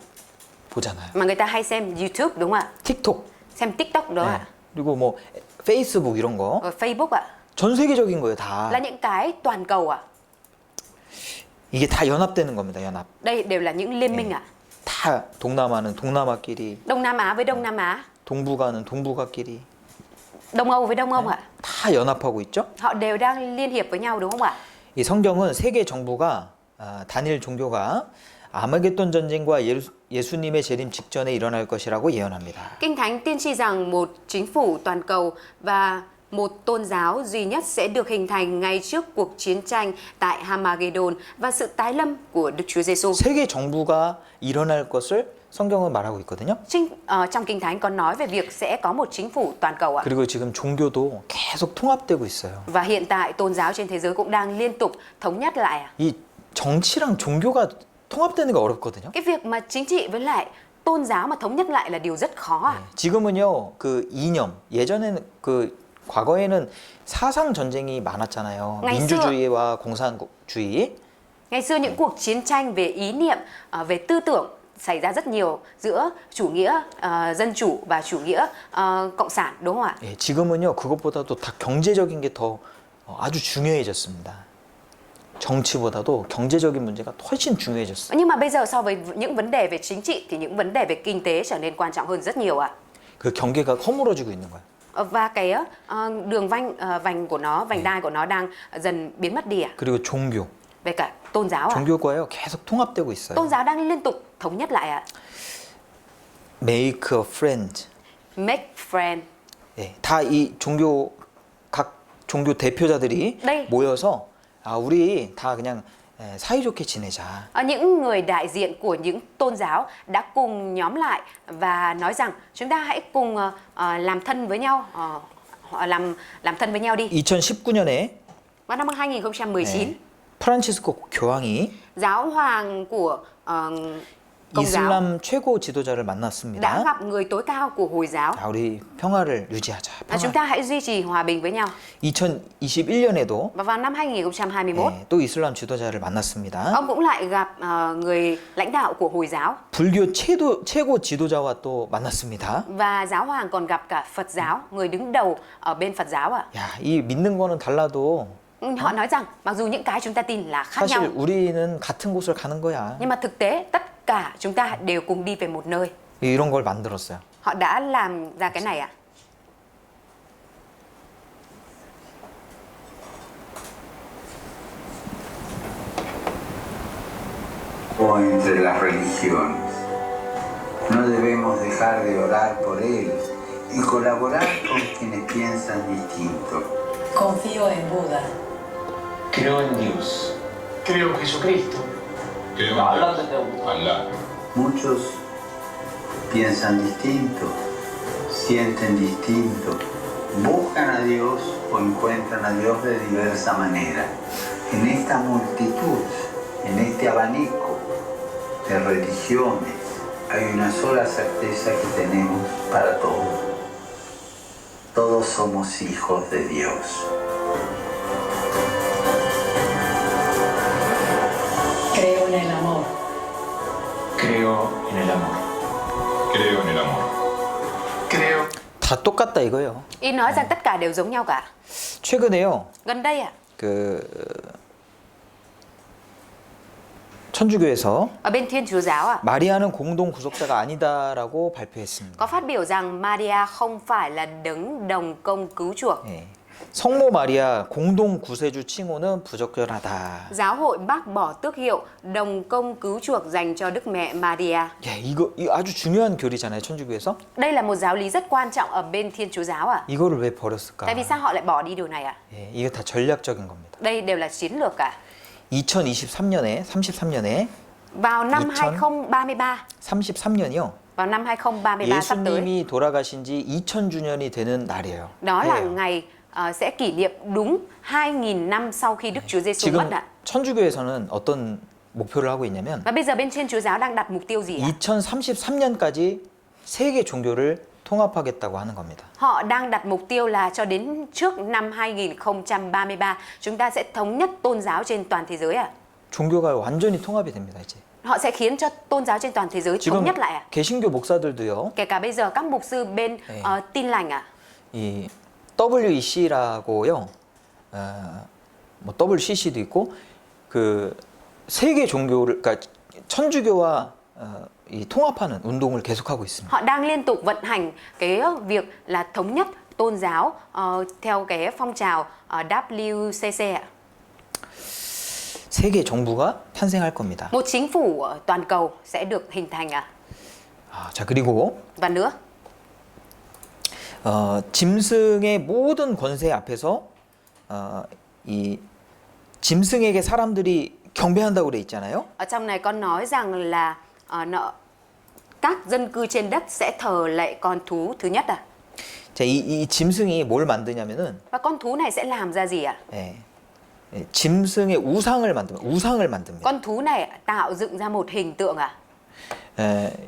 보잖아요. mà người ta hay xem YouTube đúng không ạ? 틱톡, Xem TikTok đó ạ. 그리고 뭐 페이스북 이런 거. Facebook 전 세계적인 거예요, 다. là những cái toàn cầu 이게 다 연합되는 겁니다, 연합. Đây đều là những liên minh 다 동남아는 동남아끼리, Đông Nam Á với Đông Nam Á, 동북아는 동북아끼리 Đông Âu với Đông Âu 다 연합하고 있죠. Họ đều đang liên hiệp với nhau đúng không ạ? 이 성경은 세계 정부가 단일 종교가 아마겟돈 전쟁과 예수님의 재림 직전에 일어날 것이라고 예언합니다. Kinh Thánh tiên tri rằng một chính phủ toàn cầu và một tôn giáo duy nhất sẽ được hình thành ngay trước cuộc chiến tranh tại Hamagedon và sự tái lâm của Đức Chúa Giêsu. 세계 정부가 일어날 것을 성경은 말하고 있거든요. Trong Kinh Thánh có nói về việc sẽ có một chính phủ toàn cầu 그리고 지금 종교도 계속 통합되고 있어요. Và hiện tại tôn giáo trên thế giới cũng đang liên tục thống nhất lại 이 정치랑 종교가 통합되는 게 어렵거든요. Cái việc mà chính trị với lại tôn giáo mà thống nhất lại là điều rất khó 지금은요 그 이념 예전에는 과거에는 사상 전쟁이 많았잖아요. 민주주의와 공산주의. Ngày xưa những cuộc chiến tranh về ý niệm, về tư tưởng xảy ra rất nhiều giữa chủ nghĩa dân chủ và chủ nghĩa cộng sản đúng không ạ? 지금은요 그것보다도 다 경제적인 게 더 아주 중요해졌습니다. 정치보다도 경제적인 문제가 훨씬 중요해졌어요. Nhưng mà bây giờ so với những vấn đề về chính trị thì những vấn đề về kinh tế trở nên quan trọng hơn rất nhiều 그 경계가 허물어지고 있는 거예요. Và cái đường vành của nó, vành đai của nó đang dần biến mất đi à? 그리고 종교, Về cả tôn giáo à? 종교과요 계속 통합되고 있어요. Tôn giáo đang liên tục thống nhất lại à? Make a friend. Make friend. 예, 다 이 종교 각 종교 대표자들이 네. 모여서 우리 다 그냥 사이좋게 지내자. Những người đại diện của những tôn giáo đã cùng nhóm lại và nói rằng chúng ta hãy cùng làm thân với nhau, làm thân với nhau đi. 2019년에 Vào năm 2019, 프란치스코 교황이 giáo hoàng của Công giáo 이슬람 최고 지도자를 đã 만났습니다. gặp người tối cao của Hồi giáo. 우리 평화를 유지하자. Chúng ta hãy duy trì hòa bình với nhau. 2021년에도 Và vào năm 2021, 또 이슬람 지도자를 만났습니다. ông cũng lại gặp người lãnh đạo của Hồi giáo. 불교 최고 지도자와 또 만났습니다. Và giáo hoàng còn gặp cả Phật giáo, người đứng đầu ở bên Phật giáo ạ. 야, 이 믿는 거는 달라도 Họ nói rằng mặc dù những cái chúng ta tin là khác nhau, 사실 우리는 같은 곳을 가는 거야. nhưng mà thực tế tất cả chúng ta đều cùng đi về một nơi. 이런 걸 만들었어요. Họ đã làm ra cái này ạ. O entre las religiones. No debemos dejar de orar por él y colaborar con quienes piensan distinto. Confío en Buda. Creo en Dios. Creo en Jesucristo. Creo en Allah. Muchos piensan distinto, sienten distinto, buscan a Dios o encuentran a Dios de diversa manera. En esta multitud, en este abanico de religiones, hay una sola certeza que tenemos para todos. Todos somos hijos de Dios. Creo en el amor. Creo en el amor. Creo en el amor. Creo. 다 똑같다 이거예요. Ý nói rằng tất cả đều giống nhau cả. 최근에요. Gần đây ạ, 그 천주교에서 ở bên Thiên Chúa giáo ạ, 마리아는 공동 구속자가 아니다라고 발표했습니다. có phát biểu rằng Maria không phải là đấng đồng công cứu chuộc. 예. 성모 마리아 공동 구세주 칭호는 부적절하다. Giáo hội bác bỏ tước hiệu đồng công cứu chuộc dành cho Đức Mẹ Maria. 예, 이거 아주 중요한 교리잖아요, 천주교에서. Đây là một giáo lý rất quan trọng ở bên Thiên Chúa giáo ạ. 이거를 왜 버렸을까? Tại vì sao họ lại bỏ đi điều này ạ? 예, 이게 다 전략적인 겁니다. Đây đều là chiến lược cả. 33년에 Vào năm 2000 2033, 33년이요. vào năm 2033 sắp tới, 예수님이 돌아가신 지 2000주년이 되는 날이에요. đó là 해예요. ngày sẽ kỷ niệm đúng 2.000 năm sau khi Đức Chúa Giêsu 지금 mất ạ. 천주교에서는 어떤 목표를 하고 있냐면 Và bây giờ bên Thiên Chúa giáo đang đặt mục tiêu gì ạ? 2033년까지 세계 종교를 통합하겠다고 하는 겁니다. Họ đang đặt mục tiêu là cho đến trước năm 2033 chúng ta sẽ thống nhất tôn giáo trên toàn thế giới ạ. 종교가 완전히 통합이 됩니다, 이제. Họ sẽ khiến cho tôn giáo trên toàn thế giới thống 지금 nhất lại ạ. 개신교 목사들도요. Kể cả bây giờ các mục sư bên 네. Tin lành ạ. 이 WEC라고요. 뭐 WCC도 있고 그 세계 종교를 그러니까 천주교와 이 통합하는 운동을 계속하고 있습니다. Họ đang liên tục vận hành cái việc là thống nhất tôn giáo theo cái phong trào WCC ạ. 세계 정부가 탄생할 겁니다. Một chính phủ toàn cầu sẽ được hình thành ạ. 자, 그리고 Và nữa, 짐승의 모든 권세 앞에서 이 짐승에게 사람들이 경배한다고 그래 있잖아요. ở trong này con nói rằng là các dân cư trên đất sẽ thờ lạy con thú thứ nhất à. 자, 이 짐승이 뭘 만드냐면은 Và con thú này sẽ làm ra gì ạ? 짐승의 우상을 만듭니다. Con thú này tạo dựng ra một hình tượng à?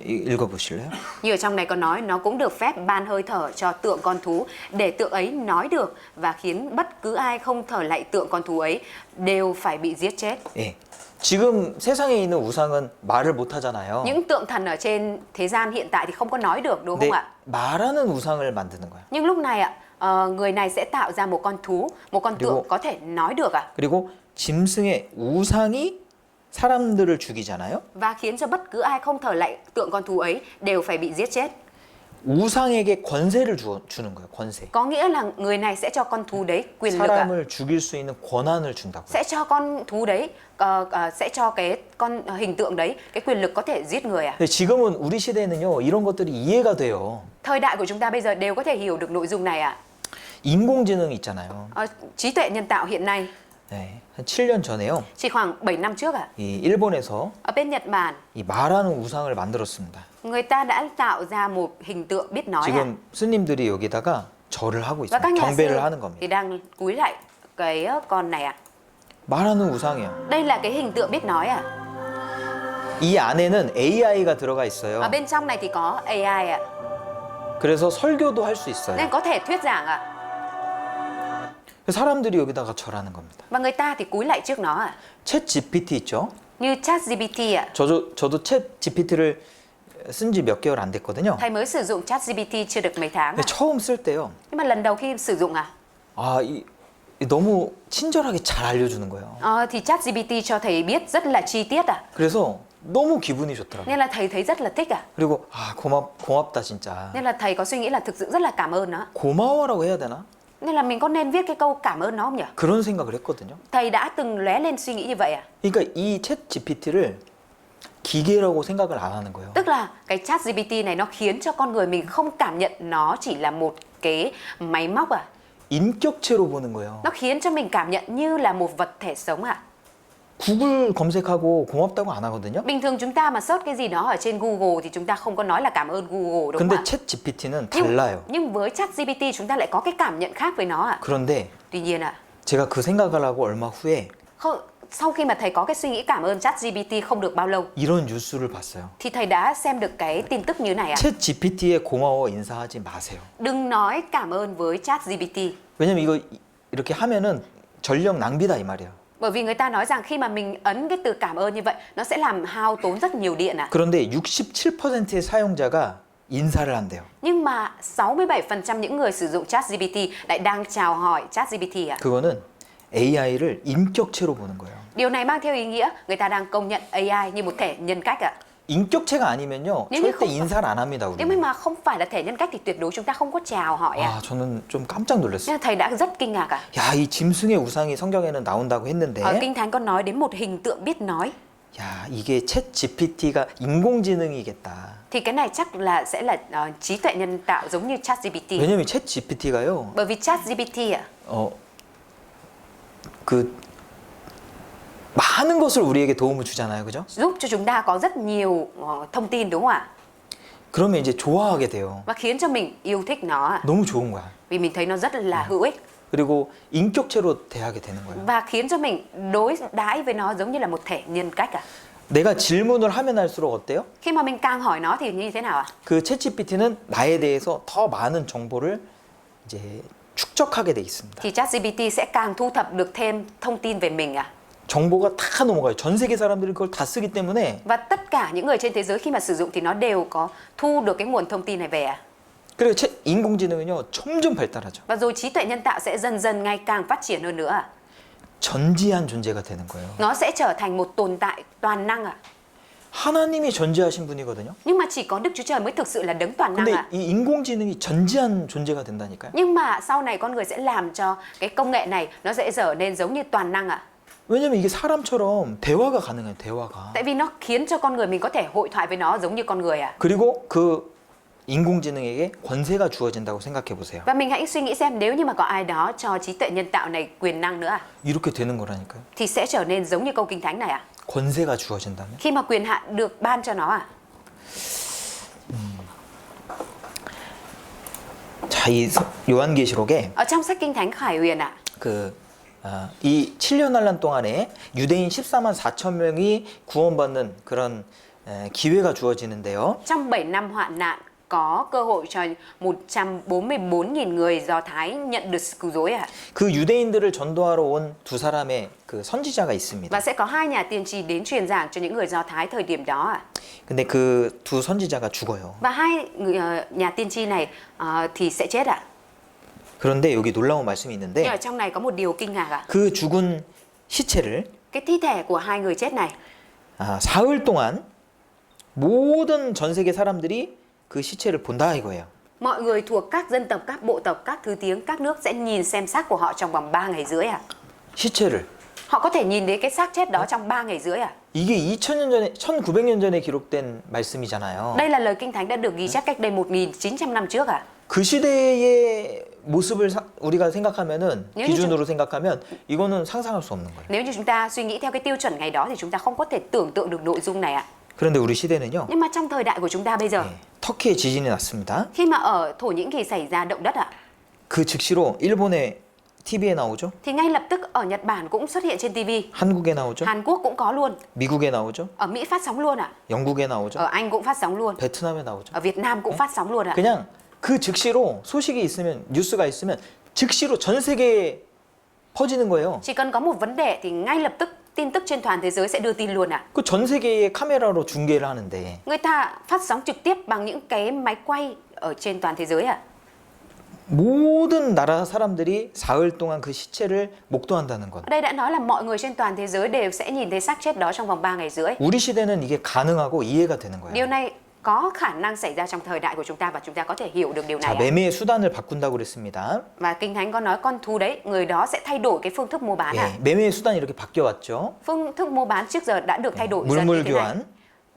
읽어보실래요? Như ở trong này con nói nó cũng được phép ban hơi thở cho tượng con thú để tượng ấy nói được và khiến bất cứ ai không thờ lạy tượng con thú ấy đều phải bị giết chết. 예. 지금 세상에 있는 우상은 말을 못 하잖아요. Những tượng thần ở trên thế gian hiện tại thì không có nói được đúng 근데 không ạ? 말하는 우상을 만드는 거야. Nhưng lúc này ạ, người này sẽ tạo ra một con thú, một con tượng có thể nói được ạ. 그리고 짐승의 우상이 사람들을 죽이잖아요. Và khiến cho bất cứ ai không thờ lạy tượng con thú ấy đều phải bị giết chết. 우상에게 권세를 주는 거예요. 권세. Có nghĩa là người này sẽ cho con thú đấy quyền lực ạ. 사람을 죽일 수 있는 권한을 준다고. Sẽ cho con thú đấy sẽ cho cái con hình tượng đấy cái quyền lực có thể giết người à. 근데 지금은 우리 시대에는요 이런 것들이 이해가 돼요. Thời đại của chúng ta bây giờ đều có thể hiểu được nội dung này ạ. 인공지능 있잖아요. Trí tuệ nhân tạo hiện nay 네, 한 7년 전에요. chỉ khoảng 7 năm trước ạ. 이 일본에서 Ở bên Nhật Bản 이 말하는 우상을 만들었습니다. người ta đã tạo ra một hình tượng biết nói ạ. 지금 스님들이 여기다가 절을 하고 Và các 있어요. nhà 경배를 sư 하는 thì 겁니다. đang cúi lại cái con này ạ. 말하는 우상이에요. Đây là cái hình tượng biết nói à. 이 안에는 AI가 들어가 있어요. Ở bên trong này thì có AI ạ. 그래서 설교도 할 수 있어요. Nên có thể thuyết giảng ạ. 사람들이 여기다가 절하는 겁니다. Và người ta thì cúi lại trước nó ạ. 챗 GPT 있죠? Như ChatGPT ạ. 저도 챗 GPT를 쓴 지 몇 개월 안 됐거든요. Thầy mới sử dụng ChatGPT chưa được mấy tháng 근데 ạ. 처음 쓸 때요. Nhưng mà lần đầu khi sử dụng à, 너무 친절하게 잘 알려주는 거예요. thì ChatGPT cho thầy biết rất là chi tiết ạ. 그래서 너무 기분이 좋더라고요. Nên là thầy thấy rất là thích ạ. 그리고 고맙다 진짜. Nên là thầy có suy nghĩ là thực sự rất là cảm ơn nó. 고마워라고 해야 되나? Nên là mình có nên viết cái câu cảm ơn nó không nhỉ? 그런 생각을 했거든요. Thầy đã từng lóe lên suy nghĩ như vậy à? 그러니까 이 챗 GPT를 기계라고 생각을 안 하는 거예요. Tức là cái ChatGPT này nó khiến cho con người mình không cảm nhận nó chỉ là một cái máy móc à? 인격체로 보는 거예요. Nó khiến cho mình cảm nhận như là một vật thể sống à? 구글 검색하고 고맙다고 안 하거든요. Bình thường chúng ta mà search cái gì đó ở trên Google thì chúng ta không có nói là cảm ơn Google đúng 근데 không ạ? 챗 GPT는 달라요. Nhưng với ChatGPT chúng ta lại có cái cảm nhận khác với nó ạ. 그런데 Tuy nhiên ạ, 제가 그 생각을 하고 얼마 후에 sau khi mà thầy có cái suy nghĩ cảm ơn ChatGPT không được bao lâu 이런 뉴스를 봤어요. thì thầy đã xem được cái tin tức như này ạ. 챗 GPT에 고마워 인사하지 마세요. Đừng nói cảm ơn với ChatGPT. 왜냐면 이거 이렇게 하면은 전력 낭비다 이 말이에요. Bởi vì người ta nói rằng khi mà mình ấn cái từ cảm ơn như vậy nó sẽ làm hao tốn rất nhiều điện ạ. 그런데 67%의 사용자가 인사를 한대요. Nhưng mà 67% những người sử dụng ChatGPT lại đang chào hỏi ChatGPT ạ. 그거는 AI를 인격체로 보는 거예요. Điều này mang theo ý nghĩa người ta đang công nhận AI như một thể nhân cách ạ. 인격체가 아니면요 nếu như 절대 không, 인사를 안 합니다. nếu 우리. mà không phải là thể nhân cách thì tuyệt đối chúng ta không có chào hỏi ạ. 저는 좀 깜짝 놀랐어요. Nên thầy đã rất kinh ngạc ạ. 야, 이 짐승의 우상이 성경에는 나온다고 했는데 Ở Kinh Thánh có nói đến một hình tượng biết nói. 야, 이게 챗 GPT가 인공지능이겠다. Thì cái này chắc là sẽ là trí tuệ nhân tạo giống như ChatGPT. 왜냐면 챗 GPT가요. Bởi vì ChatGPT ạ, 그 많은 것을 우리에게 도움을 주잖아요. 그죠? giúp cho chúng ta có rất nhiều thông tin đúng không ạ? 그러면 이제 좋아하게 돼요. Và khiến cho mình yêu thích nó ạ. 너무 좋은 거야. Vì mình thấy nó rất là hữu ích. 그리고 인격체로 대하게 되는 거예요. Và khiến cho mình đối đãi với nó giống như là một thể nhân cách ạ. 내가 질문을 하면 할수록 어때요? Khi mà mình càng hỏi nó thì như thế nào ạ? 그 챗GPT는 나에 대해서 더 많은 정보를 이제 축적하게 돼 있습니다. Thì ChatGPT sẽ càng thu thập được thêm thông tin về mình ạ. 정보가 다 넘어가요. 전 세계 사람들이 그걸 다 쓰기 때문에. Và tất cả những người trên thế giới khi mà sử dụng thì nó đều có thu được cái nguồn thông tin này về ạ. 그리고 인공지능은요 점점 발달하죠. Và rồi trí tuệ nhân tạo sẽ dần dần ngày càng phát triển hơn nữa ạ. 전지한 존재가 되는 거예요. Nó sẽ trở thành một tồn tại toàn năng ạ. 하나님이 전지하신 분이거든요. Nhưng mà chỉ có Đức Chúa Trời mới thực sự là đấng toàn năng 근데 ạ. 이 인공지능이 전지한 존재가 된다니까요. Nhưng mà sau này con người sẽ làm cho cái công nghệ này nó sẽ trở nên giống như toàn năng ạ. 왜냐면 이게 사람처럼 대화가 가능해요. 대화가. Tại vì nó khiến cho con người mình có thể hội thoại với nó giống như con người ạ. 그리고 그 인공지능에게 권세가 주어진다고 생각해 보세요. Và mình hãy suy nghĩ xem nếu như mà có ai đó cho trí tuệ nhân tạo này quyền năng nữa ạ, 이렇게 되는 거라니까요. thì sẽ trở nên giống như câu Kinh Thánh này ạ. 권세가 주어진다면. Khi mà quyền hạn được ban cho nó ạ. 자, 이 요한계시록에 Ở trong sách Kinh Thánh Khải Huyền ạ, 이 7년 환란 동안에 유대인 14만 4천 명이 구원받는 그런 기회가 주어지는데요. trong 7 năm hoạn nạn có cơ hội cho 144.000 người Do Thái nhận được sự cứu rỗi ạ. 그 유대인들을 전도하러 온 두 사람의 그 선지자가 있습니다. Và sẽ có 2 nhà tiên tri đến truyền giảng cho những người Do Thái thời điểm đó ạ. 근데 그 두 선지자가 죽어요. Và 2 nhà tiên tri này thì sẽ chết ạ. 그런데 여기 놀라운 말씀이 Nhưng 있는데 ở trong này có một điều kinh ngạc ạ. 그 죽은 시체를 Cái thi thể của 2 người chết này 사흘 동안 모든 전 세계 사람들이 그 시체를 본다 이거예요. Mọi người thuộc các dân tộc, các bộ tộc, các thứ tiếng, các nước sẽ nhìn xem xác của họ trong vòng 3 ngày rưỡi à? 시체를. Họ có thể nhìn thấy cái xác chết đó trong 3 ngày rưỡi à? 이게 2000년 전에 1900년 전에 기록된 말씀이잖아요. Đây là lời Kinh Thánh đã được ghi chép cách đây 1900 năm trước à? 그 시대의 모습을 우리가 생각하면은 nếu 기준으로 생각하면 이거는 상상할 수 없는 거예요. Nếu như chúng ta suy nghĩ theo cái tiêu chuẩn ngày đó thì chúng ta không có thể tưởng tượng được nội dung này ạ. 그런데 우리 시대는요. Nhưng mà trong thời đại của chúng ta bây giờ, 터키에 지진이 났습니다. khi mà ở Thổ Nhĩ Kỳ xảy ra động đất ạ, 그 즉시로 일본의 TV에 나오죠. thì ngay lập tức ở Nhật Bản cũng xuất hiện trên TV. 한국에 나오죠. Hàn Quốc cũng có luôn. 미국에 나오죠. Ở Mỹ phát sóng luôn ạ. 영국에 나오죠. Ở Anh cũng phát sóng luôn. 베트남에 나오죠. Ở Việt Nam cũng phát sóng luôn ạ. 그냥 그 즉시로 소식이 있으면 뉴스가 있으면 즉시로 전 세계에 퍼지는 거예요. Chỉ cần có một vấn đề thì ngay lập tức tin tức trên toàn thế giới sẽ đưa tin luôn ạ. 그 전 세계에 카메라로 중계를 하는데 Người ta phát sóng trực tiếp bằng những cái máy quay ở trên toàn thế giới ạ. 모든 나라 사람들이 사흘 동안 그 시체를 목도한다는 것. Ở đây đã nói là mọi người trên toàn thế giới đều sẽ nhìn thấy xác chết đó trong vòng 3 ngày rưỡi. 우리 시대는 이게 가능하고 이해가 되는 거예요. Điều này có khả năng xảy ra trong thời đại của chúng ta và chúng ta có thể hiểu được điều 자, này ạ. 매매의 수단을 바꾼다고 그랬습니다. Và Kinh Thánh có nói con thú đấy, người đó sẽ thay đổi cái phương thức mua bán ạ. 예, 매매의 수단이 이렇게 바뀌어 왔죠. Phương thức mua bán trước giờ đã được thay đổi dần như 물물 thế này. 교환,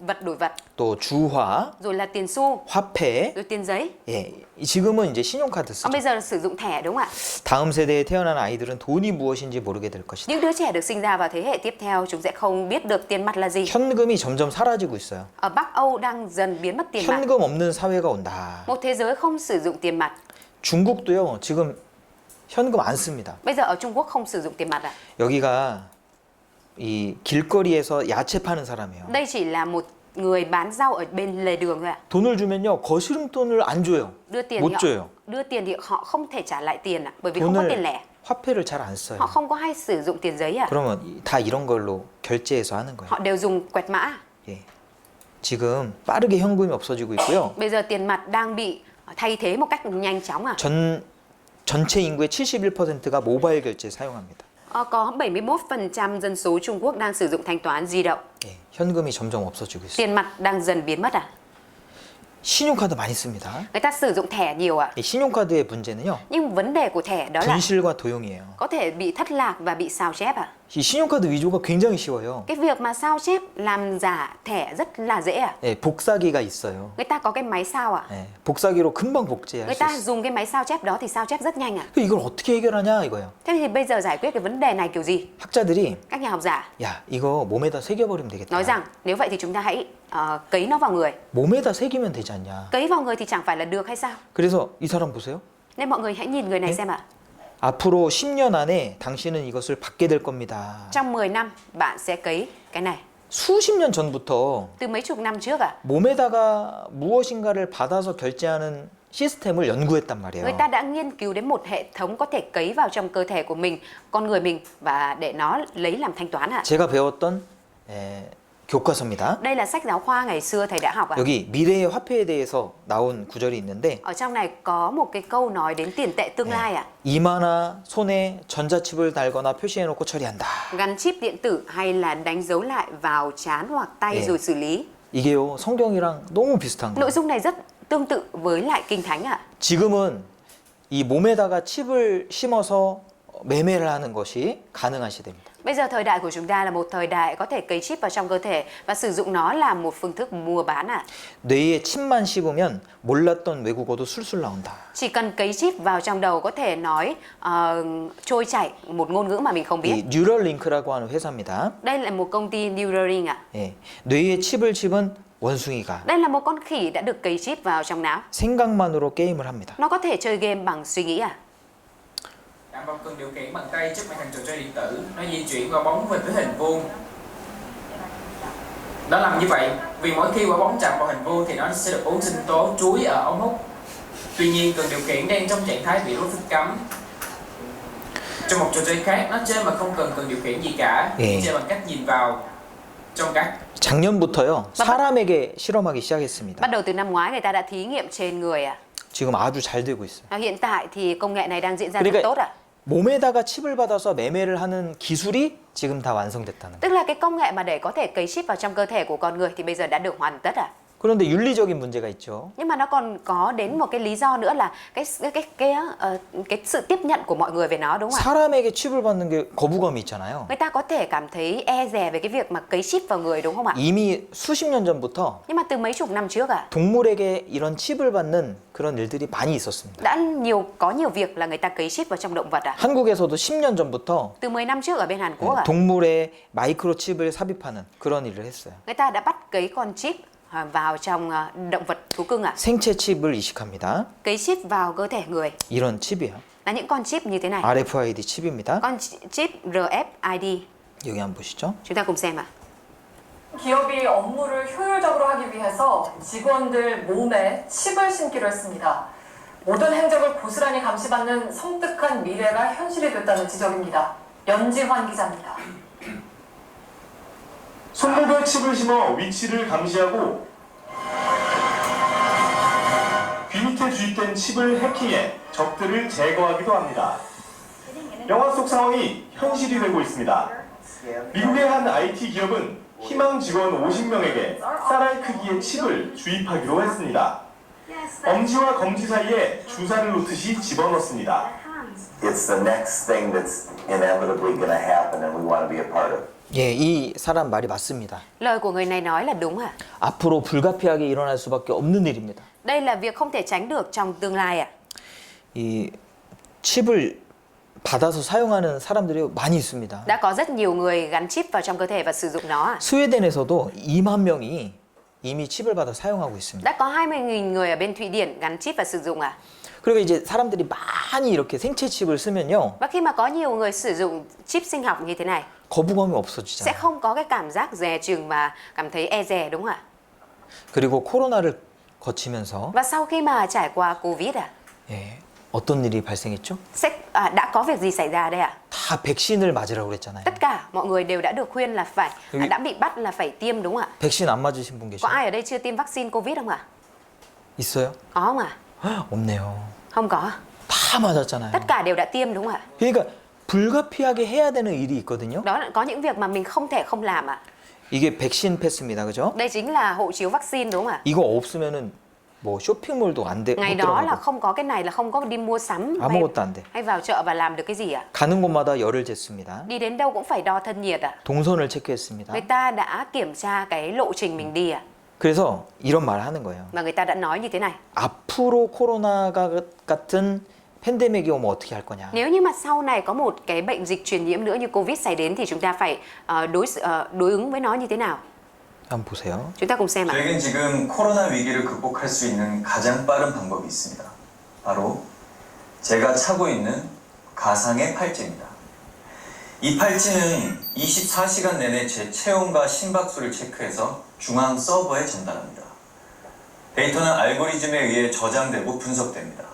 Vật đổi vật, 또 주화, rồi là tiền xu, 화폐. rồi tiền giấy. 예, 지금은 이제 신용카드 Còn 쓰죠. bây giờ là sử dụng thẻ đúng không ạ? 다음 세대에 태어난 아이들은 돈이 무엇인지 모르게 될 것이다. Những đứa trẻ được sinh ra vào thế hệ tiếp theo chúng sẽ không biết được tiền mặt là gì. 현금이 점점 사라지고 있어요. Ở Bắc Âu đang dần biến mất tiền mặt. 현금 없는 사회가 온다. Một thế giới không sử dụng tiền mặt. 중국도요. 지금 현금 안 씁니다. Bây giờ ở Trung Quốc không sử dụng tiền mặt ạ. 여기가 이 길거리에서 야채 파는 사람이에요. Đây chỉ là một người bán rau ở bên lề đường thôi ạ. 돈을 주면요. 거스름돈을 안 줘요. Đưa tiền 못 thì họ, 줘요. đưa tiền thì họ không thể trả lại tiền ạ, bởi vì không có tiền 돈을 lẻ. 화폐를 잘 안 써요. Họ không có hay sử dụng tiền giấy ạ. 그러면 다 이런 걸로 결제해서 하는 거예요. Họ đều dùng quẹt mã. 예. 지금 빠르게 현금이 없어지고 있고요. Bây giờ tiền mặt đang bị thay thế một cách nhanh chóng ạ. 전체 인구의 71%가 모바일 결제 사용합니다. Có 71% dân số Trung Quốc đang sử dụng thanh toán di động. 예, 현금이 점점 없어지고 있어요. Tiền mặt đang dần biến mất ạ. 신용카드 많이 씁니다. Người ta sử dụng thẻ nhiều ạ. 이 신용카드의 문제는요. Nhưng vấn đề của thẻ đó là 분실과 도용이에요. có thể bị thất lạc và bị sao chép ạ. 이 신용카드 위조가 굉장히 쉬워요. Cái việc mà sao chép làm giả thẻ rất là dễ ạ. 예, 복사기가 있어요. Người ta có cái máy sao ạ. 예, 복사기로 금방 복제할 Người 수 ta 있어요. dùng cái máy sao chép đó thì sao chép rất nhanh ạ. 이걸 어떻게 해결하냐 이거예요. Thế thì bây giờ giải quyết cái vấn đề này kiểu gì? 학자들이 Các nhà học giả 야 이거 몸에다 새겨버리면 되겠다. nói rằng nếu vậy thì chúng ta hãy cấy nó vào người. 몸에다 새기면 되지 않냐. Cấy vào người thì chẳng phải là được hay sao? 그래서 이 사람 보세요. Nên mọi người hãy nhìn người này xem ạ. 앞으로 10년 안에 당신은 이것을 받게 될 겁니다. Trong 10 năm bạn sẽ cấy cái này. 수십 년 전부터 Từ mấy chục năm trước ạ. 몸에다가 무엇인가를 받아서 결제하는 시스템을 연구했단 말이에요. Người ta đã nghiên cứu đến một hệ thống có thể cấy vào trong cơ thể của mình, con người mình và để nó lấy làm thanh toán ạ. 제가 배웠던 교과서입니다. Đây là sách giáo khoa ngày xưa thầy đã học ạ. 여기 미래의 화폐에 대해서 나온 구절이 있는데 Ở trong này có một cái câu nói đến tiền tệ tương lai ạ. 이마나 손에 전자칩을 달거나 표시해놓고 처리한다. Gắn chip điện tử hay là đánh dấu lại vào trán hoặc tay rồi xử lý. 이게요 성경이랑 너무 비슷한 거예요. Nội dung này rất tương tự với lại Kinh Thánh ạ. 지금은 이 몸에다가 칩을 심어서 매매를 하는 것이 가능한 시대입니다. Bây giờ thời đại của chúng ta là một thời đại có thể cấy chip vào trong cơ thể và sử dụng nó là một phương thức mua bán ạ. 뇌에 칩만 씹으면 몰랐던 외국어도 술술 나온다. Chỉ cần cấy chip vào trong đầu có thể nói trôi chảy một ngôn ngữ mà mình không biết. 이 뉴럴링크라고 하는 회사입니다. Đây là một công ty Neuralink ạ. 예, 뇌에 칩을 집은 원숭이가 Đây là một con khỉ đã được cấy chip vào trong não. 생각만으로 게임을 합니다. Nó có thể chơi game bằng suy nghĩ ạ. Đạn bóng cần điều khiển bằng tay trước màn hình trò chơi điện tử, nó di chuyển quả bóng về phía hình vuông. Nó làm như vậy vì mỗi khi quả bóng chạm vào hình vuông thì nó sẽ được uống sinh tố chuối ở ống hút. Tuy nhiên cần điều khiển đang trong trạng thái bị rút phích cấm. Trong một trò chơi khác, nó chơi mà không cần điều khiển gì cả, chơi bằng cách nhìn vào trong các. 작년부터요 사람에게 실험하기 시작했습니다. Bắt đầu từ năm ngoái người ta đã thí nghiệm trên người ạ. 지금 아주 잘 되고 있어요. Hiện tại thì công nghệ này đang diễn ra rất tốt ạ. 몸에다가 칩을 받아서 매매를 하는 기술이 지금 다 완성됐다는 거예요. Tức là cái công nghệ mà để có thể cấy chip vào trong cơ thể của con người thì bây giờ đã được hoàn tất ạ. 그런데 윤리적인 문제가 있죠. Nhưng mà nó còn có đến một cái lý do nữa là cái sự tiếp nhận của mọi người về nó, đúng không ạ? 사람에게 칩을 받는 게 거부감이 있잖아요. Người ta có thể cảm thấy e dè về cái việc mà cấy chip vào người, đúng không ạ? 이미 수십 년 전부터 Nhưng mà từ mấy chục năm trước 동물에게 이런 칩을 받는 그런 일들이 많이 있었습니다. đã có nhiều việc là người ta cấy chip vào trong động vật 한국에서도 10년 전부터 Từ 10 năm trước ở bên Hàn Quốc 동물에 마이크로칩을 삽입하는 그런 일을 했어요. người ta đã bắt cấy con chip vào trong động vật thú cưng 생체 칩을 이식합니다. Cấy chip vào cơ thể người 이런 칩이에요. là những con chip như thế này. RFID 칩입니다. Con chip RFID. 여기 한번 보시죠. Chúng ta cùng xem ạ. 기업이 업무를 효율적으로 하기 위해서 직원들 몸에 칩을 심기로 했습니다. 모든 행적을 고스란히 감시받는 섬뜩한 미래가 현실이 됐다는 지적입니다. 연지환 기자입니다. 손목에 칩을 심어 위치를 감시하고 귀 밑에 주입된 칩을 해킹해 적들을 제거하기도 합니다. 영화 속 상황이 현실이 되고 있습니다. 미국의 한 IT 기업은 희망 직원 50명에게 쌀알 크기의 칩을 주입하기로 했습니다. 엄지와 검지 사이에 주사를 놓듯이 집어넣습니다. It's the next thing that's inevitably going to happen and we want to be a part of. 예, 이 사람 말이 맞습니다. Lời của người này nói là đúng ạ. 앞으로 불가피하게 일어날 수밖에 없는 일입니다. Đây là việc không thể tránh được trong tương lai 이 칩을 받아서 사용하는 사람들이 많이 있습니다. Đã có rất nhiều người gắn chip vào trong cơ thể và sử dụng nó 스웨덴에서도 2만 명이 이미 칩을 받아 사용하고 있습니다. Đã có 20.000 người ở bên Thụy Điển gắn chip và sử dụng 그리고 이제 사람들이 많이 이렇게 생체 칩을 쓰면요. Và khi mà có nhiều người sử dụng chip sinh học như thế này 거부감이 sẽ 없어지잖아요. không có cái cảm giác dè chừng và cảm thấy e dè, đúng không ạ? 그리고 코로나를 거치면서 Và sau khi mà trải qua Covid 예, 어떤 일이 발생했죠? đã có việc gì xảy ra đây ạ? 다 백신을 맞으라고 그랬잖아요. Tất cả mọi người đều đã được khuyên là phải đã bị bắt là phải tiêm, đúng không ạ? 백신 안 맞으신 분 Có 계시죠? ai ở đây chưa tiêm vaccine Covid không ạ? 있어요? Có không ạ? 없네요. Không có. 다 맞았잖아요. Tất cả đều đã tiêm, đúng không ạ? 그러니까 불가피하게 해야 되는 일이 있거든요. Đó là có những việc mà mình không thể không làm ạ. 이게 백신 패스입니다. 그죠? Đây chính là hộ chiếu vaccine, đúng không ạ? 이거 없으면은 뭐 쇼핑몰도 안 돼. Ngày 못 đó là 들어가고 không có cái này là không có đi mua sắm 아무것도 안 돼. hay vào chợ và làm được cái gì ạ? 가는 곳마다 열을 쟀습니다. Đi đến đâu cũng phải đo thân nhiệt ạ. 동선을 체크했습니다. Người ta đã kiểm tra cái lộ trình mình đi ạ. 그래서 이런 말을 하는 거예요. Và người ta đã nói như thế này. 앞으로 코로나가 같은 팬데믹이 오면 어떻게 할 거냐. Nếu như mà sau này có một cái bệnh dịch truyền nhiễm nữa như Covid xảy đến thì chúng ta phải đối ứng với nó như thế nào? 한번 보세요. Chúng ta cùng xem ạ. 저에겐 지금 코로나 위기를 극복할 수 있는 가장 빠른 방법이 있습니다. 바로 제가 차고 있는 가상의 팔찌입니다. 이 팔찌는 24시간 내내 제 체온과 심박수를 체크해서 중앙 서버에 전달합니다. 데이터는 알고리즘에 의해 저장되고 분석됩니다.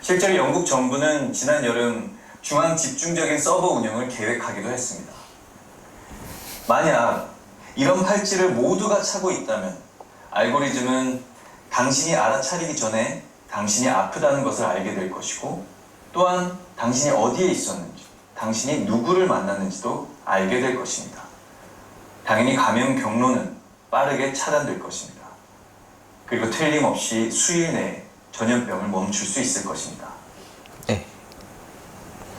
실제로 영국 정부는 지난 여름 중앙 집중적인 서버 운영을 계획하기도 했습니다. 만약 이런 팔찌를 모두가 차고 있다면 알고리즘은 당신이 알아차리기 전에 당신이 아프다는 것을 알게 될 것이고 또한 당신이 어디에 있었는지, 당신이 누구를 만났는지도 알게 될 것입니다. 당연히 감염 경로는 빠르게 차단될 것입니다. 그리고 틀림없이 수일 내에 전염병을 멈출 수 있을 것입니다. 네.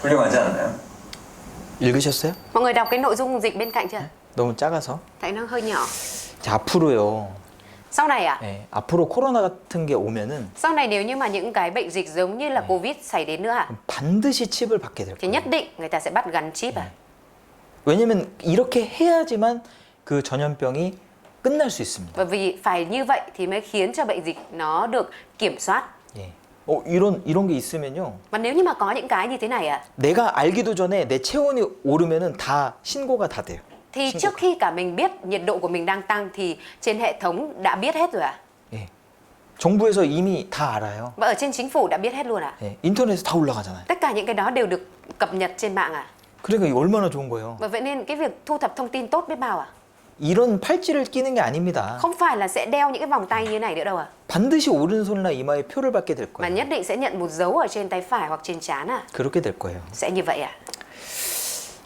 훌륭하지 않나요? 읽으셨어요? Mọi người đọc cái nội dung dịch bên cạnh chưa? 너무 작아서. Thấy nó hơi nhỏ. 자, 앞으로요. Sau này ạ? 예, 앞으로 코로나 같은 게 오면은 Sau này nếu như mà những cái bệnh dịch giống như là Covid xảy đến nữa ạ, 반드시 칩을 받게 될 thì 거예요. nhất định người ta sẽ bắt gắn chip ạ. 왜냐면 이렇게 해야지만 그 전염병이 끝날 수 있습니다. Bởi vì phải như vậy thì mới khiến cho bệnh dịch nó được kiểm soát. 예. 이런 게 있으면요. Và nếu như mà có những cái như thế này ạ, 내가 알기도 전에 내 체온이 오르면은 다 신고가 다 돼요. thì trước khi cả mình biết nhiệt độ của mình đang tăng thì trên hệ thống đã biết hết rồi ạ. 예. 정부에서 이미 다 알아요. Và ở trên chính phủ đã biết hết luôn ạ. 예. 인터넷에 다 올라가잖아요. Tất cả những cái đó đều được cập nhật trên mạng ạ. 그러니까 이거 얼마나 좋은 거예요. Bởi vậy nên cái việc thu thập thông tin tốt biết bao ạ. 이런 팔찌를 끼는 게 아닙니다. Không phải là sẽ đeo những cái vòng tay như này nữa đâu ạ. 반드시 오른손이나 이마에 표를 받게 될 Mà 거예요. nhất định sẽ nhận một dấu ở trên tay phải hoặc trên trán ạ. 그렇게 될 거예요. Sẽ như vậy ạ.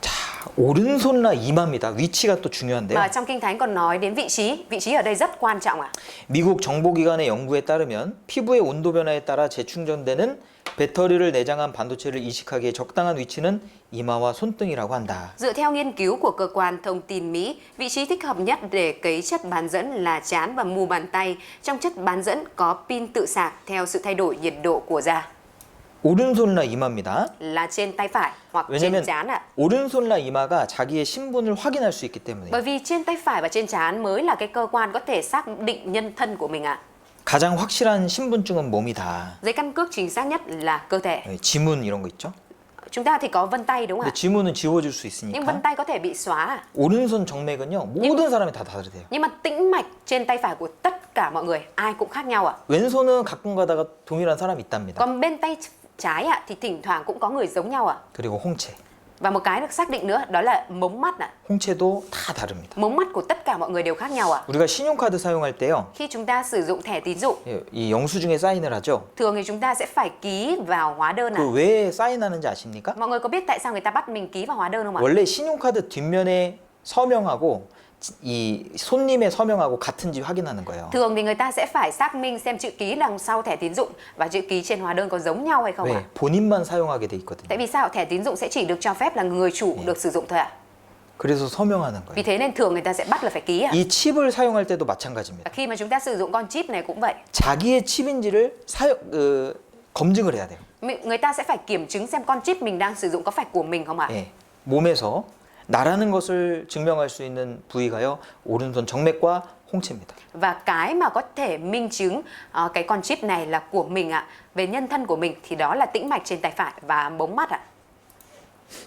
자, 오른손이나 이마입니다. 위치가 또 중요한데요. Mà trong Kinh Thánh còn nói đến vị trí ở đây rất quan trọng ạ. 미국 정보기관의 연구에 따르면 피부의 온도 변화에 따라 재충전되는 배터리를 내장한 반도체를 이식하기에 적당한 위치는 이마와 손등이라고 한다. Dựa theo nghiên cứu của cơ quan thông tin Mỹ, vị trí thích hợp nhất để cấy chất bán dẫn là trán và mu bàn tay. Trong chất bán dẫn có pin tự sạc theo sự thay đổi nhiệt độ của da. 오른손이나 이마입니다. Là trên tay phải hoặc trên 왜냐면 trán ạ. 오른손이나 이마가 자기의 신분을 확인할 수 있기 때문에 Bởi vì trên tay phải và trên trán mới là cái cơ quan có thể xác định nhân thân của mình ạ. 가장 확실한 신분증은 몸이다. Giấy căn cước chính xác nhất là cơ thể. 지문 이런 거 있죠? Chúng ta thì có vân tay đúng không 근데 ạ? 지문은 지워질 수 Nhưng vân 있으니까 tay có thể bị xóa à? 오른손 정맥은요 모든 사람이 다 다르대요. Nhưng mà tĩnh mạch trên tay phải của tất cả mọi người ai cũng khác nhau ạ. 왼손은 가끔 가다가 동일한 사람이 있답니다. Còn bên tay trái ạ thì thỉnh thoảng cũng có người giống nhau ạ. 그리고 홍채. Và một cái được xác định nữa đó là mống mắt ạ. 홍채도 다 다릅니다. Mống mắt của tất cả mọi người đều khác nhau ạ. 우리가 신용카드 사용할 때요. Khi chúng ta sử dụng thẻ tín dụng, 이 영수증에 사인을 하죠. thường thì chúng ta sẽ phải ký vào hóa đơn ạ. 그 왜 사인하는지 아십니까? Mọi người có biết tại sao người ta bắt mình ký vào hóa đơn không ạ? 원래 신용카드 뒷면에 서명하고 이 손님의 서명하고 같은지 확인하는 거예요. Thường thì người ta sẽ phải xác minh xem chữ ký đằng sau thẻ tín dụng và chữ ký trên hóa đơn có giống nhau hay không ạ? 왜? 본인만 사용하게 돼 있거든요. Tại vì sao thẻ tín dụng sẽ chỉ được cho phép là người chủ được sử dụng thôi ạ? 그래서 서명하는 Vì 거예요. thế nên thường người ta sẽ bắt là phải ký ạ. 이 칩을 사용할 때도 마찬가지입니다. Khi mà chúng ta sử dụng con chip này cũng vậy. 자기의 칩인지를 검증을 해야 돼요. Người ta sẽ phải kiểm chứng xem con chip mình đang sử dụng có phải của mình không ạ? 예, 몸에서 나라는 것을 증명할 수 있는 부위가요. 오른손 정맥과 홍채입니다. Và cái mà có thể minh chứng cái con chip này là của mình ạ, về nhân thân của mình thì đó là tĩnh mạch trên tay phải và mống mắt ạ.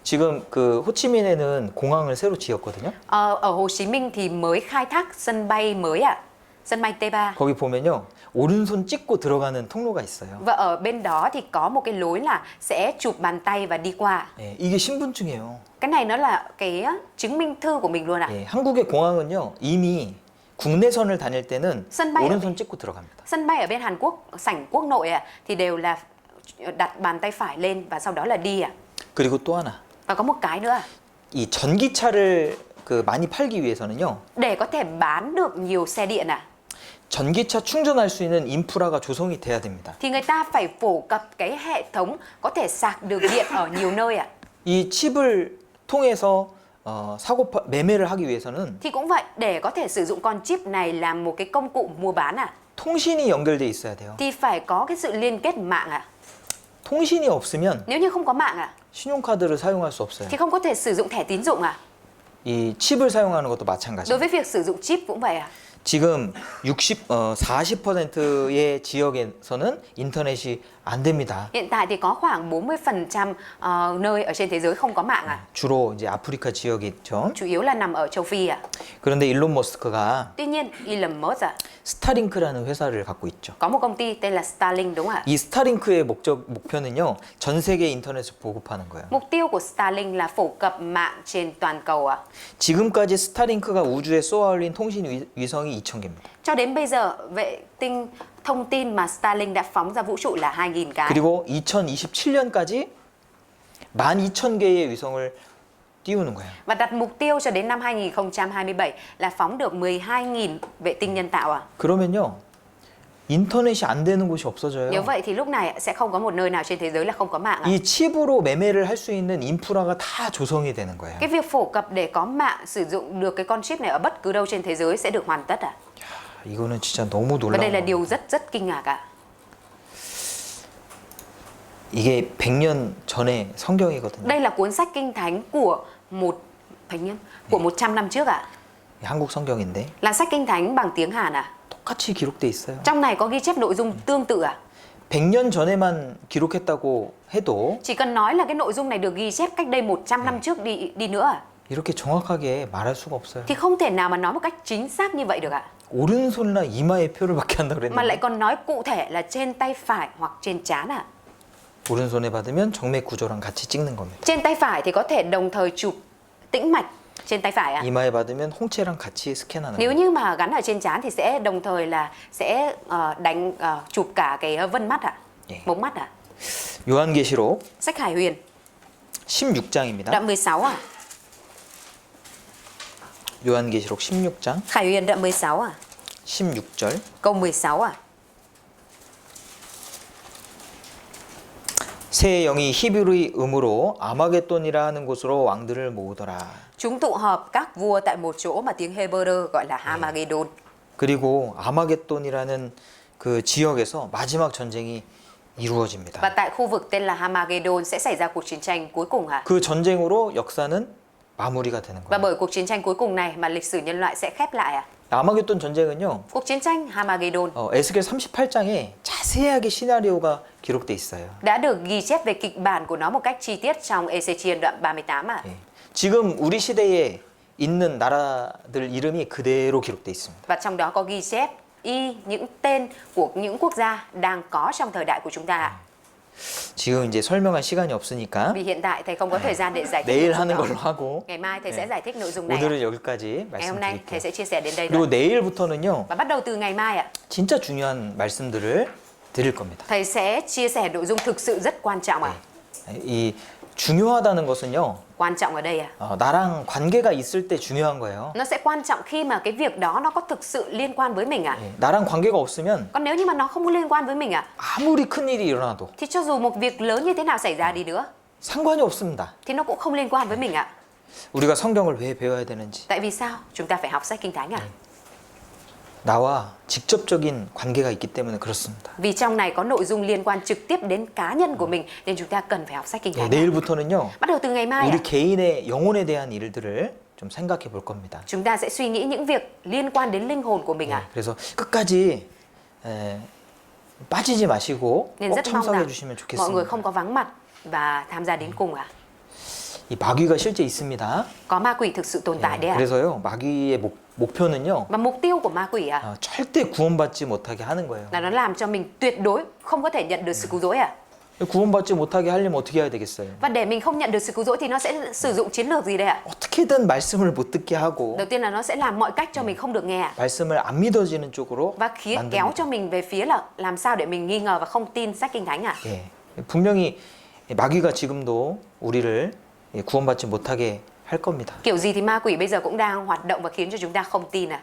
지금 그 호치민에는 공항을 새로 지었거든요. Ở Hồ Chí Minh thì mới khai thác sân bay mới ạ, sân bay T3. 거기 보면요. 오른손 찍고 들어가는 통로가 있어요. Và ở bên đó thì có một cái lối là sẽ chụp bàn tay và đi qua. 예, 이게 신분증이에요. Cái này nó là cái chứng minh thư của mình luôn ạ. 예, 한국의 공항은요. 이미 국내선을 다닐 때는 오른손 찍고 들어갑니다. Sân bay ở bên Hàn Quốc, sảnh quốc nội ạ, thì đều là đặt bàn tay phải lên và sau đó là đi ạ. 그리고 또 하나. Và có một cái nữa. 이 전기차를 많이 팔기 위해서는요. Để có thể bán được nhiều xe điện ạ. 전기차 충전할 수 있는 인프라가 조성이 돼야 됩니다. Thì người ta phải phổ cập cái hệ thống có thể sạc được điện ở nhiều nơi ạ. 이 칩을 통해서 매매를 하기 위해서는 Thì cũng vậy, để có thể sử dụng con chip này làm một cái công cụ mua bán ạ. 통신이 연결돼 있어야 돼요. Thì phải có cái sự liên kết mạng ạ. 통신이 없으면 Nếu như không có mạng ạ, 신용카드를 사용할 수 없어요. thì không có thể sử dụng thẻ tín dụng ạ. 이 칩을 사용하는 것도 Đối 마찬가지예요. với việc sử dụng chip cũng vậy ạ. 지금 40%의 지역에서는 인터넷이 안 됩니다. Hiện tại thì có khoảng 40% nơi ở trên thế giới không có mạng ạ. 주로 이제 아프리카 지역이 있죠. Chủ yếu là nằm ở châu Phi ạ. 그런데 일론 머스크가 Tuy nhiên, Elon Musk ạ, 스타링크라는 회사를 갖고 있죠. có một công ty tên là Starlink đúng không ạ? 이 스타링크의 목표는요. 전 세계 인터넷을 보급하는 거예요. Mục tiêu của Starlink là phổ cập mạng trên toàn cầu ạ. 지금까지 스타링크가 우주에 쏘아 올린 통신 위성이 2,000개입니다. Cho đến bây giờ, vệ tinh thông tin mà Starlink đã phóng ra vũ trụ là 2.000 cái. 그리고 2027년까지 12,000개의 위성을 띄우는 거예요. Và đặt mục tiêu cho đến năm 2027 là phóng được 12.000 vệ tinh nhân tạo ạ. 그러면요. 인터넷이 안 되는 곳이 없어져요. Nếu vậy thì lúc này sẽ không có một nơi nào trên thế giới là không có mạng ạ. 이 칩으로 매매를 할 수 있는 인프라가 다 조성이 되는 거예요. Cái việc phổ cập để có mạng sử dụng được cái con chip này ở bất cứ đâu trên thế giới sẽ được hoàn tất ạ. 이거는 진짜 너무 Và đây là 놀라운 điều rất kinh ngạc ạ. 이게 100년 전의 성경이거든요. Đây là cuốn sách kinh thánh của 100 năm trước ạ. 한국 성경인데 Là sách kinh thánh bằng tiếng Hàn ạ. 똑같이 기록돼 있어요. Trong này có ghi chép nội dung tương tự ạ. 100년 전에만 기록했다고 해도 Chỉ cần nói là cái nội dung này được ghi chép cách đây 100 năm trước đi nữa ạ, 이렇게 정확하게 말할 수가 없어요. thì không thể nào mà nói một cách chính xác như vậy được ạ. 오른손이나 이마에 표를 받게 한다 Mà lại 그랬는데 còn nói cụ thể là trên tay phải hoặc trên trán ạ. 오른손에 받으면 정맥 구조랑 같이 찍는 겁니다. Trên tay phải thì có thể đồng thời chụp tĩnh mạch trên tay phải ạ. 이마에 받으면 홍채랑 같이 스캔하는 Nếu 거예요. như mà gắn ở trên trán thì sẽ đồng thời là sẽ chụp cả cái vân mắt ạ, mống mắt ạ. 요한계시록 Sách Hải Huyền 16장입니다. đoạn 16 ạ. 요한계시록 16장 Khải Huyền đoạn 16 à? 16절. Câu 16 à? 새 영이 히브리 음으로 아마겟돈이라 하는 곳으로 왕들을 모으더라. Chúng tụ họp các vua tại một chỗ mà tiếng Hebrew gọi là Hamagedon. 그리고 아마겟돈이라는 그 지역에서 마지막 전쟁이 Và 이루어집니다. tại khu vực tên là Hamagedon sẽ xảy ra cuộc chiến tranh cuối cùng hả? 그 전쟁으로 역사는 마무리가 되는 Và 거예요. bởi cuộc chiến tranh cuối cùng này mà lịch sử nhân loại sẽ khép lại à? 아마겟돈 전쟁은요. Cuộc chiến tranh Hamagedon 에스겔 38장에 자세하게 시나리오가 기록돼 있어요. đã được ghi chép về kịch bản của nó một cách chi tiết trong Ê-xê-chiên đoạn 38 à? 예. 지금 우리 시대에 있는 나라들 이름이 그대로 기록돼 있습니다. Và trong đó có ghi chép những tên của những quốc gia đang có trong thời đại của chúng ta ạ. 지금 이제 설명할 시간이 없으니까 Vì hiện tại thầy không có thời gian để giải thích 내일 nội dung 하는 đó. 걸로 하고 Ngày mai thầy sẽ giải thích nội dung này. 오늘은 여기까지 Ngày hôm nay thầy 말씀드릴게요. sẽ chia sẻ đến đây 그리고 thôi. 내일부터는요. Và bắt đầu từ ngày mai ạ, 진짜 중요한 말씀들을 드릴 겁니다. thầy sẽ chia sẻ nội dung thực sự rất quan trọng ạ. 이 중요하다는 것은요. Quan trọng ở đây ạ. 나랑 관계가 있을 때 중요한 거예요. Nó sẽ quan trọng khi mà cái việc đó nó có thực sự liên quan với mình ạ. 나랑 관계가 없으면 Còn nếu như mà nó không có liên quan với mình ạ, 아무리 큰 일이 일어나도 thì cho dù một việc lớn như thế nào xảy ra đi nữa 상관이 없습니다. thì nó cũng không liên quan với mình ạ. 우리가 성경을 왜 배워야 되는지. Tại vì sao? Chúng ta phải học sách Kinh Thánh ạ. 나와 직접적인 관계가 있기 때문에 그렇습니다. Vì trong này có nội dung liên quan trực tiếp đến cá nhân của mình nên chúng ta cần phải học sách Kinh Thánh. 내일부터는요. Bắt đầu từ ngày mai ạ, 우리 개인의 영혼에 대한 일들을 좀 생각해 볼 겁니다. chúng ta sẽ suy nghĩ những việc liên quan đến linh hồn của mình ạ. 그래서 끝까지 빠지지 마시고 Nên 꼭 rất mong 참석해 rằng 주시면 mọi người 좋겠습니다. không có vắng mặt và tham gia đến cùng ạ. 이 마귀가 실제 있습니다. Có ma quỷ thực sự tồn tại đấy ạ. 그래서요. 마귀의 목표는요. Và mục tiêu của ma quỷ ạ 절대 구원받지 못하게 하는 거예요. là nó làm cho mình tuyệt đối không có thể nhận được sự cứu rỗi ạ. 구원받지 못하게 하려면 어떻게 해야 되겠어요? Và để mình không nhận được sự cứu rỗi thì nó sẽ sử dụng chiến lược gì đây ạ? 어떻게든 말씀을 못 듣게 하고 Đầu tiên là nó sẽ làm mọi cách cho mình không được nghe ạ. 말씀을 안 믿어지는 쪽으로 Và kéo 만듭니다. cho mình về phía là làm sao để mình nghi ngờ và không tin sách Kinh Thánh ạ. 예, 분명히 마귀가 지금도 우리를 구원받지 못하게 할 겁니다. Kiểu gì thì ma quỷ bây giờ cũng đang hoạt động và khiến cho chúng ta không tin ạ.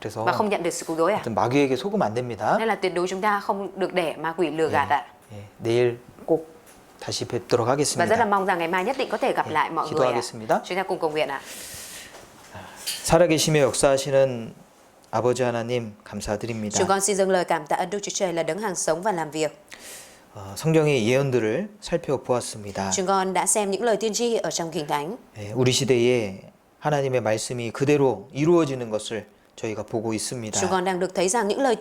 그래서 Và không nhận được sự cứu rỗi ạ. 하여튼 마귀에게 속으면 안 됩니다. Nên là tuyệt đối chúng ta không được để ma quỷ lừa gạt ạ. 내일 꼭 다시 뵙도록 Và rất là 하겠습니다. mong rằng ngày mai nhất định có thể gặp lại mọi người ạ. 기도하겠습니다. Chúng ta cùng cầu nguyện ạ. 살아계시며 역사하시는 아버지 하나님 감사드립니다. Chúng con xin dâng lời cảm tạ ơn Đức Chúa Trời là đấng hàng sống và làm việc. 성경의 예언들을 살펴보았습니다. Chúng con đã xem những lời tiên tri ở trong Kinh Thánh. 우리 시대에 하나님의 말씀이 그대로 이루어지는 것을 저희가 보고 있습니다. Chúng con đang được thấy rằng những lời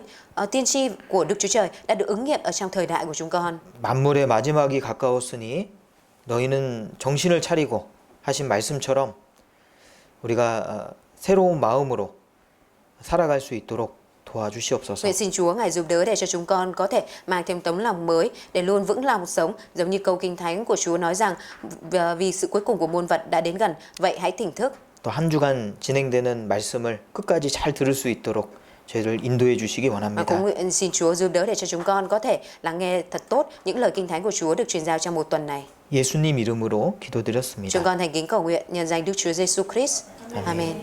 tiên tri của Đức Chúa Trời đã được ứng nghiệm ở trong thời đại của chúng con. 만물의 마지막이 가까웠으니 너희는 정신을 차리고 하신 말씀처럼 우리가 새로운 마음으로 살아갈 수 있도록 도와주시옵소서. Nguyện xin Chúa Ngài giúp đỡ để cho chúng con có thể mang thêm tấm lòng mới để luôn vững lòng sống, giống như câu Kinh Thánh của Chúa nói rằng vì sự cuối cùng của muôn vật đã đến gần, vậy hãy tỉnh thức. 또 한 주간 진행되는 말씀을 끝까지 잘 들을 수 있도록 저희를 인도해 주시기 Và 원합니다. cũng nguyện xin Chúa giúp đỡ để cho chúng con có thể lắng nghe thật tốt những lời Kinh Thánh của Chúa được truyền giao trong một tuần này. 예수님 이름으로 기도드렸습니다. Chúng con thành kính cầu nguyện nhân danh Đức Chúa Giêsu Christ. Amen.